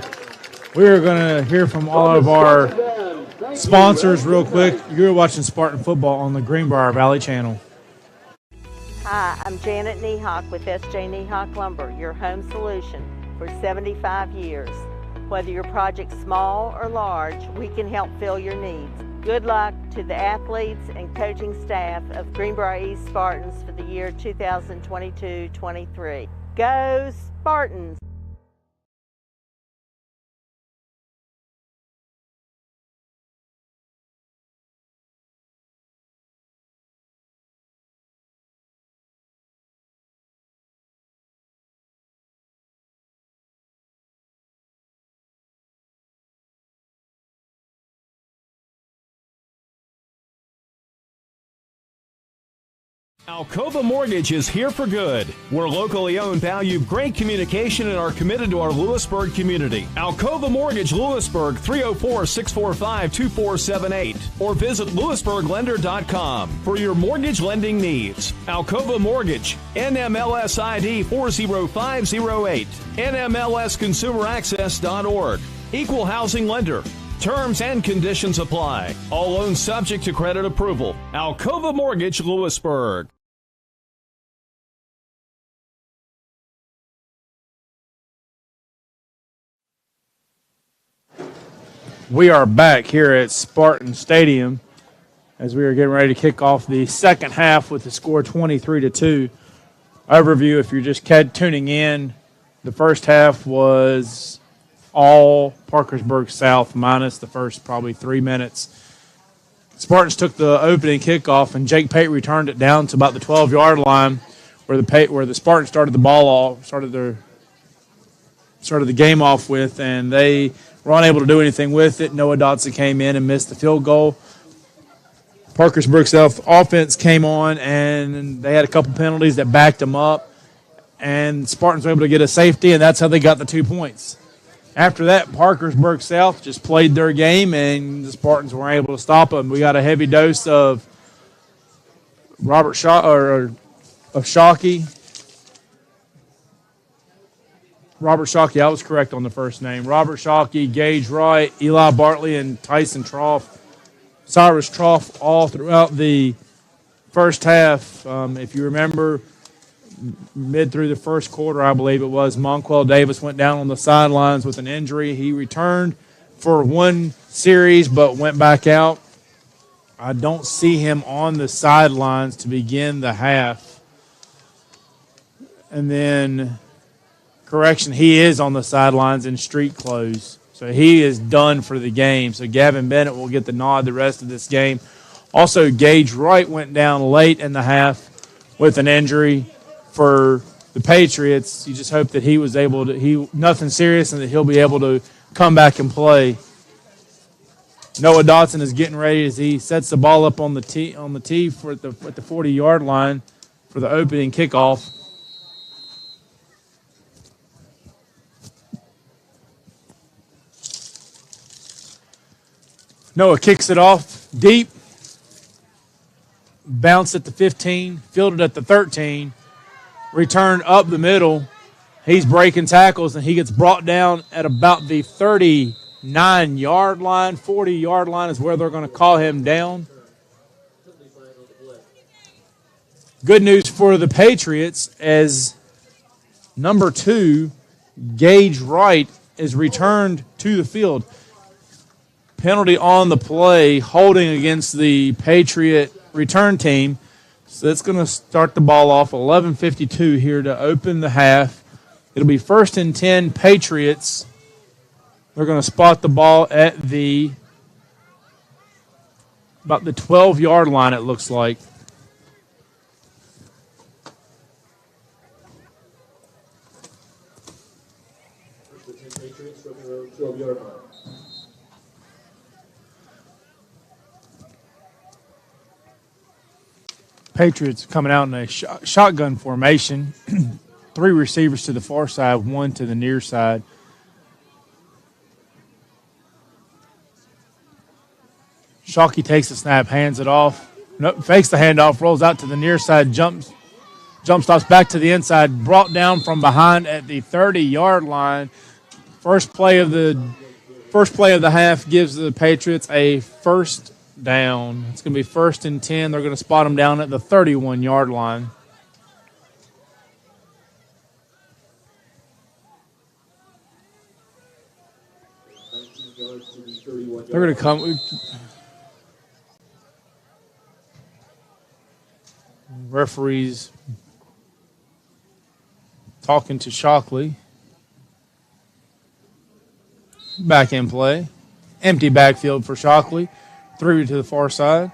We're going to hear from all of our sponsors real quick. You're watching Spartan football on the Greenbrier Valley channel. Hi, I'm Janet Niehawk with S.J. Niehawk Lumber, your home solution for 75 years. Whether your project's small or large, we can help fill your needs. Good luck to the athletes and coaching staff of Greenbrier East Spartans for the year 2022-23. Go Spartans! Alcova Mortgage is here for good. We're locally owned, value great communication, and are committed to our Lewisburg community. Alcova Mortgage Lewisburg, 304-645-2478, or visit lewisburglender.com for your mortgage lending needs. Alcova Mortgage, NMLS ID 40508, NMLSconsumeraccess.org, Equal Housing Lender. Terms and conditions apply. All loans subject to credit approval. Alcova Mortgage Lewisburg. We are back here at Spartan Stadium as we are getting ready to kick off the second half with the score 23-2. Overview, if you're just tuning in, the first half was all Parkersburg South minus the first probably 3 minutes. Spartans took the opening kickoff, and Jake Pate returned it down to about the 12-yard line where the Spartans started the ball off, started the game off with, and they were unable to do anything with it. Noah Dotson came in and missed the field goal. Parkersburg South offense came on, and they had a couple penalties that backed them up, and Spartans were able to get a safety, and that's how they got the 2 points. After that, Parkersburg South just played their game, and the Spartans were able to stop them. We got a heavy dose of Shockey. Robert Shockey, I was correct on the first name. Robert Shockey, Gage Wright, Eli Bartley, and Tyson Troff, Cyrus Troff, all throughout the first half. If you remember, mid through the first quarter, I believe it was, Monquel Davis went down on the sidelines with an injury. He returned for one series but went back out. I don't see him on the sidelines to begin the half. And then, correction, he is on the sidelines in street clothes. So he is done for the game. So Gavin Bennett will get the nod the rest of this game. Also, Gage Wright went down late in the half with an injury for the Patriots. You just hope that he was able to, nothing serious, and that he'll be able to come back and play. Noah Dotson is getting ready as he sets the ball up on the tee for at the 40-yard line for the opening kickoff. Noah kicks it off deep, bounce at the 15, fielded at the 13, return up the middle. He's breaking tackles, and he gets brought down at about the 39-yard line. 40-yard line is where they're going to call him down. Good news for the Patriots as number 2, Gage Wright, is returned to the field. Penalty on the play, holding against the Patriot return team. So that's going to start the ball off. 11:52 here to open the half. It'll be 1st and 10 Patriots. They're going to spot the ball at about the 12-yard line, it looks like. Patriots coming out in a shotgun formation. 3 receivers to the far side, 1 to the near side. Shockey takes the snap, hands it off. Nope, fakes the handoff, rolls out to the near side, jump stops back to the inside, brought down from behind at the 30-yard line. First play of the half gives the Patriots a first down. It's going to be 1st and 10. They're going to spot them down at the 31-yard line. They're going to come. Referees talking to Shockley. Back in play. Empty backfield for Shockley. 3 to the far side.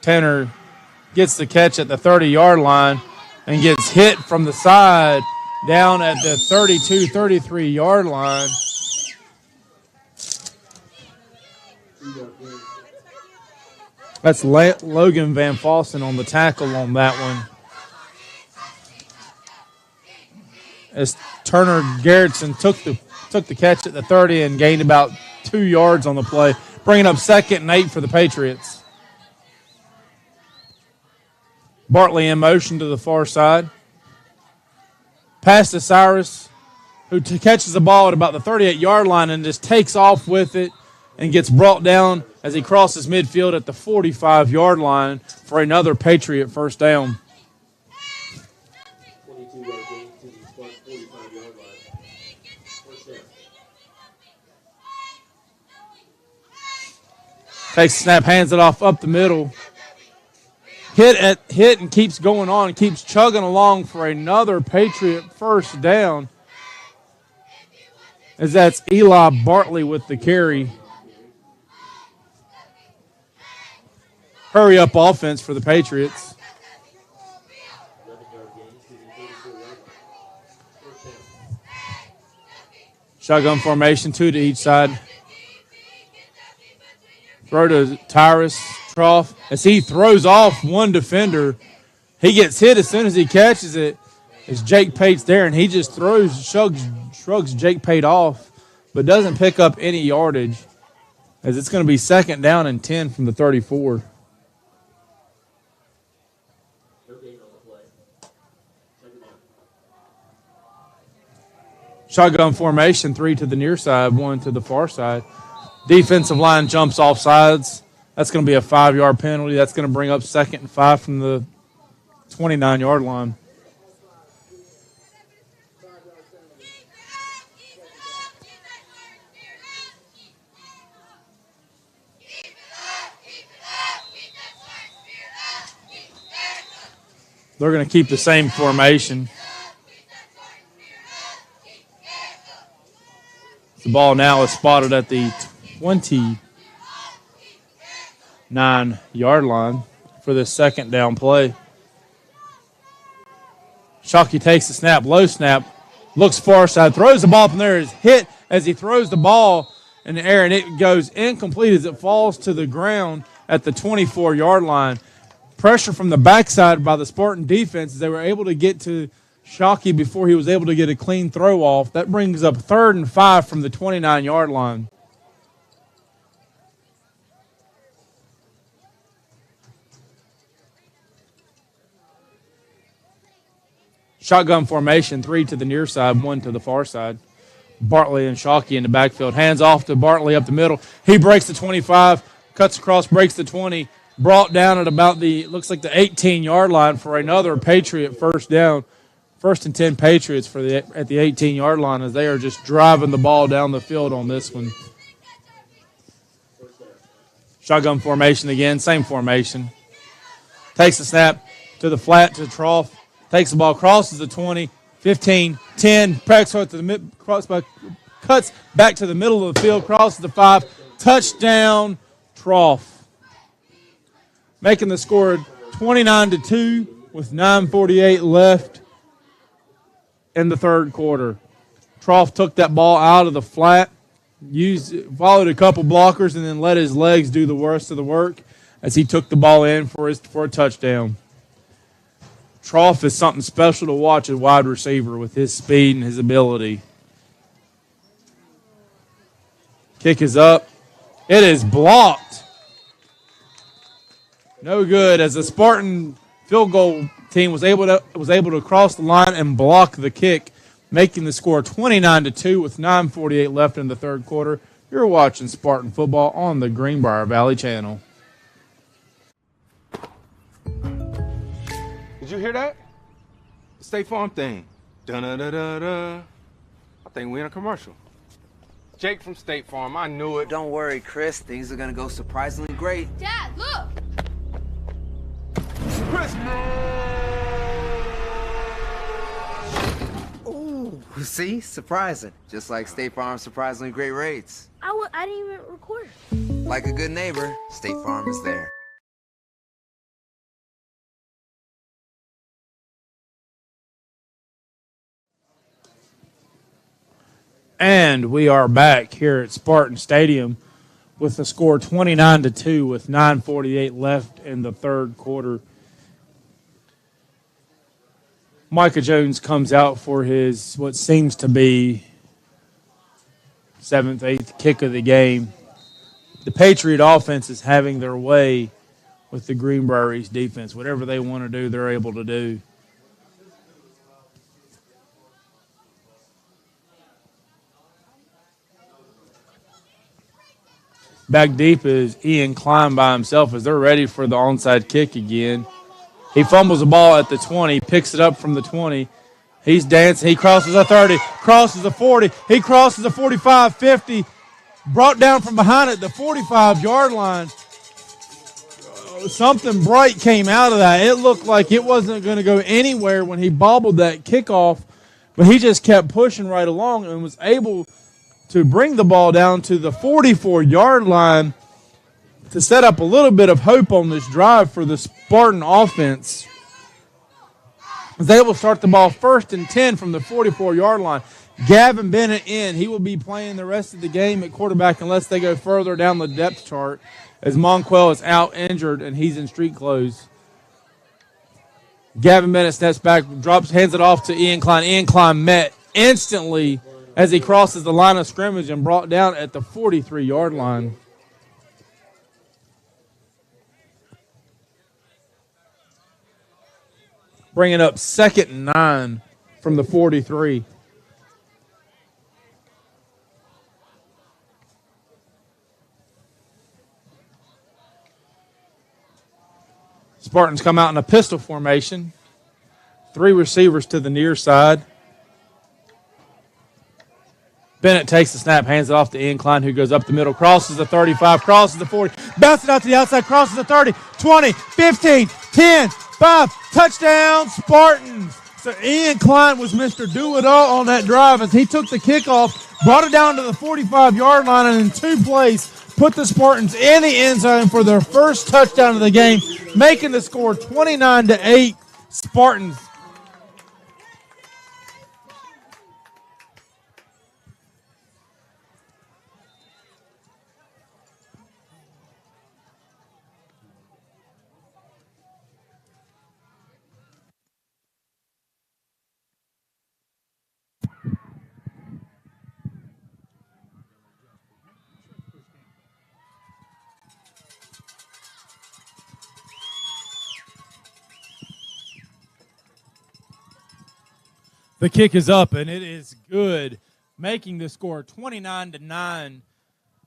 Tanner gets the catch at the 30-yard line and gets hit from the side down at the 32, 33-yard line. That's Logan Van Fossen on the tackle on that one. As Turner Garrettson took the catch at the 30 and gained about 2 yards on the play, bringing up 2nd and 8 for the Patriots. Bartley in motion to the far side. Pass to Cyrus, who catches the ball at about the 38-yard line and just takes off with it and gets brought down as he crosses midfield at the 45-yard line for another Patriot first down. Takes the snap, hands it off up the middle. Hit and keeps going on, keeps chugging along for another Patriot first down. As that's Eli Bartley with the carry. Hurry up offense for the Patriots. Shotgun formation, 2 to each side. Throw to Tyrus Trough. As he throws off one defender, he gets hit as soon as he catches it. As Jake Pate's there, and he just shrugs Jake Pate off, but doesn't pick up any yardage, as it's going to be 2nd down and 10 from the 34. Shotgun formation, 3 to the near side, 1 to the far side. Defensive line jumps off sides. That's going to be a 5-yard penalty. That's going to bring up 2nd and 5 from the 29-yard line. They're going to keep the same formation. The ball now is spotted at the 29-yard line for the 2nd down play. Shockey takes the snap, low snap, looks far side, throws the ball from there, is hit as he throws the ball in the air, and it goes incomplete as it falls to the ground at the 24-yard line. Pressure from the backside by the Spartan defense as they were able to get to Shockey before he was able to get a clean throw off. That brings up 3rd and 5 from the 29-yard line. Shotgun formation, 3 to the near side, 1 to the far side. Bartley and Shockey in the backfield. Hands off to Bartley up the middle. He breaks the 25, cuts across, breaks the 20, brought down at about looks like the 18-yard line for another Patriot first down. 1st and 10 Patriots at the 18-yard line as they are just driving the ball down the field on this one. Shotgun formation again, same formation. Takes the snap to the flat to Trough. Takes the ball, crosses the 20, 15, 10. Cuts back to the middle of the field, crosses the 5. Touchdown, Trough. Making the score 29-2 with 9:48 left in the 3rd quarter. Trough took that ball out of the flat, followed a couple blockers, and then let his legs do the worst of the work as he took the ball in for a touchdown. Trough is something special to watch as wide receiver with his speed and his ability. Kick is up. It is blocked. No good as the Spartan field goal team was able to cross the line and block the kick, making the score 29-2 with 9:48 left in the 3rd quarter. You're watching Spartan football on the Greenbrier Valley Channel. Did you hear that? The State Farm thing. Dun-da-da-da-da. I think we're in a commercial. Jake from State Farm, I knew it. Don't worry, Chris. Things are gonna go surprisingly great. Dad, look! Chris! Ooh, see? Surprising. Just like State Farm's surprisingly great rates. I didn't even record. Like a good neighbor, State Farm is there. And we are back here at Spartan Stadium with the score 29-2 with 9:48 left in the third quarter. Micah Jones comes out for his what seems to be 7th, 8th kick of the game. The Patriot offense is having their way with the Greenbrier defense. Whatever they want to do, they're able to do. Back deep is Ian Klein by himself as they're ready for the onside kick again. He fumbles the ball at the 20, picks it up from the 20. He's dancing. He crosses the 30, crosses the 40. He crosses the 45, 50. Brought down from behind at the 45-yard line. Something bright came out of that. It looked like it wasn't going to go anywhere when he bobbled that kickoff, but he just kept pushing right along and was able to bring the ball down to the 44-yard line to set up a little bit of hope on this drive for the Spartan offense. Was able to start the ball 1st and 10 from the 44-yard line. Gavin Bennett in. He will be playing the rest of the game at quarterback unless they go further down the depth chart as Monquell is out injured and he's in street clothes. Gavin Bennett steps back, hands it off to Ian Klein. Ian Klein met instantly as he crosses the line of scrimmage and brought down at the 43-yard line. Bringing up 2nd and 9 from the 43. Spartans come out in a pistol formation. 3 receivers to the near side. Bennett takes the snap, hands it off to Ian Klein, who goes up the middle, crosses the 35, crosses the 40, bounces it out to the outside, crosses the 30, 20, 15, 10, 5, touchdown, Spartans. So Ian Klein was Mr. Do-It-All on that drive as he took the kickoff, brought it down to the 45-yard line, and in 2 plays put the Spartans in the end zone for their first touchdown of the game, making the score 29-8 Spartans. The kick is up, and it is good, making the score 29-9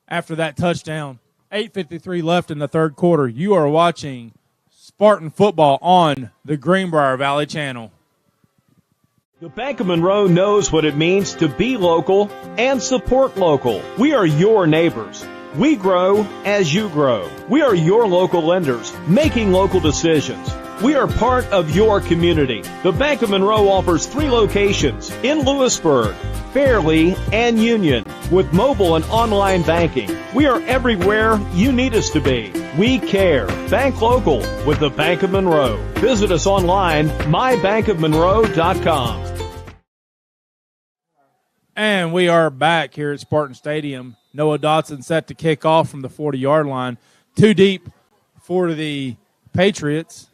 after that touchdown. 8:53 left in the third quarter. You are watching Spartan football on the Greenbrier Valley Channel. The Bank of Monroe knows what it means to be local and support local. We are your neighbors. We grow as you grow. We are your local lenders, making local decisions. We are part of your community. The Bank of Monroe offers 3 locations in Lewisburg, Fairleigh, and Union with mobile and online banking. We are everywhere you need us to be. We care. Bank local with the Bank of Monroe. Visit us online, mybankofmonroe.com. And we are back here at Spartan Stadium. Noah Dotson set to kick off from the 40-yard line. 2 deep for the Patriots.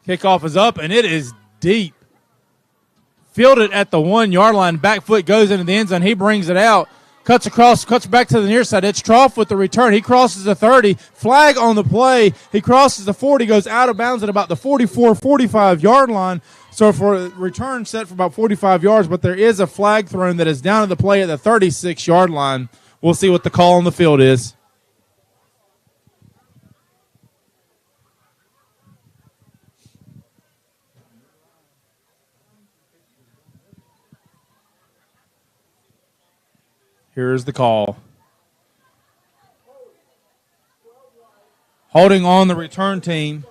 Kickoff is up, and it is deep. Fielded at the 1-yard line. Back foot goes into the end zone. He brings it out. Cuts across, cuts back to the near side. It's Trough with the return. He crosses the 30. Flag on the play. He crosses the 40, goes out of bounds at about the 44, 45-yard line. So for a return set for about 45 yards, but there is a flag thrown that is down to the play at the 36-yard line. We'll see what the call on the field is. Here's the call. Holding on the return team.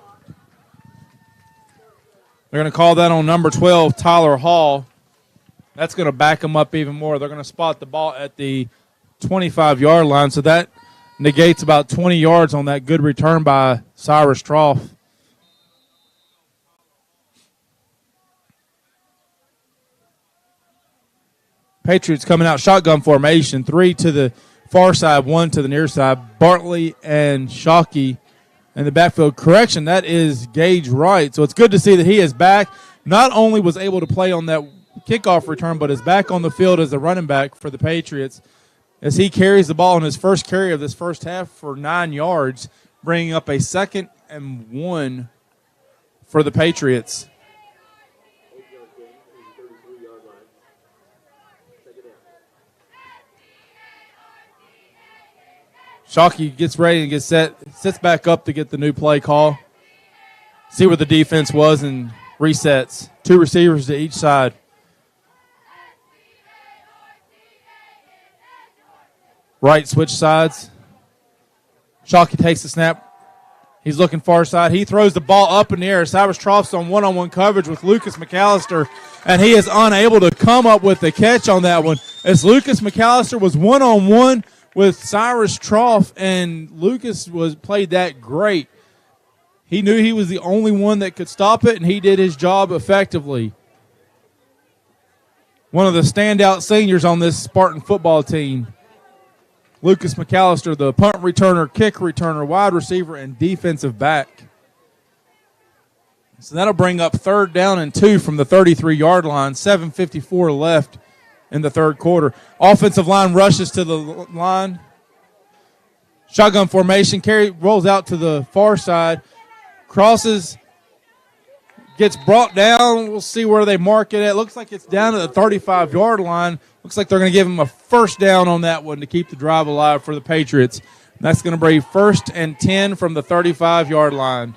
They're going to call that on number 12, Tyler Hall. That's going to back them up even more. They're going to spot the ball at the 25-yard line, so that negates about 20 yards on that good return by Cyrus Trough. Patriots coming out shotgun formation, 3 to the far side, 1 to the near side. Bartley and Shockey in the backfield. Correction, that is Gage Wright. So it's good to see that he is back. Not only was able to play on that kickoff return, but is back on the field as a running back for the Patriots as he carries the ball in his first carry of this first half for 9 yards, bringing up a 2nd and 1 for the Patriots. Shockey gets ready and gets set, sits back up to get the new play call. See where the defense was and resets. 2 receivers to each side. Right switch sides. Shockey takes the snap. He's looking far side. He throws the ball up in the air. Cyrus Trough's on one-on-one coverage with Lucas McAllister, and he is unable to come up with the catch on that one. As Lucas McAllister was one-on-one with Cyrus Trough, and Lucas played that great. He knew he was the only one that could stop it, and he did his job effectively. One of the standout seniors on this Spartan football team. Lucas McAllister, the punt returner, kick returner, wide receiver, and defensive back. So that'll bring up 3rd down and 2 from the 33-yard line, 7:54 left in the third quarter. Offensive line rushes to the line. Shotgun formation. Carry rolls out to the far side. Crosses. Gets brought down. We'll see where they mark it at. Looks like it's down at the 35-yard line. Looks like they're going to give him a 1st down on that one to keep the drive alive for the Patriots. And that's going to bring 1st and 10 from the 35-yard line.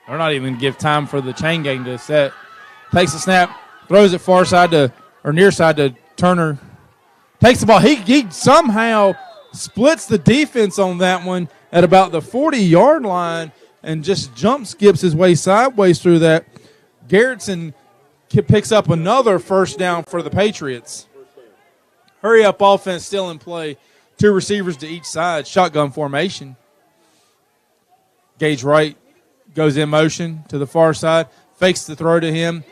They're not even going to give time for the chain gang to set. Takes the snap, throws it far side to, or near side to Turner. Takes the ball. He somehow splits the defense on that one at about the 40-yard line and just jump skips his way sideways through that. Garrettson picks up another 1st down for the Patriots. Hurry up offense still in play. 2 receivers to each side. Shotgun formation. Gage Wright goes in motion to the far side. Fakes the throw to him.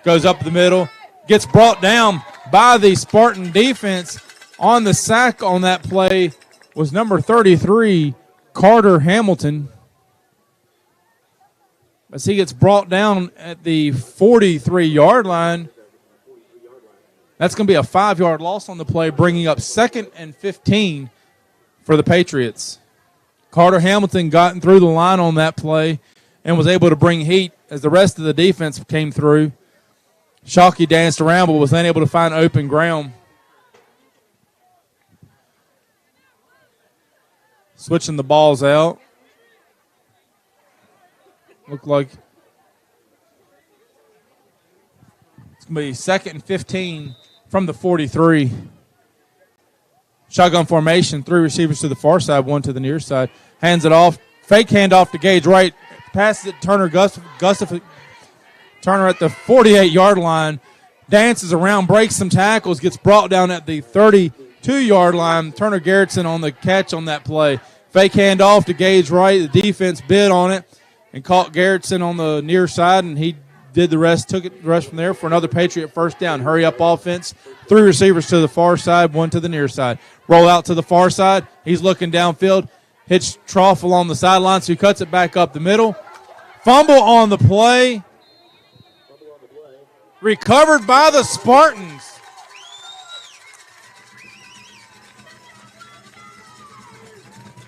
Goes up the middle. Gets brought down by the Spartan defense. On the sack on that play was number 33, Carter Hamilton. As he gets brought down at the 43-yard line. That's going to be a 5-yard loss on the play, bringing up 2nd and 15 for the Patriots. Carter Hamilton gotten through the line on that play and was able to bring heat as the rest of the defense came through. Shockey danced around but was unable to find open ground. Switching the balls out. Look like it's going to be 2nd and 15 from the 43. Shotgun formation, 3 receivers to the far side, 1 to the near side. Hands it off. Fake handoff to Gage Wright. Passes it to Turner Gustaf. Turner at the 48-yard line. Dances around, breaks some tackles, gets brought down at the 32-yard line. Turner Garrettson on the catch on that play. Fake handoff to Gage Wright. The defense bid on it and caught Garrettson on the near side, and he did the rest, took it the rest from there for another Patriot 1st down. Hurry up offense. 3 receivers to the far side, 1 to the near side. Roll out to the far side. He's looking downfield. Hits Trough along the sideline, so he cuts it back up the middle. Fumble on the play. Recovered by the Spartans.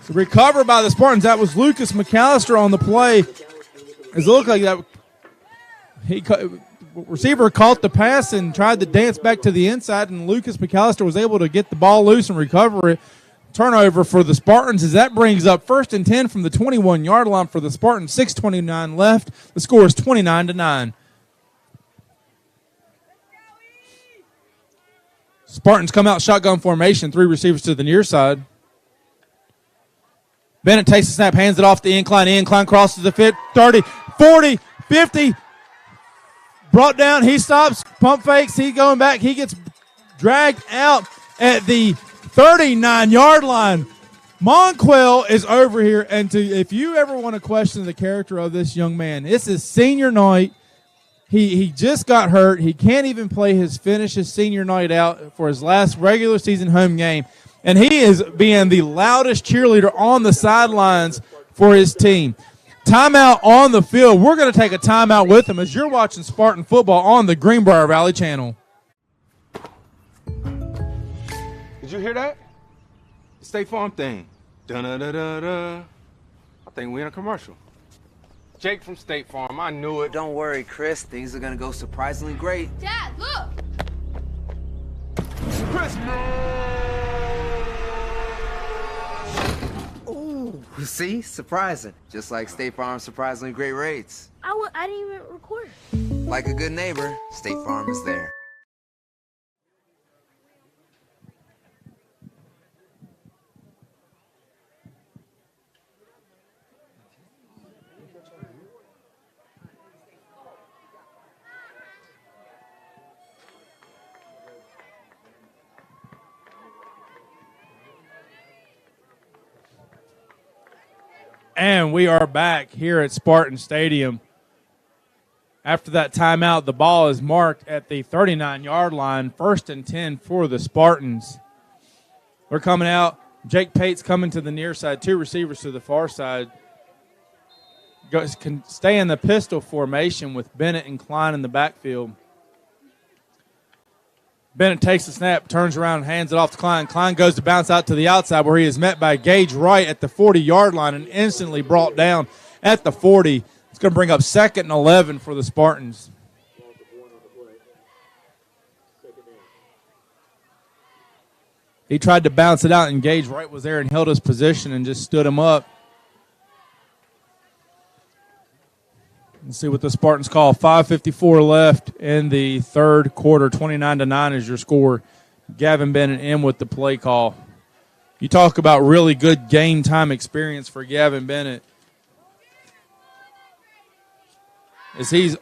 So recovered by the Spartans. That was Lucas McAllister on the play. It looked like that receiver caught the pass and tried to dance back to the inside, and Lucas McAllister was able to get the ball loose and recover it. turnover for the Spartans, as that brings up 1st and 10 from the 21-yard line for the Spartans. 6:29 left. The score is 29-9. Spartans come out shotgun formation, 3 receivers to the near side. Bennett takes the snap, hands it off the incline. Incline crosses the 30, 40, 50. Brought down. He stops. Pump fakes. He going back. He gets dragged out at the 39-yard line. Monquell is over here. And if you ever want to question the character of this young man, this is senior night. He just got hurt. He can't even finish his senior night out for his last regular season home game. And he is being the loudest cheerleader on the sidelines for his team. Timeout on the field. We're going to take a timeout with him as you're watching Spartan football on the Greenbrier Valley channel. Did you hear that? The State Farm thing. Dun-da-da-da-da. I think we're in a commercial. Jake from State Farm, I knew it. Don't worry, Chris. Things are going to go surprisingly great. Dad, look! Ooh, see? Surprising. Just like State Farm's surprisingly great rates. I didn't even record. Like a good neighbor, State Farm is there. And we are back here at Spartan Stadium. After that timeout, the ball is marked at the 39-yard line, 1st and 10 for the Spartans. We're coming out. Jake Pate's coming to the near side, 2 receivers to the far side. Can stay in the pistol formation with Bennett and Klein in the backfield. Bennett takes the snap, turns around, and hands it off to Klein. Klein goes to bounce out to the outside where he is met by Gage Wright at the 40-yard line and instantly brought down at the 40. It's going to bring up 2nd and 11 for the Spartans. He tried to bounce it out, and Gage Wright was there and held his position and just stood him up. Let's see what the Spartans call. 5:54 left in the third quarter. 29-9 is your score. Gavin Bennett in with the play call. You talk about really good game time experience for Gavin Bennett. As he's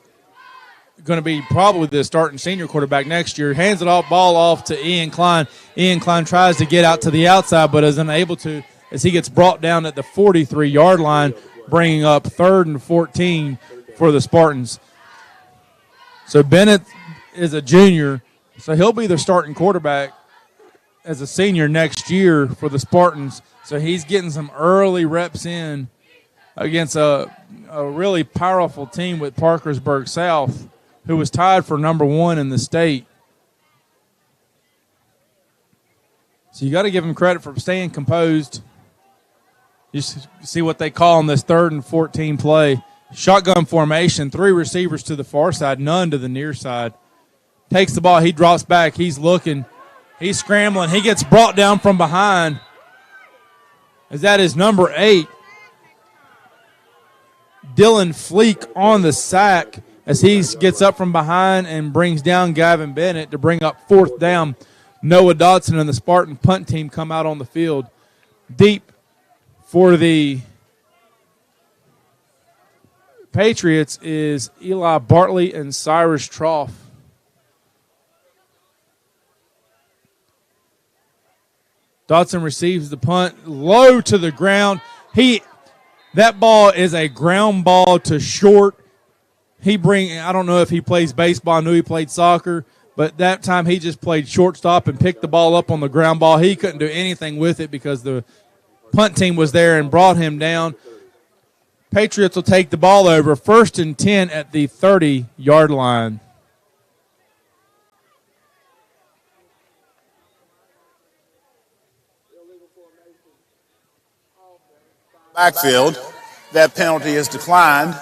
going to be probably the starting senior quarterback next year. Hands it off, ball off to Ian Klein. Ian Klein tries to get out to the outside but is unable to as he gets brought down at the 43-yard line, bringing up 3rd and 14 for the Spartans. So Bennett is a junior, so he'll be the starting quarterback as a senior next year for the Spartans. So he's getting some early reps in against a really powerful team with Parkersburg South, who was tied for number 1 in the state. So you got to give him credit for staying composed. You see what they call on this 3rd and 14 play. Shotgun formation, 3 receivers to the far side, none to the near side. Takes the ball, he drops back, he's looking, he's scrambling, he gets brought down from behind. As that is number 8, Dylan Fleek on the sack as he gets up from behind and brings down Gavin Bennett to bring up 4th down. Noah Dodson and the Spartan punt team come out on the field. Deep for the Patriots is Eli Bartley and Cyrus Trough. Dodson receives the punt low to the ground. That ball is a ground ball to short. I don't know if he plays baseball. I knew he played soccer, but that time he just played shortstop and picked the ball up on the ground ball. He couldn't do anything with it because the punt team was there and brought him down. Patriots will take the ball over, 1st and 10 at the 30-yard line. Backfield, that penalty is declined.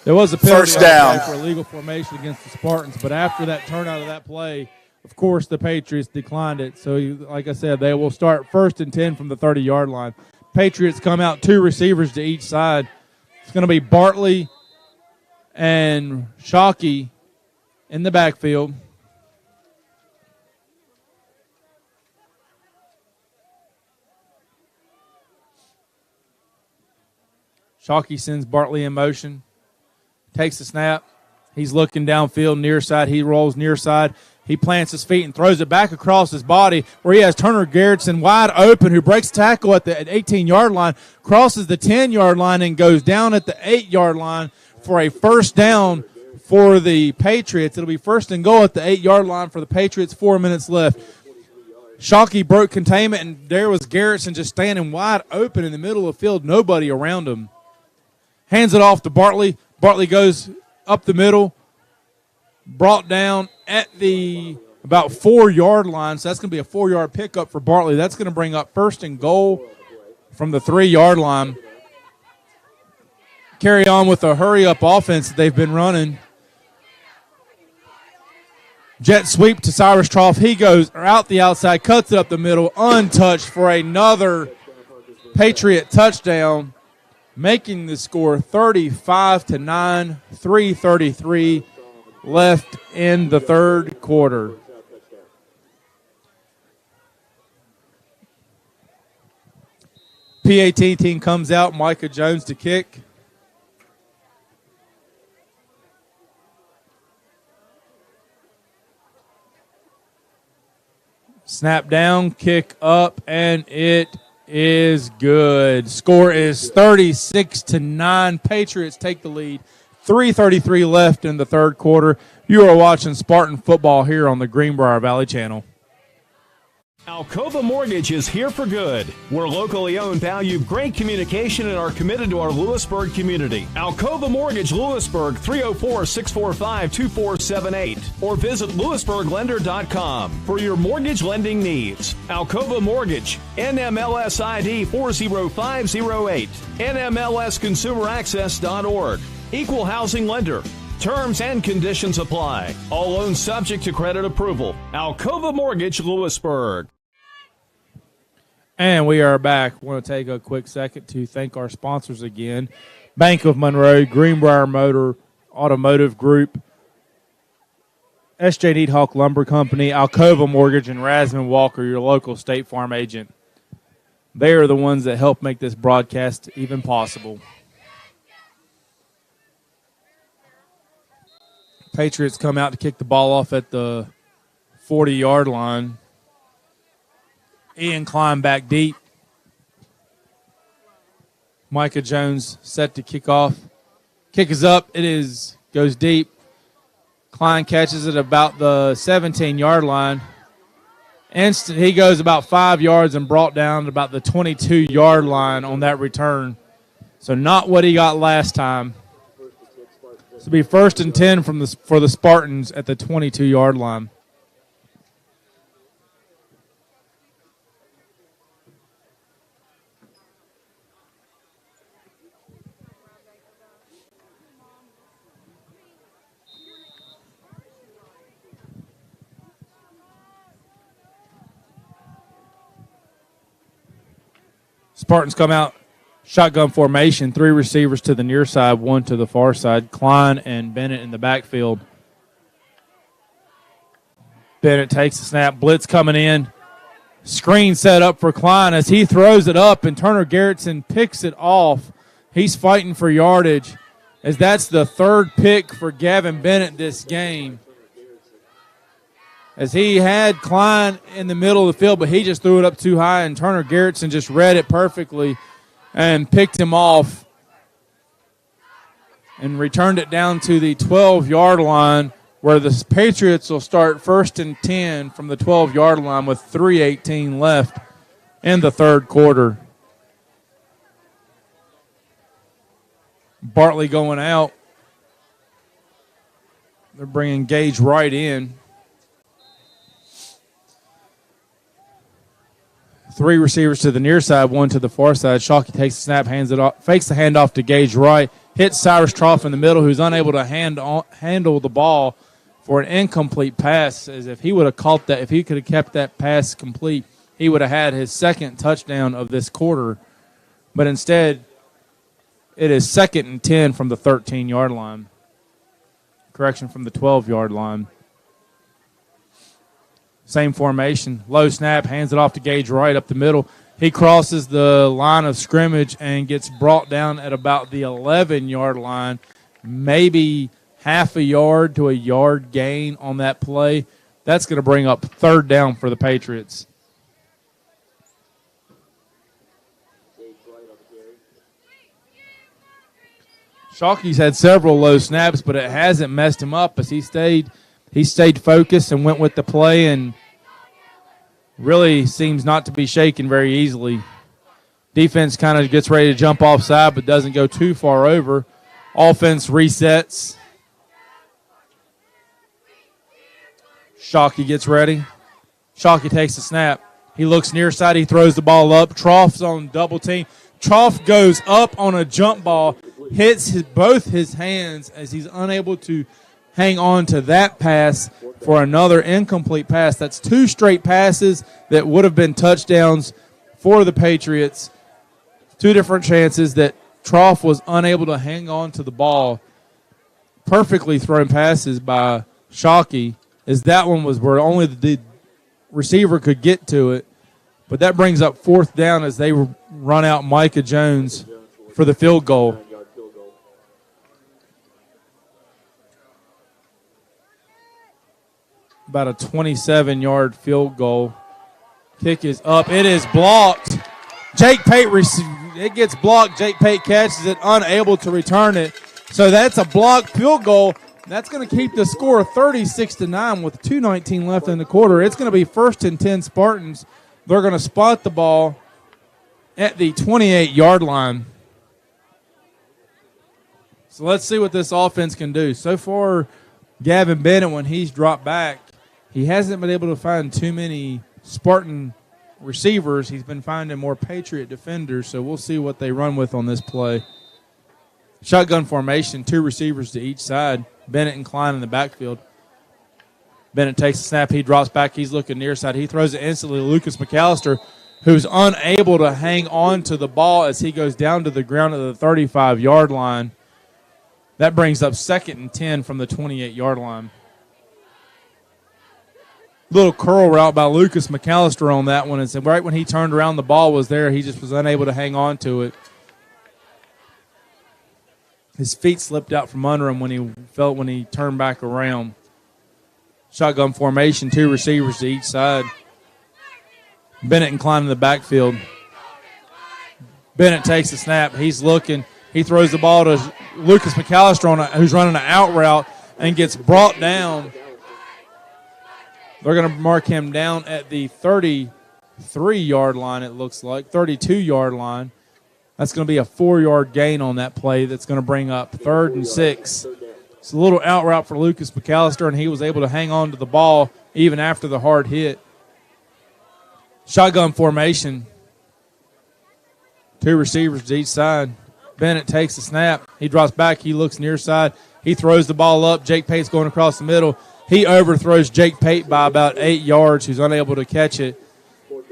There was a penalty First down for illegal formation against the Spartans, but after that turnout of that play, Of course, the Patriots declined it. So, like I said, they will start 1st and 10 from the 30-yard line. Patriots come out 2 receivers to each side. It's going to be Bartley and Shockey in the backfield. Shockey sends Bartley in motion. Takes the snap. He's looking downfield, near side. He rolls near side. He plants his feet and throws it back across his body where he has Turner Garrettson wide open, who breaks tackle at the 18-yard line, crosses the 10-yard line, and goes down at the 8-yard line for a first down for the Patriots. It'll be 1st and goal at the 8-yard line for the Patriots, 4 minutes left. Shockey broke containment, and there was Garrettson just standing wide open in the middle of the field, nobody around him. Hands it off to Bartley. Bartley goes up the middle, brought down at the about 4-yard line. So that's going to be a 4-yard pickup for Bartley. That's going to bring up 1st and goal from the 3-yard line. Carry on with a hurry-up offense that they've been running. Jet sweep to Cyrus Trough. He goes out the outside, cuts it up the middle, untouched for another Patriot touchdown, making the score 35-9, 3:33 left in the third quarter. PAT team comes out, Micah Jones to kick. Snap down, kick up, and it is good. Score is 36-9. Patriots take the lead. 3:33 left in the third quarter. You are watching Spartan football here on the Greenbrier Valley Channel. Alcova Mortgage is here for good. We're locally owned, value great communication, and are committed to our Lewisburg community. Alcova Mortgage Lewisburg, 304-645-2478, or visit lewisburglender.com for your mortgage lending needs. Alcova Mortgage, NMLS ID 40508, NMLSconsumeraccess.org. Equal housing lender. Terms and conditions apply. All loans subject to credit approval. Alcova Mortgage, Lewisburg. And we are back. I want to take a quick second to thank our sponsors again. Bank of Monroe, Greenbrier Motor Automotive Group, S.J. Needhawk Lumber Company, Alcova Mortgage, and Rasman Walker, your local State Farm agent. They are the ones that help make this broadcast even possible. Patriots come out to kick the ball off at the 40-yard line. Ian Klein back deep. Micah Jones set to kick off. Kick is up. It goes deep. Klein catches it about the 17-yard line. He goes about 5 yards and brought down to about the 22-yard line on that return. So not what he got last time. This will be 1st and 10 for the Spartans at the 22-yard line. Spartans come out. Shotgun formation, 3 receivers to the near side, 1 to the far side. Klein and Bennett in the backfield. Bennett takes the snap. Blitz coming in. Screen set up for Klein as he throws it up, and Turner Garrettson picks it off. He's fighting for yardage, as that's the 3rd pick for Gavin Bennett this game. As he had Klein in the middle of the field, but he just threw it up too high, and Turner Garrettson just read it perfectly and picked him off and returned it down to the 12-yard line, where the Patriots will start 1st and 10 from the 12-yard line with 3:18 left in the third quarter. Bartley going out. They're bringing Gage Wright in. 3 receivers to the near side, 1 to the far side. Shockey takes the snap, hands it off, fakes the handoff to Gage Wright, hits Cyrus Trough in the middle, who's unable to handle the ball, for an incomplete pass, as if he would have caught that, if he could have kept that pass complete, he would have had his second touchdown of this quarter. But instead, it is 2nd and 10 from the 13-yard line. Correction, from the 12-yard line. Same formation. Low snap, hands it off to Gage Wright up the middle. He crosses the line of scrimmage and gets brought down at about the 11-yard line. Maybe half a yard to a yard gain on that play. That's going to bring up 3rd down for the Patriots. Shockey's had several low snaps, but it hasn't messed him up as he stayed focused and went with the play and really seems not to be shaken very easily. Defense kind of gets ready to jump offside but doesn't go too far over. Offense resets. Shockey gets ready. Shockey takes the snap. He looks near side. He throws the ball up. Troff's on double team. Troff goes up on a jump ball, hits both his hands as he's unable to hang on to that pass for another incomplete pass. That's 2 straight passes that would have been touchdowns for the Patriots. 2 different chances that Troff was unable to hang on to the ball. Perfectly thrown passes by Shockey, as that one was where only the receiver could get to it. But that brings up 4th down as they run out Micah Jones for the field goal. About a 27-yard field goal. Kick is up. It is blocked. Jake Pate, it gets blocked. Jake Pate catches it, unable to return it. So that's a blocked field goal. That's going to keep the score 36-9 with 2:19 left in the quarter. It's going to be 1st and 10 Spartans. They're going to spot the ball at the 28-yard line. So let's see what this offense can do. So far, Gavin Bennett, when he's dropped back, he hasn't been able to find too many Spartan receivers. He's been finding more Patriot defenders, so we'll see what they run with on this play. Shotgun formation, 2 receivers to each side. Bennett and Klein in the backfield. Bennett takes the snap. He drops back. He's looking near side. He throws it instantly to Lucas McAllister, who's unable to hang on to the ball as he goes down to the ground at the 35-yard line. That brings up 2nd and 10 from the 28-yard line. Little curl route by Lucas McAllister on that one. And right when he turned around, the ball was there. He just was unable to hang on to it. His feet slipped out from under him when he turned back around. Shotgun formation, 2 receivers to each side. Bennett and Klein in the backfield. Bennett takes the snap. He's looking. He throws the ball to Lucas McAllister who's running an out route and gets brought down. They're going to mark him down at the 33-yard line, it looks like, 32-yard line. That's going to be a 4-yard gain on that play. That's going to bring up 3rd and 6. It's a little out route for Lucas McAllister, and he was able to hang on to the ball even after the hard hit. Shotgun formation. 2 receivers to each side. Bennett takes the snap. He drops back. He looks near side. He throws the ball up. Jake Pate's going across the middle. He overthrows Jake Pate by about 8 yards, who's unable to catch it,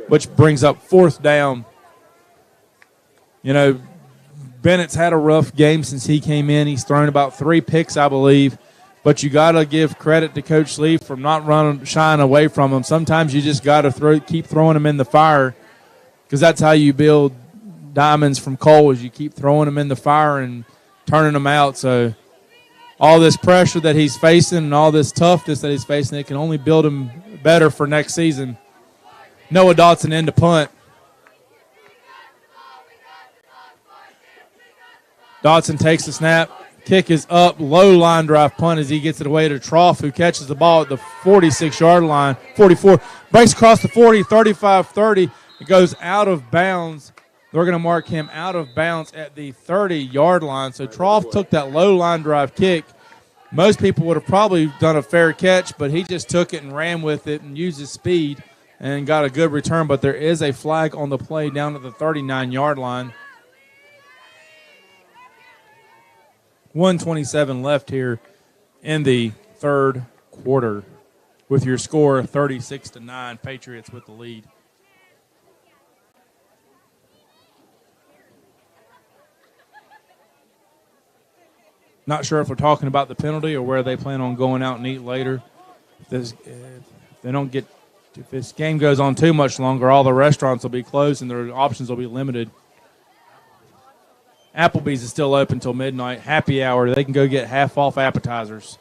which brings up 4th down. You know, Bennett's had a rough game since he came in. He's thrown about 3 picks, I believe. But you got to give credit to Coach Lee for not shying away from him. Sometimes you just got to keep throwing him in the fire, because that's how you build diamonds from coal, is you keep throwing them in the fire and turning them out. So all this pressure that he's facing and all this toughness that he's facing, it can only build him better for next season. Noah Dotson in to punt. Dotson takes the snap. Kick is up. Low line drive punt as he gets it away to Troff, who catches the ball at the 46-yard line. 44. Breaks across the 40, 35-30. It goes out of bounds. They're going to mark him out of bounds at the 30-yard line. So Troff took that low line drive kick. Most people would have probably done a fair catch, but he just took it and ran with it and used his speed and got a good return. But there is a flag on the play down at the 39-yard line. 1:27 left here in the third quarter with your score 36-9. Patriots with the lead. Not sure if we're talking about the penalty or where they plan on going out and eat later. If this game goes on too much longer, all the restaurants will be closed and their options will be limited. Applebee's is still open until midnight. Happy hour. They can go get half off appetizers.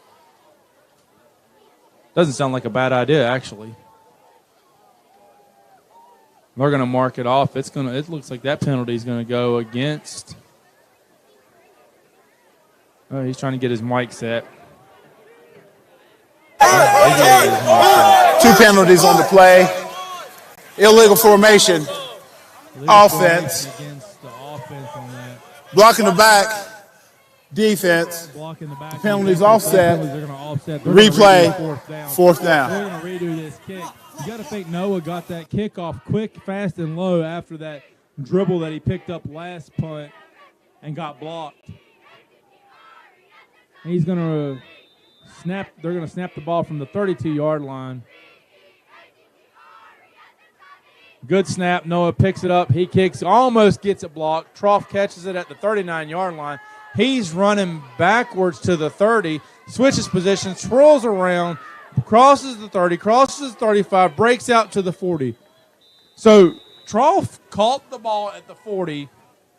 Doesn't sound like a bad idea, actually. They're going to mark it off. It looks like that penalty is going to go against. Oh, he's trying to get his mic set. Two penalties on the play. Illegal formation. Offense. Against the offense on that. Blocking the back. Defense. Blocking the back. The penalties offset. They're going to offset. Replay. Fourth down. They're going to redo this kick. You got to think Noah got that kickoff quick, fast, and low after that dribble that he picked up last punt and got blocked. He's going to snap. They're going to snap the ball from the 32-yard line. Good snap. Noah picks it up. He kicks, almost gets it blocked. Trough catches it at the 39-yard line. He's running backwards to the 30, switches positions, twirls around, crosses the 30, crosses the 35, breaks out to the 40. So Trough caught the ball at the 40,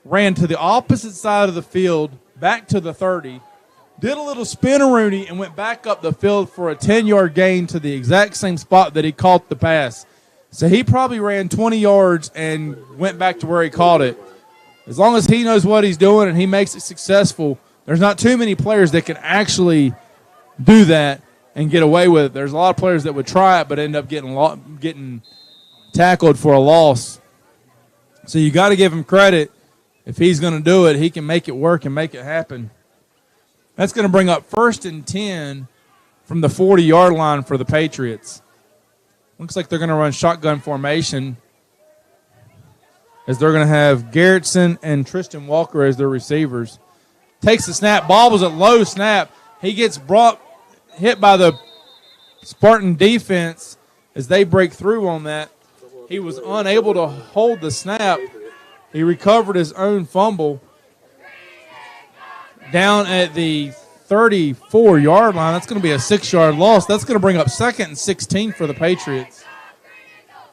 ran to the opposite side of the field, back to the 30, did a little spin-a-rooney, and went back up the field for a 10-yard gain to the exact same spot that he caught the pass. So he probably ran 20 yards and went back to where he caught it. As long as he knows what he's doing and he makes it successful, there's not too many players that can actually do that and get away with it. There's a lot of players that would try it but end up getting tackled for a loss. So you got to give him credit. If he's going to do it, he can make it work and make it happen. That's going to bring up 1st and 10 from the 40-yard line for the Patriots. Looks like they're going to run shotgun formation as they're going to have Garrettson and Tristan Walker as their receivers. Takes the snap, bobbles it low snap. He gets hit by the Spartan defense as they break through on that. He was unable to hold the snap. He recovered his own fumble down at the 34-yard line. That's going to be a 6-yard loss. That's going to bring up 2nd and 16 for the Patriots.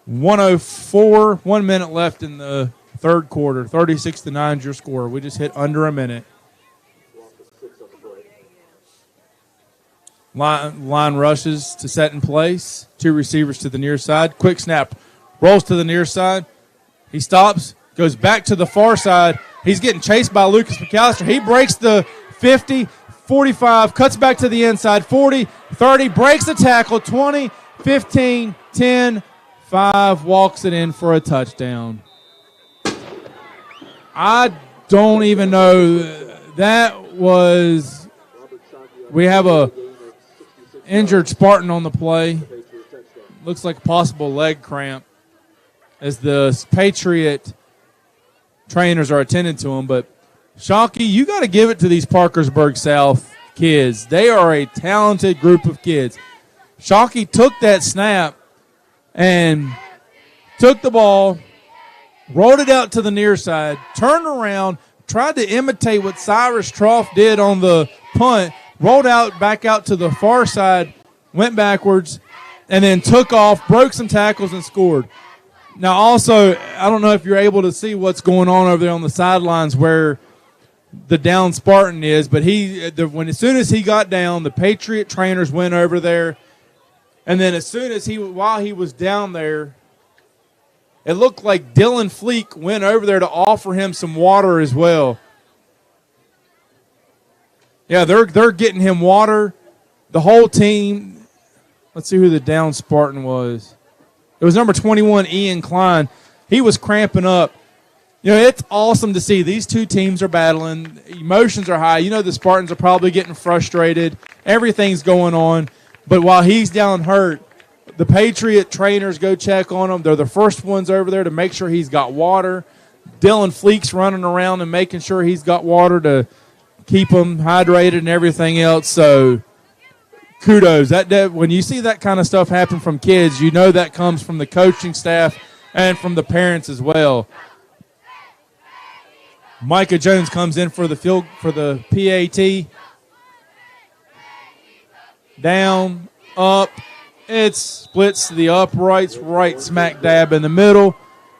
1:04, 1 minute left in the third quarter. 36-9 is your score. We just hit under a minute. Line rushes to set in place. 2 receivers to the near side. Quick snap. Rolls to the near side. He stops. Goes back to the far side. He's getting chased by Lucas McAllister. He breaks the 50, 45, cuts back to the inside, 40, 30, breaks the tackle, 20, 15, 10, 5, walks it in for a touchdown. I don't even know. That was, we have a injured Spartan on the play. Looks like a possible leg cramp as the Patriot trainers are attending to him. But, Shockey, you got to give it to these Parkersburg South kids. They are a talented group of kids. Shockey took that snap and took the ball, rolled it out to the near side, turned around, tried to imitate what Cyrus Trough did on the punt, rolled out back out to the far side, went backwards, and then took off, broke some tackles, and scored. Now, also, I don't know if you're able to see what's going on over there on the sidelines where the down Spartan is, but as soon as he got down, the Patriot trainers went over there, and then while he was down there, it looked like Dylan Fleek went over there to offer him some water as well. Yeah, they're getting him water. The whole team. Let's see who the down Spartan was. It was number 21, Ian Klein. He was cramping up. You know, it's awesome to see these two teams are battling. Emotions are high. You know, the Spartans are probably getting frustrated. Everything's going on. But while he's down hurt, the Patriot trainers go check on him. They're the first ones over there to make sure he's got water. Dylan Fleek's running around and making sure he's got water to keep him hydrated and everything else. So kudos. That when you see that kind of stuff happen from kids, you know that comes from the coaching staff and from the parents as well. Micah Jones comes in for the PAT. Down, up. It splits the uprights right smack dab in the middle,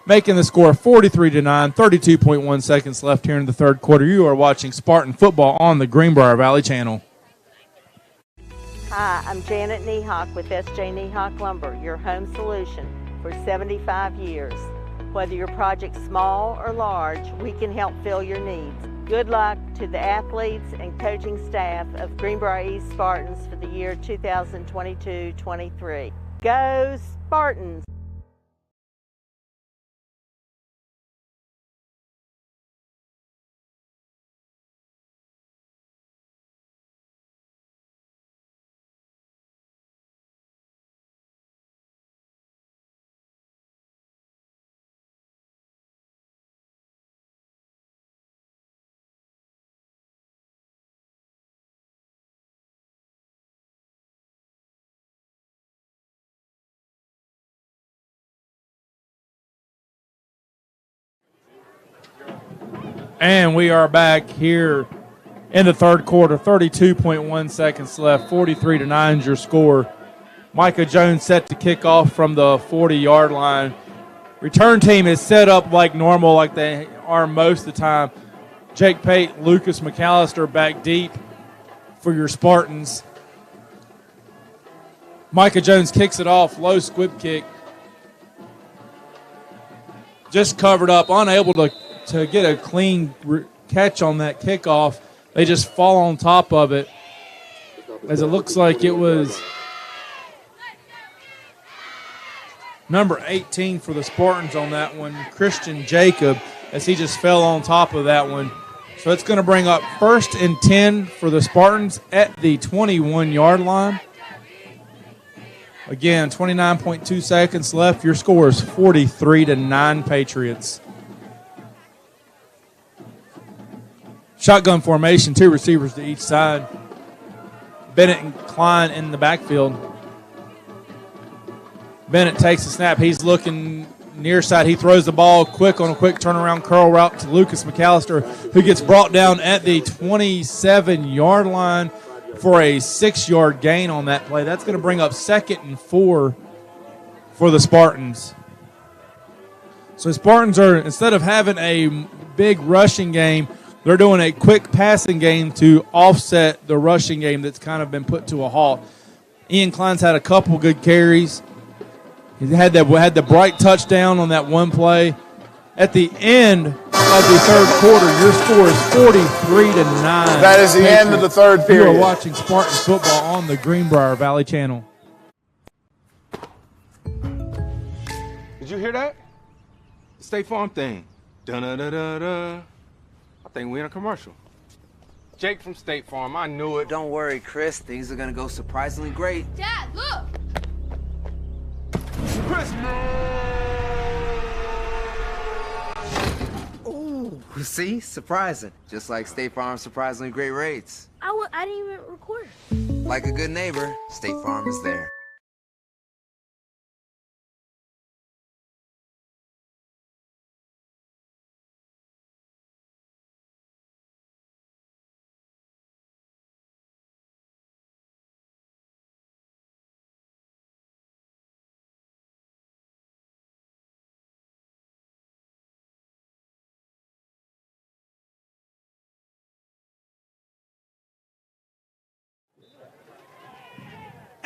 making the score 43-9, 32.1 seconds left here in the third quarter. You are watching Spartan football on the Greenbrier Valley Channel. Hi, I'm Janet Niehawk with S.J. Niehawk Lumber, your home solution for 75 years. Whether your project's small or large, we can help fill your needs. Good luck to the athletes and coaching staff of Greenbrier East Spartans for the year 2022-23. Go Spartans! And we are back here in the third quarter. 32.1 seconds left. 43-9 is your score. Micah Jones set to kick off from the 40-yard line. Return team is set up like normal, like they are most of the time. Jake Pate, Lucas McAllister back deep for your Spartans. Micah Jones kicks it off. Low squib kick. Just covered up, unable to get a clean catch on that kickoff. They just fall on top of it, as it looks like it was number 18 for the Spartans on that one, Christian Jacob, as he just fell on top of that one. So it's going to bring up 1st and 10 for the Spartans at the 21-yard line. Again, 29.2 seconds left. Your score is 43-9 Patriots. Shotgun formation, 2 receivers to each side. Bennett and Klein in the backfield. Bennett takes the snap. He's looking near side. He throws the ball quick on a quick turnaround curl route to Lucas McAllister, who gets brought down at the 27-yard line for a 6-yard gain on that play. That's going to bring up 2nd and 4 for the Spartans. So Spartans are, instead of having a big rushing game, they're doing a quick passing game to offset the rushing game that's kind of been put to a halt. Ian Klein's had a couple good carries. He had the bright touchdown on that one play. At the end of the third quarter, your score is 43-9. That is the end of the third period. You are watching Spartan football on the Greenbrier Valley Channel. Did you hear that? The State Farm thing. Da-da-da-da-da. I think we're in a commercial. Jake from State Farm, I knew it. Don't worry, Chris. Things are going to go surprisingly great. Dad, look! Ooh, see? Surprising. Just like State Farm's surprisingly great rates. I didn't even record. Like a good neighbor, State Farm is there.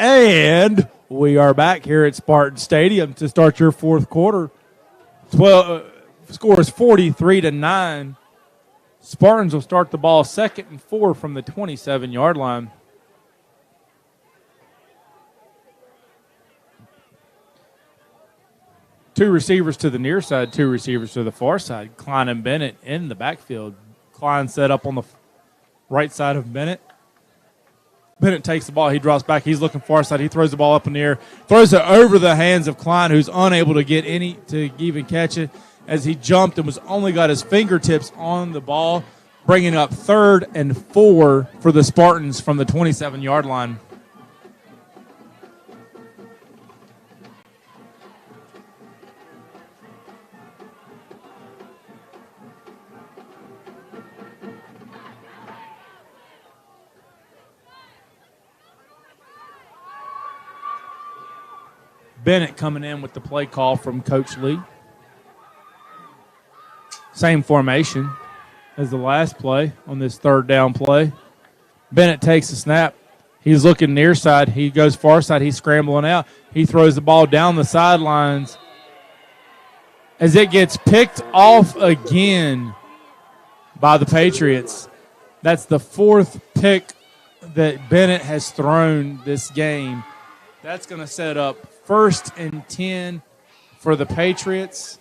And we are back here at Spartan Stadium to start your fourth quarter. Score is 43-9. Spartans will start the ball 2nd and 4 from the 27-yard line. Two receivers to the near side, 2 receivers to the far side. Klein and Bennett in the backfield. Klein set up on the right side of Bennett. Bennett takes the ball. He drops back. He's looking far side. He throws the ball up in the air. Throws it over the hands of Klein, who's unable to get to even catch it as he jumped and was only got his fingertips on the ball, bringing up 3rd and 4 for the Spartans from the 27-yard line. Bennett coming in with the play call from Coach Lee. Same formation as the last play on this third down play. Bennett takes the snap. He's looking near side. He goes far side. He's scrambling out. He throws the ball down the sidelines as it gets picked off again by the Patriots. That's the fourth pick that Bennett has thrown this game. That's going to set up 1st and 10 for the Patriots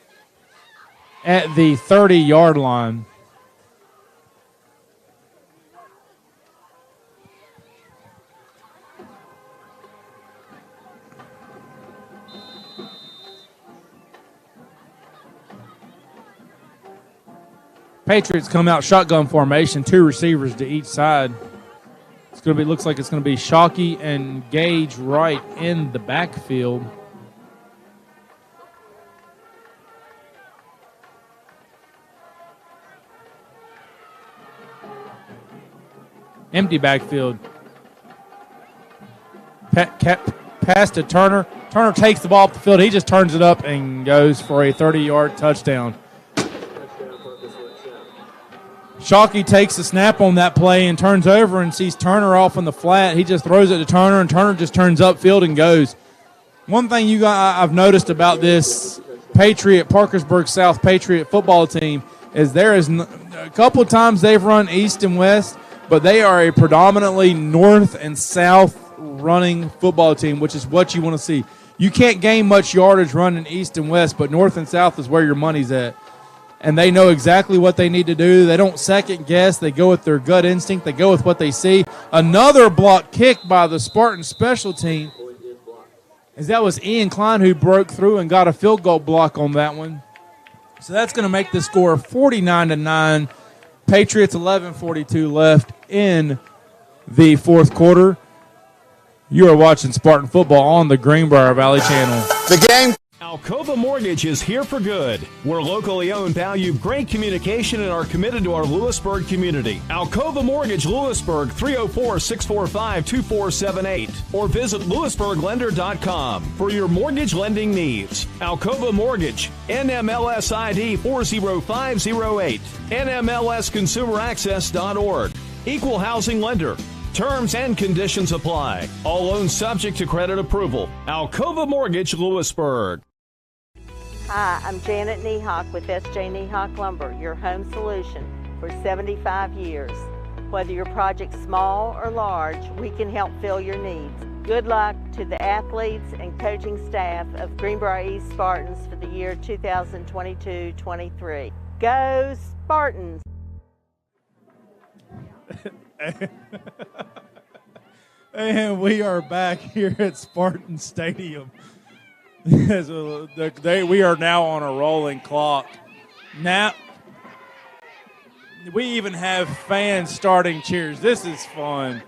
at the 30-yard line. Patriots come out shotgun formation, 2 receivers to each side. It's going to be, looks like it's going to be Shockey and Gage right in the backfield. Empty backfield. Pass to Turner. Turner takes the ball off the field. He just turns it up and goes for a 30-yard touchdown. Shockey takes the snap on that play and turns over and sees Turner off in the flat. He just throws it to Turner, and Turner just turns upfield and goes. One thing I've noticed about this Parkersburg South Patriot football team is there is a couple of times they've run east and west, but they are a predominantly north and south running football team, which is what you want to see. You can't gain much yardage running east and west, but north and south is where your money's at. And they know exactly what they need to do. They don't second guess. They go with their gut instinct. They go with what they see. Another block kick by the Spartan special team, as that was Ian Klein who broke through and got a field goal block on that one. So that's going to make the score 49-9. Patriots 11:42 left in the fourth quarter. You are watching Spartan football on the Greenbrier Valley Channel. The game. Alcova Mortgage is here for good. We're locally owned, value great communication, and are committed to our Lewisburg community. Alcova Mortgage, Lewisburg, 304-645-2478. Or visit lewisburglender.com for your mortgage lending needs. Alcova Mortgage, NMLS ID 40508, NMLSconsumeraccess.org. Equal housing lender. Terms and conditions apply. All loans subject to credit approval. Alcova Mortgage, Lewisburg. Hi, I'm Janet Niehawk with S.J. Niehawk Lumber, your home solution for 75 years. Whether your project's small or large, we can help fill your needs. Good luck to the athletes and coaching staff of Greenbrier East Spartans for the year 2022-23. Go Spartans! And we are back here at Spartan Stadium. We are now on a rolling clock. Now, we even have fans starting cheers. This is fun.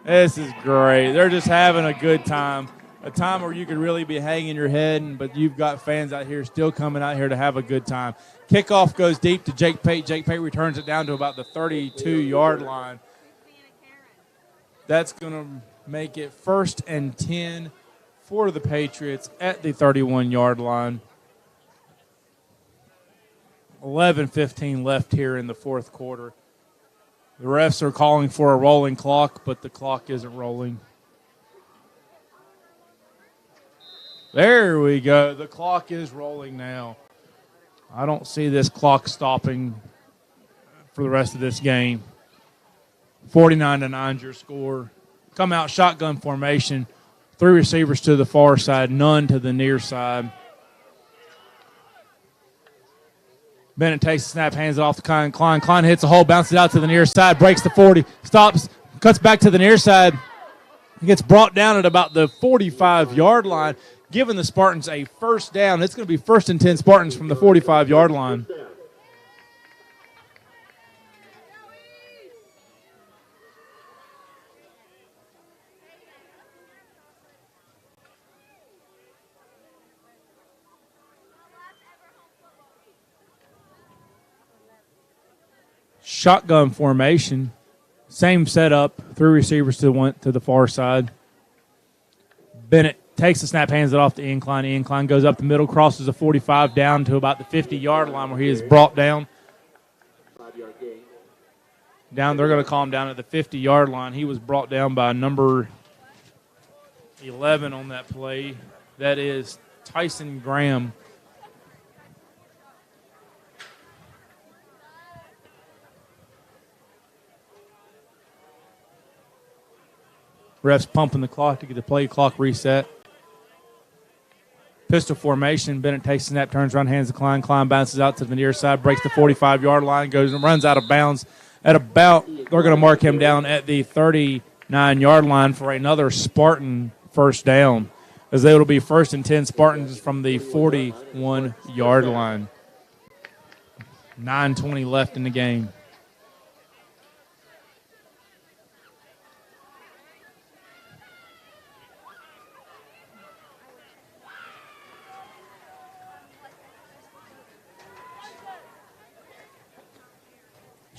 This is great. They're just having a good time. A time where you could really be hanging your head, but you've got fans out here still coming out here to have a good time. Kickoff goes deep to Jake Pate. Jake Pate returns it down to about the 32-yard line. That's going to make it 1st and 10 for the Patriots at the 31-yard line. 11:15 left here in the fourth quarter. The refs are calling for a rolling clock, but the clock isn't rolling. There we go. The clock is rolling now. I don't see this clock stopping for the rest of this game. 49-9 your score. Come out shotgun formation. 3 receivers to the far side, none to the near side. Bennett takes the snap, hands it off to Klein. Klein hits a hole, bounces out to the near side, breaks the 40, stops, cuts back to the near side. He gets brought down at about the 45-yard line, giving the Spartans a first down. It's going to be 1st and 10 Spartans from the 45-yard line. Shotgun formation, same setup, 3 receivers to the far side. Bennett takes the snap, hands it off to Ian Klein. Ian Klein goes up the middle, crosses the 45 down to about the 50-yard line where he is brought down. They're going to call him down at the 50-yard line. He was brought down by number 11 on that play. That is Tyson Graham. Refs pumping the clock to get the play clock reset. Pistol formation. Bennett takes the snap, turns around, hands to Klein. Klein bounces out to the near side, breaks the 45-yard line, goes and runs out of bounds at about, they're going to mark him down at the 39-yard line for another Spartan first down, as they will be 1st and 10 Spartans from the 41-yard line. 9:20 left in the game.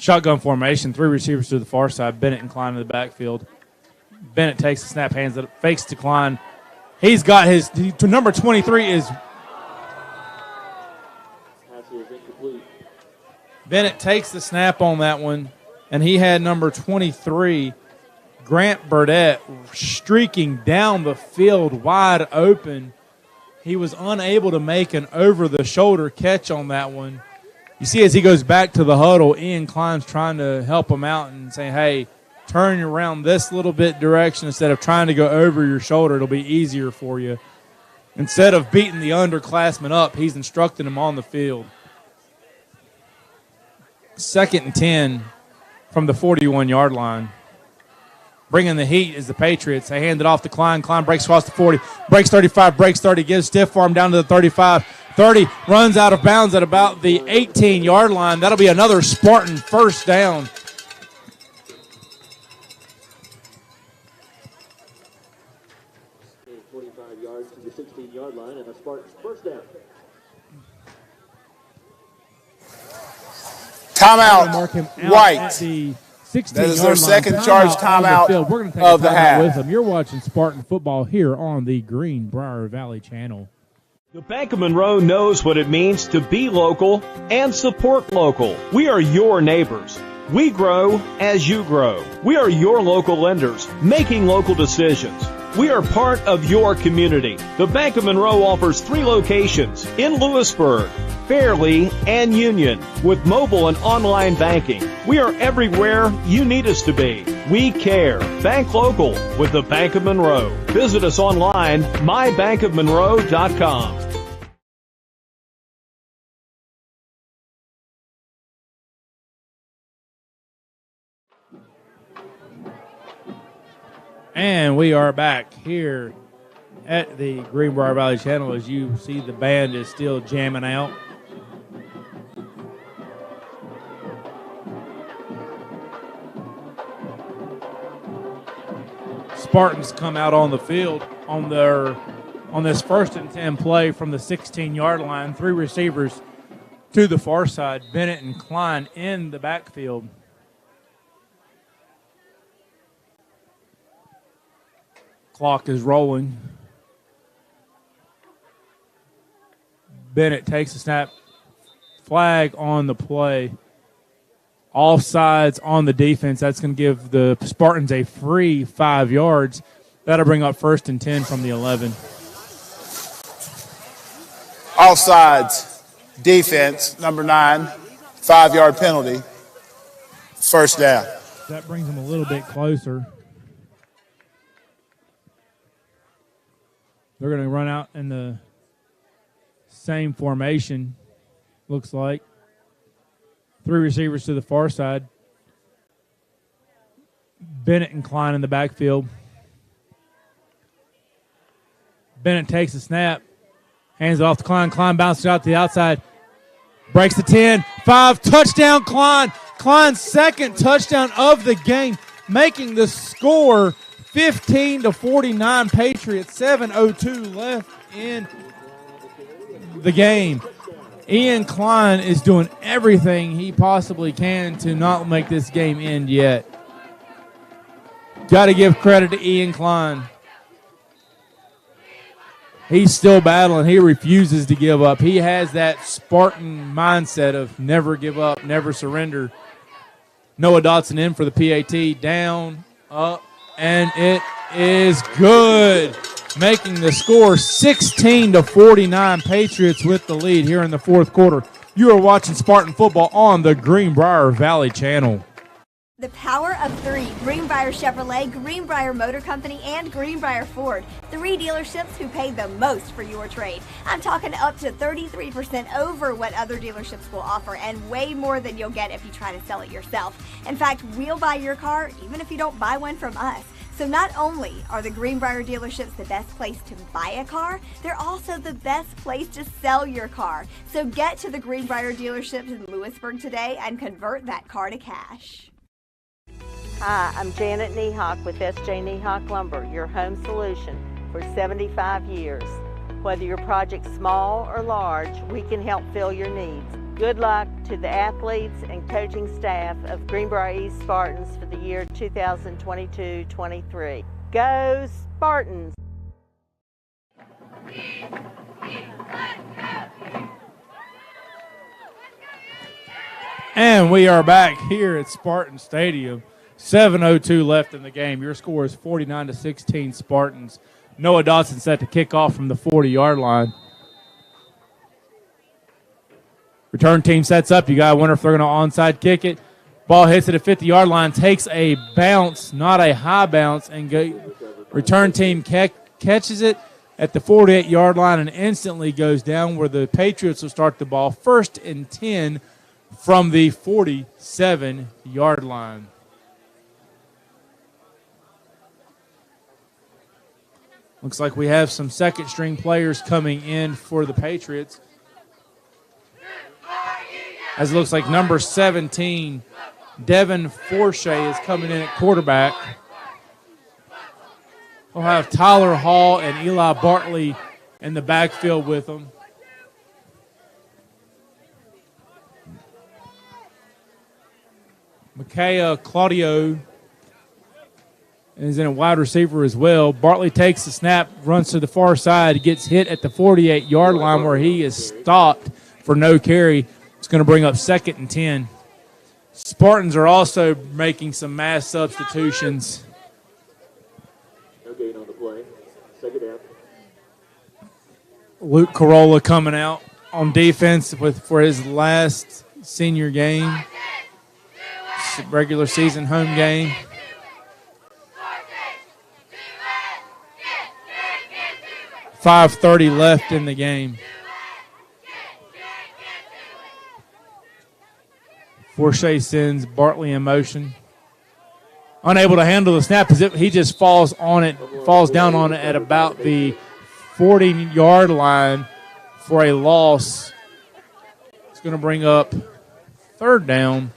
Shotgun formation, 3 receivers to the far side. Bennett and Klein in the backfield. Bennett takes the snap, hands it, fakes to Klein. He's got to number 23 is. Bennett takes the snap on that one, and he had number 23, Grant Burdett, streaking down the field wide open. He was unable to make an over-the-shoulder catch on that one. You see, as he goes back to the huddle, Ian Klein's trying to help him out and say, hey, turn around this little bit direction instead of trying to go over your shoulder. It'll be easier for you. Instead of beating the underclassmen up, he's instructing him on the field. 2nd and 10 from the 41-yard line. Bringing the heat is the Patriots. They hand it off to Klein. Klein breaks across the 40, breaks 35, breaks 30, gives stiff arm down to the 35. 30, runs out of bounds at about the 18-yard line. That'll be another Spartan first down. Gain 45 yards to the 16-yard line and a Spartan first down. Timeout, White. That is their second charge timeout We're going to take of a the timeout half. with them. You're watching Spartan football here on the Greenbrier Valley channel. The Bank of Monroe knows what it means to be local and support local. We are your neighbors. We grow as you grow. We are your local lenders, making local decisions. We are part of your community. The Bank of Monroe offers 3 locations in Lewisburg, Fairley, and Union with mobile and online banking. We are everywhere you need us to be. We care. Bank local with the Bank of Monroe. Visit us online, mybankofmonroe.com. And we are back here at the Greenbrier Valley channel. As you see, the band is still jamming out. Spartans come out on the field on this 1st and 10 play from the 16-yard line. 3 receivers to the far side. Bennett and Klein in the backfield. Clock is rolling. Bennett takes a snap. Flag on the play. Offsides on the defense. That's going to give the Spartans a free 5 yards. That'll bring up 1st and 10 from the 11. Offsides, defense, number 9, 5-yard penalty, first down. That brings them a little bit closer. They're going to run out in the same formation, looks like. 3 receivers to the far side. Bennett and Klein in the backfield. Bennett takes the snap, hands it off to Klein. Klein bounces out to the outside, breaks the 10, 5, touchdown Klein. Klein's 2nd touchdown of the game, making the score 15-49 Patriots, 7:02 left in the game. Ian Klein is doing everything he possibly can to not make this game end yet. Got to give credit to Ian Klein. He's still battling. He refuses to give up. He has that Spartan mindset of never give up, never surrender. Noah Dotson in for the PAT. Down, up, and it is good. Making the score 16-49. Patriots with the lead here in the fourth quarter. You are watching Spartan football on the Greenbrier Valley Channel. The power of three: Greenbrier Chevrolet, Greenbrier Motor Company, and Greenbrier Ford. 3 dealerships who pay the most for your trade. I'm talking up to 33% over what other dealerships will offer, and way more than you'll get if you try to sell it yourself. In fact, we'll buy your car even if you don't buy one from us. So not only are the Greenbrier dealerships the best place to buy a car, they're also the best place to sell your car. So get to the Greenbrier dealerships in Lewisburg today and convert that car to cash. Hi, I'm Janet Niehawk with S.J. Niehawk Lumber, your home solution for 75 years. Whether your project's small or large, we can help fill your needs. Good luck to the athletes and coaching staff of Greenbrier East Spartans for the year 2022-23. Go Spartans! And we are back here at Spartan Stadium. 7:02 left in the game. Your score is 49-16 Spartans. Noah Dotson set to kick off from the 40-yard line. Return team sets up. You got to wonder if they're going to onside kick it. Ball hits at a 50-yard line, takes a bounce, not a high bounce, and return team catches it at the 48-yard line and instantly goes down where the Patriots will start the ball 1st and 10 from the 47-yard line. Looks like we have some second-string players coming in for the Patriots. As it looks like number 17, Devin Forshey, is coming in at quarterback. We'll have Tyler Hall and Eli Bartley in the backfield with them. Micaiah Claudio is in a wide receiver as well. Bartley takes the snap, runs to the far side, gets hit at the 48-yard line where he is stopped for no carry. It's going to bring up 2nd and 10. Spartans are also making some mass substitutions. No gain on the play. 2nd down. Luke Corolla coming out on defense for his last senior game, regular season home game. .5:30 left in the game. Forshey sends Bartley in motion. Unable to handle the snap as he just falls down on it at about the 40-yard line for a loss. It's going to bring up 3rd down.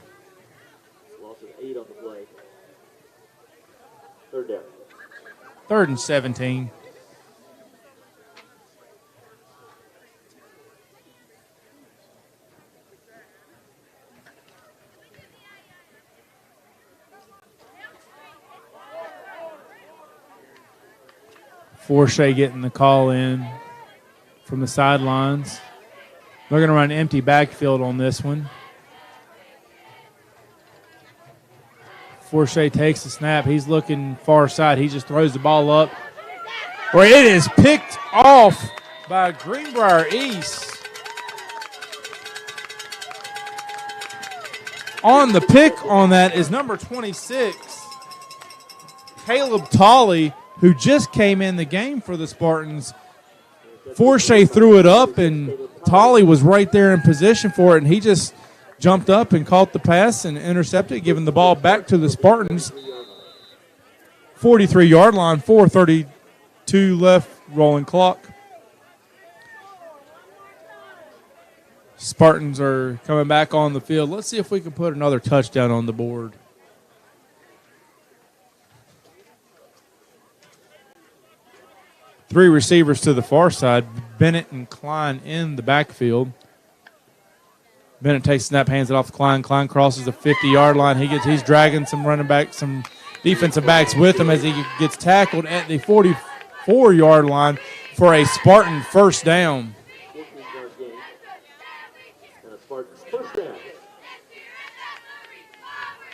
Loss of 8 on the play. 3rd down. 3rd and 17. Forshey getting the call in from the sidelines. They're going to run empty backfield on this one. Forshey takes the snap. He's looking far side. He just throws the ball up. Where it is picked off by Greenbrier East. On the pick on that is number 26, Caleb Tolley, who just came in the game for the Spartans. Forshey threw it up, and Tolley was right there in position for it, and he just jumped up and caught the pass and intercepted, giving the ball back to the Spartans. 43-yard line, 4:32 left, rolling clock. Spartans are coming back on the field. Let's see if we can put another touchdown on the board. Three receivers to the far side. Bennett and Klein in the backfield. Bennett takes the snap, hands it off to Klein. Klein crosses the 50-yard line. He's dragging some running backs, some defensive backs with him as he gets tackled at the 44-yard line. for a Spartan first down. 14-yard gain. And a Spartan's first down.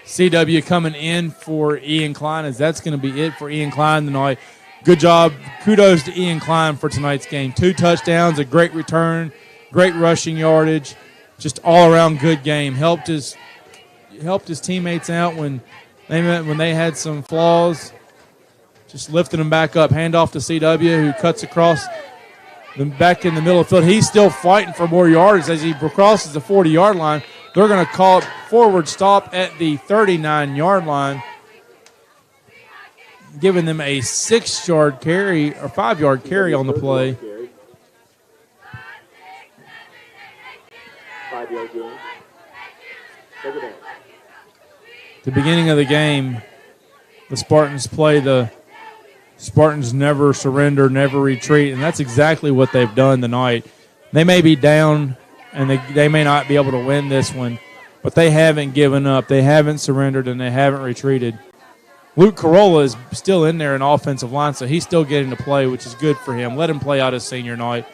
CW coming in for Ian Klein, as that's going to be it for Ian Klein tonight. Good job. Kudos to Ian Klein for tonight's game. 2 touchdowns, a great return, great rushing yardage, just all-around good game. Helped his teammates out when they had some flaws. Just lifting them back up. Hand off to CW, who cuts across back in the middle of the field. He's still fighting for more yardage as he crosses the 40-yard line. They're going to call it forward stop at the 39-yard line, giving them a 6-yard carry or 5-yard carry on the play. 5-yard gain. Second down. At the beginning of the game, the Spartans play the Spartans never surrender, never retreat, and that's exactly what they've done tonight. They may be down, and they may not be able to win this one, but they haven't given up. They haven't surrendered, and they haven't retreated. Luke Corolla is still in there in offensive line, so he's still getting to play, which is good for him. Let him play out his senior night.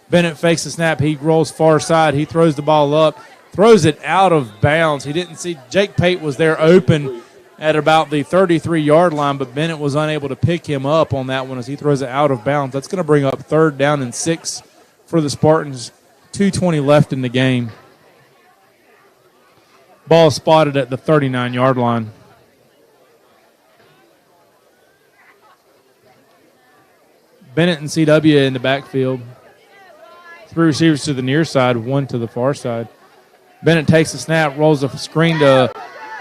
Bennett fakes the snap. He rolls far side. He throws the ball up, throws it out of bounds. He didn't see Jake Pate was there open at about the 33-yard line, but Bennett was unable to pick him up on that one as he throws it out of bounds. That's going to bring up 3rd down and 6 for the Spartans. 2:20 left in the game. Ball spotted at the 39-yard line. Bennett and CW in the backfield. 3 receivers to the near side, 1 to the far side. Bennett takes the snap, rolls a screen to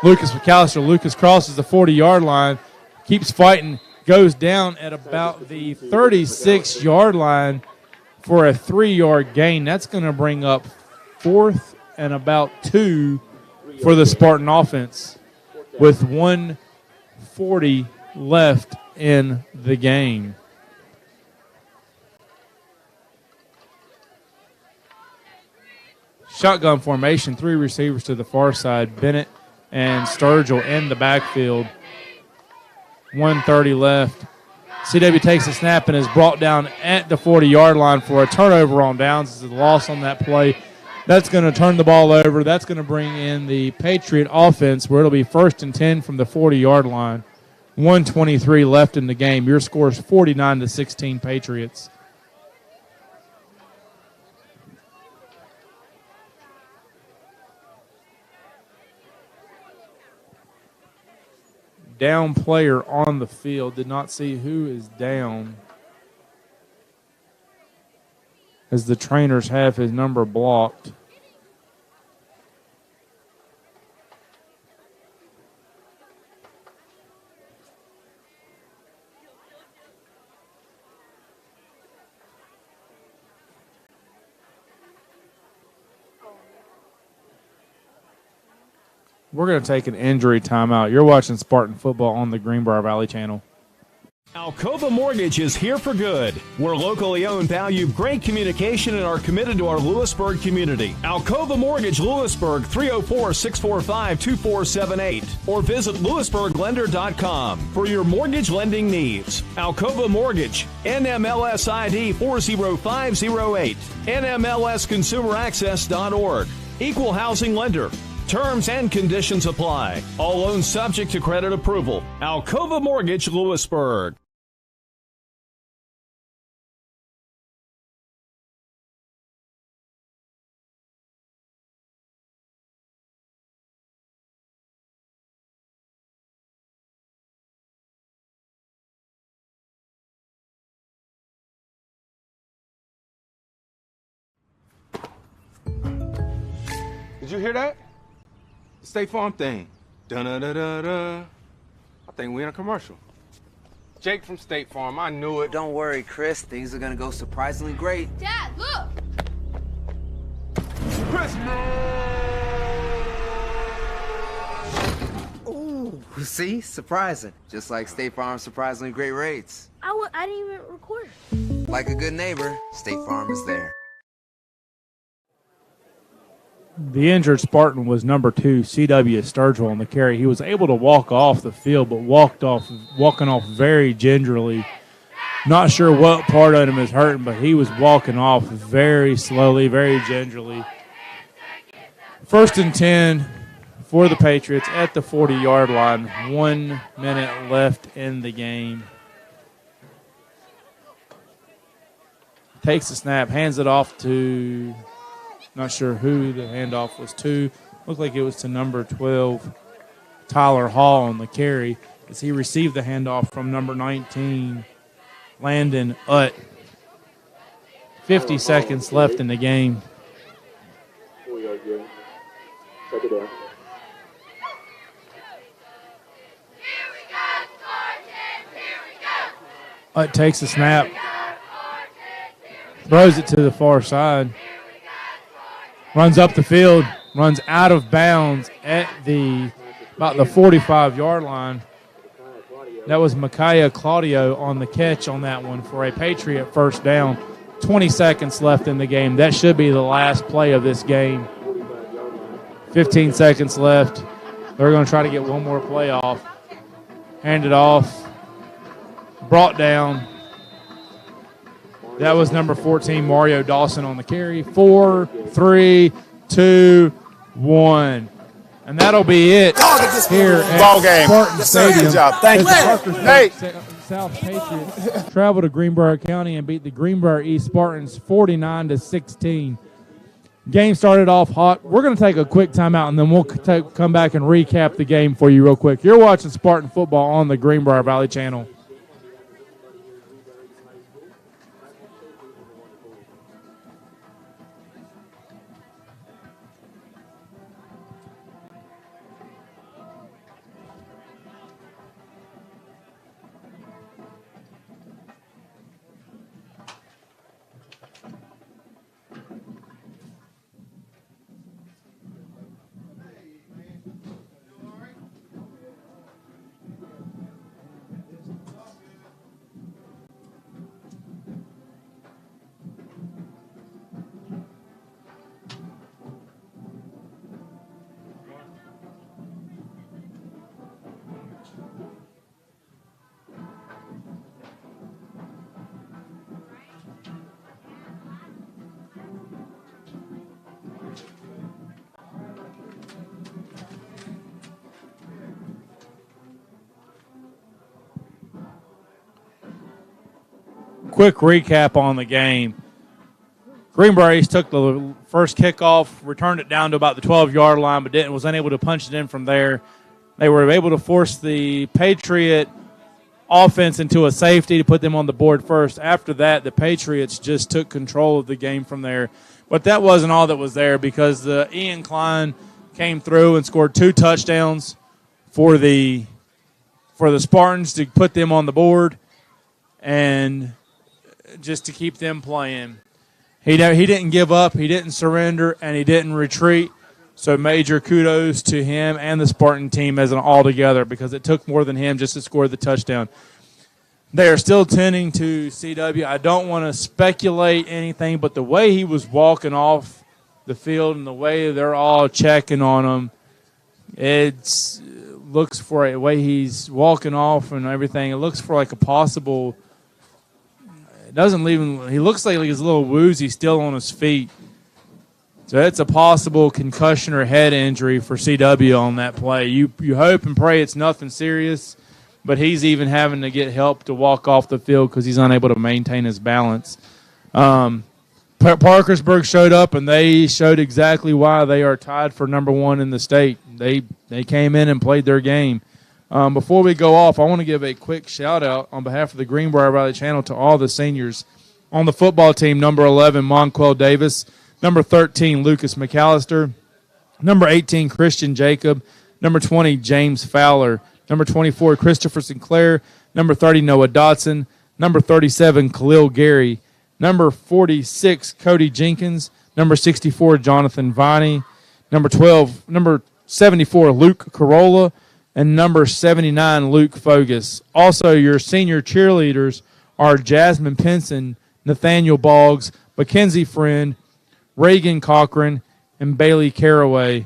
Lucas McAllister. Lucas crosses the 40-yard line, keeps fighting, goes down at about the 36-yard line for a 3-yard gain. That's going to bring up 4th and about 2 for the Spartan offense with 1:40 left in the game. Shotgun formation, 3 receivers to the far side. Bennett and Sturgill in the backfield. 1:30 left. CW takes a snap and is brought down at the 40-yard line for a turnover on downs. It's a loss on that play. That's going to turn the ball over. That's going to bring in the Patriot offense where it'll be 1st and 10 from the 40-yard line. 1:23 left in the game. Your score is 49-16 Patriots. Down player on the field. Did not see who is down, as the trainers have his number blocked. We're going to take an injury timeout. You're watching Spartan football on the Greenbrier Valley channel. Alcova Mortgage is here for good. We're locally owned, value great communication, and are committed to our Lewisburg community. Alcova Mortgage Lewisburg, 304-645-2478, or visit lewisburglender.com for your mortgage lending needs. Alcova Mortgage, NMLS ID 40508, NMLSconsumeraccess.org, Equal Housing Lender. Terms and conditions apply. All loans subject to credit approval. Alcova Mortgage, Lewisburg. Did you hear that? The State Farm thing. Dun-da-da-da-da. I think we're in a commercial. Jake from State Farm, I knew it. Don't worry, Chris. Things are going to go surprisingly great. Dad, look! Ooh, see? Surprising. Just like State Farm's surprisingly great rates. I didn't even record. Like a good neighbor, State Farm is there. The injured Spartan was number 2, C.W. Sturgill, on the carry. He was able to walk off the field, but walking off very gingerly. Not sure what part of him is hurting, but he was walking off very slowly, very gingerly. 1st and 10 for the Patriots at the 40-yard line. 1 minute left in the game. Takes the snap, hands it off to, not sure who the handoff was to. Looked like it was to number 12, Tyler Hall on the carry, as he received the handoff from number 19, Landon Utt. 50 seconds left in the game. 4-yard gain. Second down. Utt takes the snap, throws it to the far side, runs up the field, runs out of bounds at about the 45-yard line. That was Micaiah Claudio on the catch on that one for a Patriot first down. 20 seconds left in the game. That should be the last play of this game. 15 seconds left. They're going to try to get one more play off. Hand it off. Brought down. That was number 14, Mario Dawson on the carry. 4, 3, 2, 1. And that'll be it here at Spartan Stadium. Good job. Thank you. Parkersburg South Patriots travel to Greenbrier County and beat the Greenbrier East Spartans 49-16. Game started off hot. We're going to take a quick timeout, and then we'll come back and recap the game for you real quick. You're watching Spartan football on the Greenbrier Valley Channel. Quick recap on the game. Greenbrier East took the first kickoff, returned it down to about the 12-yard line, but was unable to punch it in from there. They were able to force the Patriot offense into a safety to put them on the board first. After that, the Patriots just took control of the game from there. But that wasn't all that was there, because the Ian Klein came through and scored 2 touchdowns for the Spartans to put them on the board and just to keep them playing. He didn't give up, he didn't surrender, and he didn't retreat. So major kudos to him and the Spartan team as an all-together, because it took more than him just to score the touchdown. They are still tending to CW. I don't want to speculate anything, but the way he was walking off the field and the way they're all checking on him, it looks for a way he's walking off and everything. It looks for like a possible. It doesn't leave him. He looks like he's a little woozy still on his feet. So it's a possible concussion or head injury for CW on that play. You hope and pray it's nothing serious, but he's even having to get help to walk off the field because he's unable to maintain his balance. Parkersburg showed up, and they showed exactly why they are tied for number 1 in the state. They came in and played their game. Before we go off, I want to give a quick shout-out on behalf of the Greenbrier Valley Channel to all the seniors on the football team. Number 11, Monquel Davis. Number 13, Lucas McAllister. Number 18, Christian Jacob. Number 20, James Fowler. Number 24, Christopher Sinclair. Number 30, Noah Dotson. Number 37, Khalil Gary. Number 46, Cody Jenkins. Number 64, Jonathan Viney. Number 74, Luke Corolla. And number 79, Luke Fogus. Also, your senior cheerleaders are Jasmine Pinson, Nathaniel Boggs, Mackenzie Friend, Reagan Cochran, and Bailey Caraway.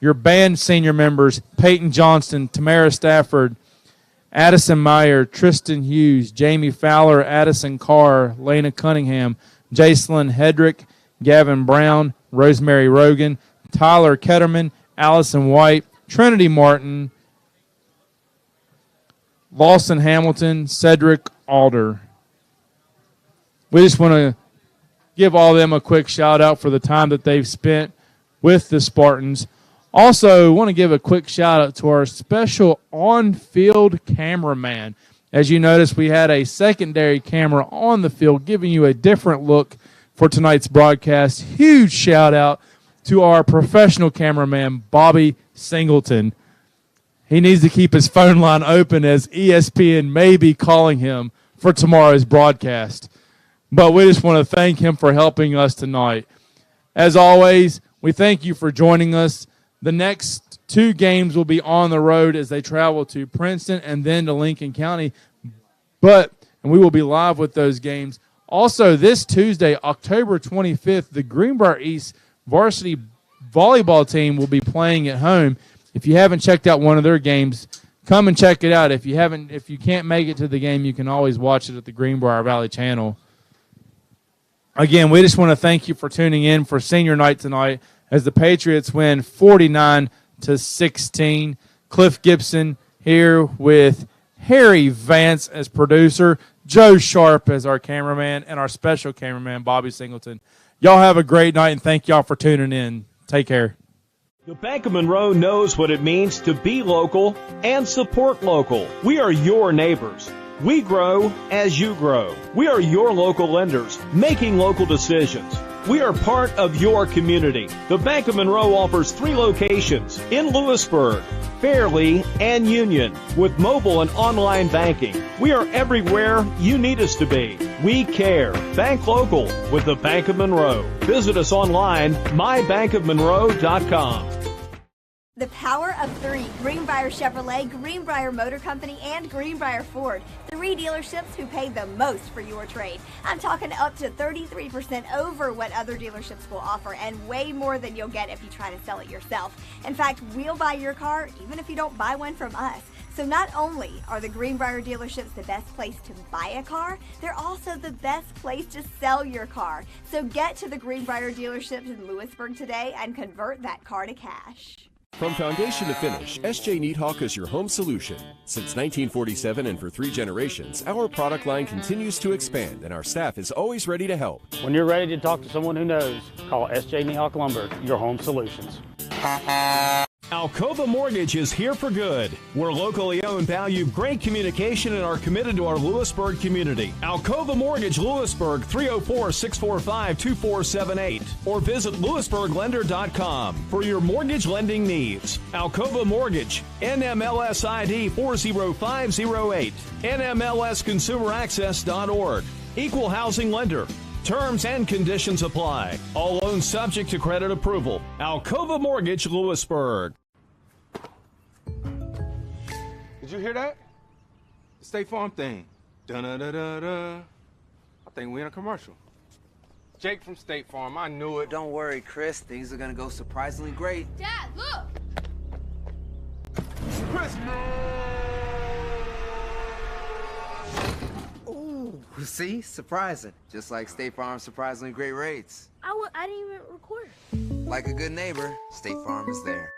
Your band senior members, Peyton Johnston, Tamara Stafford, Addison Meyer, Tristan Hughes, Jamie Fowler, Addison Carr, Lena Cunningham, Jacelyn Hedrick, Gavin Brown, Rosemary Rogan, Tyler Ketterman, Allison White, Trinity Martin, Lawson Hamilton, Cedric Alder. We just want to give all of them a quick shout out for the time that they've spent with the Spartans. Also, want to give a quick shout out to our special on-field cameraman. As you notice, we had a secondary camera on the field giving you a different look for tonight's broadcast. Huge shout out to our professional cameraman, Bobby Singleton. He needs to keep his phone line open as ESPN may be calling him for tomorrow's broadcast. But we just want to thank him for helping us tonight. As always, we thank you for joining us. The next 2 games will be on the road as they travel to Princeton and then to Lincoln County. And we will be live with those games. Also, this Tuesday, October 25th, the Greenbrier East varsity volleyball team will be playing at home. If you haven't checked out one of their games, come and check it out. If you can't make it to the game, you can always watch it at the Greenbrier Valley channel. Again, we just want to thank you for tuning in for senior night tonight as the Patriots win 49-16. Cliff Gibson here with Harry Vance as producer, Joe Sharp as our cameraman, and our special cameraman, Bobby Singleton. Y'all have a great night, and thank y'all for tuning in. Take care. The Bank of Monroe knows what it means to be local and support local. We are your neighbors. We grow as you grow. We are your local lenders, making local decisions. We are part of your community. The Bank of Monroe offers 3 locations in Lewisburg, Fairleigh, and Union with mobile and online banking. We are everywhere you need us to be. We care. Bank local with the Bank of Monroe. Visit us online, mybankofmonroe.com. The power of 3, Greenbrier Chevrolet, Greenbrier Motor Company, and Greenbrier Ford. 3 dealerships who pay the most for your trade. I'm talking up to 33% over what other dealerships will offer and way more than you'll get if you try to sell it yourself. In fact, we'll buy your car even if you don't buy one from us. So not only are the Greenbrier dealerships the best place to buy a car, they're also the best place to sell your car. So get to the Greenbrier dealerships in Lewisburg today and convert that car to cash. From foundation to finish, S.J. Neathawk is your home solution. Since 1947 and for 3 generations, our product line continues to expand and our staff is always ready to help. When you're ready to talk to someone who knows, call S.J. Neathawk Lumber, your home solutions. Alcova Mortgage is here for good. We're locally owned, value great communication, and are committed to our Lewisburg community. Alcova Mortgage, Lewisburg, 304-645-2478. Or visit lewisburglender.com for your mortgage lending needs. Alcova Mortgage, NMLS ID 40508, NMLSconsumeraccess.org. Equal housing lender. Terms and conditions apply. All loans subject to credit approval. Alcova Mortgage, Lewisburg. Did you hear that? The State Farm thing. Dun-da-da-da-da. I think we're in a commercial. Jake from State Farm, I knew it. Don't worry, Chris. Things are going to go surprisingly great. Dad, look! Chris! Ooh, see? Surprising. Just like State Farm's surprisingly great rates. I didn't even record. Like a good neighbor, State Farm is there.